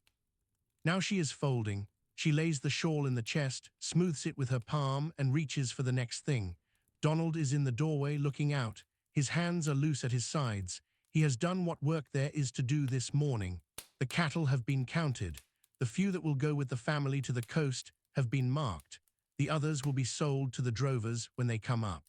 Now she is folding. She lays the shawl in the chest, smooths it with her palm, and reaches for the next thing. Donald is in the doorway looking out. His hands are loose at his sides. He has done what work there is to do this morning. The cattle have been counted. The few that will go with the family to the coast have been marked. The others will be sold to the drovers when they come up.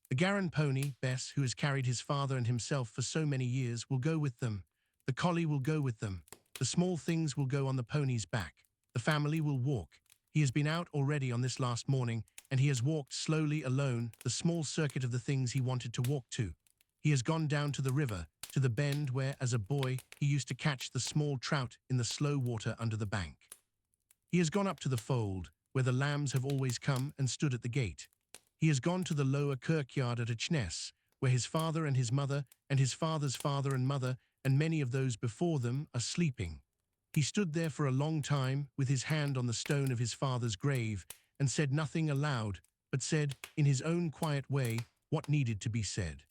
The Garan pony, Bess, who has carried his father and himself for so many years, will go with them. The collie will go with them. The small things will go on the pony's back. The family will walk. He has been out already on this last morning, and he has walked slowly alone the small circuit of the things he wanted to walk to. He has gone down to the river, to the bend where, as a boy, he used to catch the small trout in the slow water under the bank. He has gone up to the fold, where the lambs have always come and stood at the gate. He has gone to the lower kirkyard at Achnes, where his father and his mother and his father's father and mother and many of those before them are sleeping. He stood there for a long time with his hand on the stone of his father's grave and said nothing aloud, but said, in his own quiet way, what needed to be said.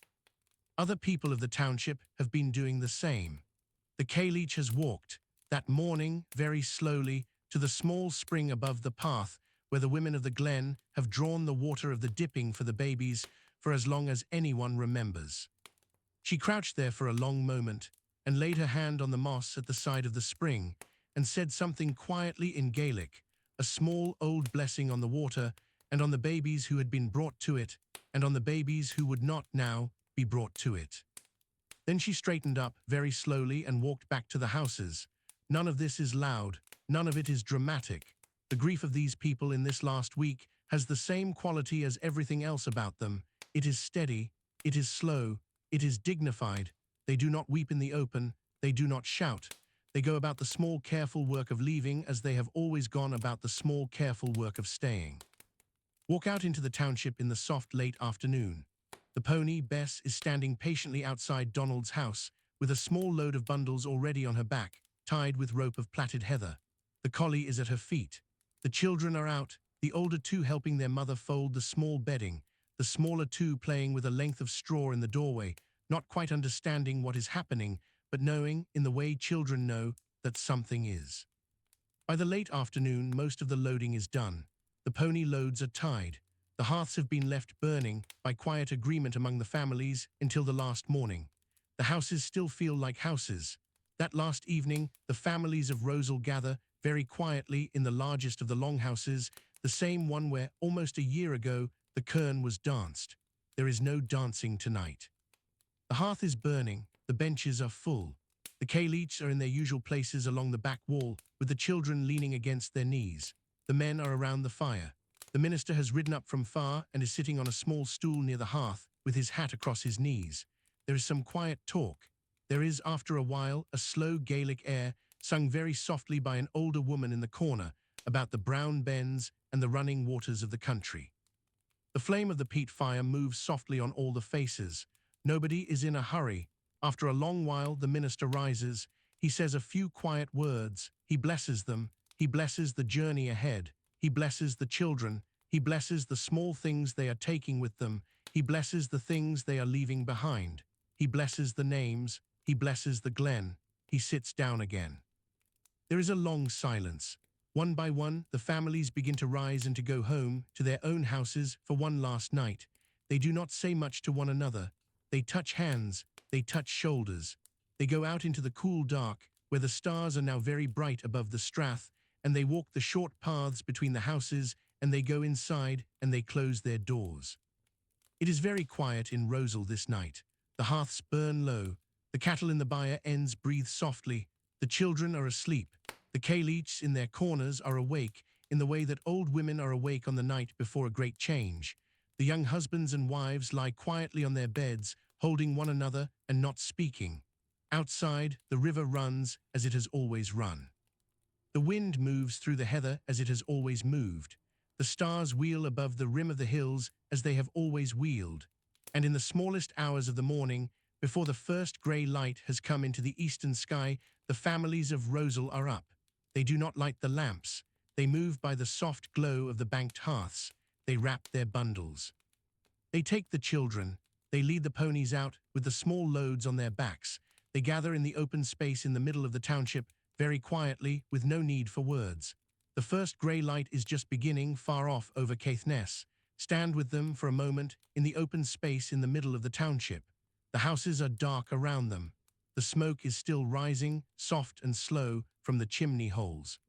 Other people of the township have been doing the same. The Cailleach has walked, that morning, very slowly, to the small spring above the path, where the women of the Glen have drawn the water of the dipping for the babies for as long as anyone remembers. She crouched there for a long moment, and laid her hand on the moss at the side of the spring, and said something quietly in Gaelic, a small old blessing on the water, and on the babies who had been brought to it, and on the babies who would not now be brought to it. Then she straightened up very slowly and walked back to the houses. None of this is loud, none of it is dramatic. The grief of these people in this last week has the same quality as everything else about them. It is steady, it is slow, it is dignified. They do not weep in the open, they do not shout. They go about the small careful work of leaving as they have always gone about the small careful work of staying. Walk out into the township in the soft late afternoon. The pony, Bess, is standing patiently outside Donald's house with a small load of bundles already on her back, tied with rope of plaited heather. The collie is at her feet. The children are out, the older two helping their mother fold the small bedding, the smaller two playing with a length of straw in the doorway, not quite understanding what is happening, but knowing, in the way children know, that something is. By the late afternoon, most of the loading is done. The pony loads are tied. The hearths have been left burning, by quiet agreement among the families, until the last morning. The houses still feel like houses. That last evening, the families of Rosal gather, very quietly, in the largest of the longhouses, the same one where, almost a year ago, the Kern was danced. There is no dancing tonight. The hearth is burning, the benches are full. The Cailleachs are in their usual places along the back wall, with the children leaning against their knees. The men are around the fire. The minister has ridden up from far and is sitting on a small stool near the hearth, with his hat across his knees. There is some quiet talk. There is, after a while, a slow Gaelic air, sung very softly by an older woman in the corner, about the brown bens and the running waters of the country. The flame of the peat fire moves softly on all the faces. Nobody is in a hurry. After a long while, the minister rises. He says a few quiet words. He blesses them. He blesses the journey ahead. He blesses the children. He blesses the small things they are taking with them. He blesses the things they are leaving behind. He blesses the names. He blesses the Glen. He sits down again. There is a long silence. One by one, the families begin to rise and to go home to their own houses for one last night. They do not say much to one another. They touch hands. They touch shoulders. They go out into the cool dark, where the stars are now very bright above the strath, and they walk the short paths between the houses, and they go inside, and they close their doors. It is very quiet in Rosal this night. The hearths burn low. The cattle in the byre ends breathe softly. The children are asleep. The Cailleachs in their corners are awake, in the way that old women are awake on the night before a great change. The young husbands and wives lie quietly on their beds, holding one another and not speaking. Outside, the river runs as it has always run. The wind moves through the heather as it has always moved. The stars wheel above the rim of the hills as they have always wheeled. And in the smallest hours of the morning, before the first grey light has come into the eastern sky, the families of Rosal are up. They do not light the lamps. They move by the soft glow of the banked hearths. They wrap their bundles. They take the children. They lead the ponies out with the small loads on their backs. They gather in the open space in the middle of the township, very quietly, with no need for words. The first grey light is just beginning far off over Caithness. Stand with them for a moment in the open space in the middle of the township. The houses are dark around them. The smoke is still rising, soft and slow, from the chimney holes.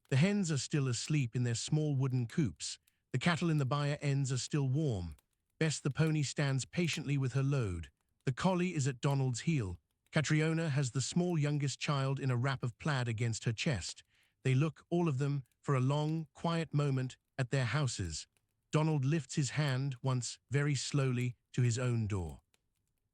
The hens are still asleep in their small wooden coops. The cattle in the byre ends are still warm. Bess the pony stands patiently with her load. The collie is at Donald's heel. Catriona has the small youngest child in a wrap of plaid against her chest. They look, all of them, for a long, quiet moment at their houses. Donald lifts his hand once, very slowly, to his own door.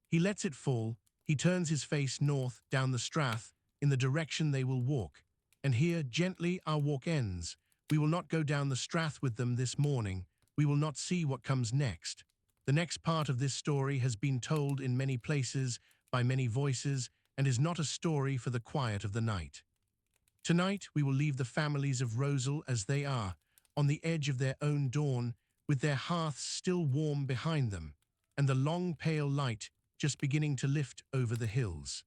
He lets it fall. He turns his face north, down the strath, in the direction they will walk. And here, gently, our walk ends. We will not go down the strath with them this morning. We will not see what comes next. The next part of this story has been told in many places, by many voices, and is not a story for the quiet of the night. Tonight we will leave the families of Rosal as they are, on the edge of their own dawn, with their hearths still warm behind them, and the long pale light just beginning to lift over the hills.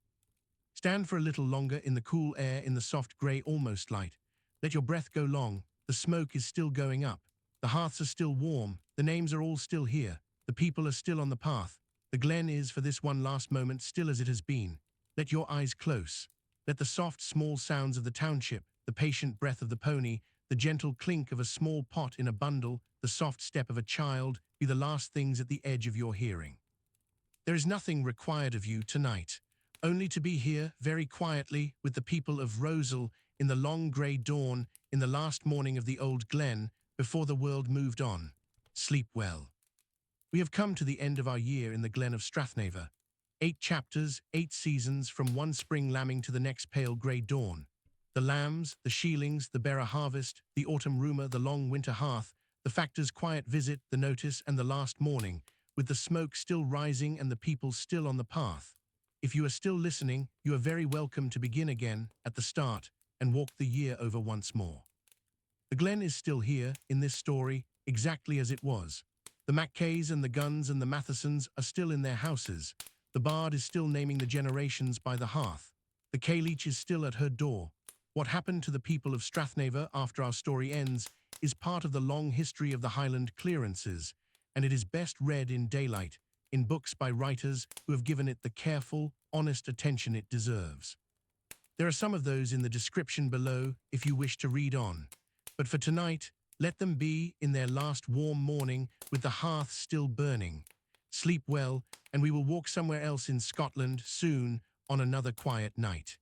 Stand for a little longer in the cool air, in the soft grey almost light. Let your breath go long. The smoke is still going up. The hearths are still warm. The names are all still here. The people are still on the path. The Glen is, for this one last moment, still as it has been. Let your eyes close. Let the soft, small sounds of the township, the patient breath of the pony, the gentle clink of a small pot in a bundle, the soft step of a child, be the last things at the edge of your hearing. There is nothing required of you tonight, only to be here very quietly with the people of Rosal in the long grey dawn, in the last morning of the old Glen, before the world moved on. Sleep well. We have come to the end of our year in the Glen of Strathnaver. 8 chapters, 8 seasons, from one spring lambing to the next pale grey dawn. The lambs, the Shielings, the Bere harvest, the autumn rumour, the long winter hearth, the factor's quiet visit, the notice, and the last morning, with the smoke still rising and the people still on the path. If you are still listening, you are very welcome to begin again, at the start, and walk the year over once more. The Glen is still here, in this story, exactly as it was. The Mackays and the Guns and the Mathesons are still in their houses. The bard is still naming the generations by the hearth. The K-leech is still at her door. What happened to the people of Strathnaver after our story ends is part of the long history of the Highland Clearances, and it is best read in daylight, in books by writers who have given it the careful, honest attention it deserves. There are some of those in the description below if you wish to read on. But for tonight, let them be in their last warm morning with the hearth still burning. Sleep well, and we will walk somewhere else in Scotland soon on another quiet night.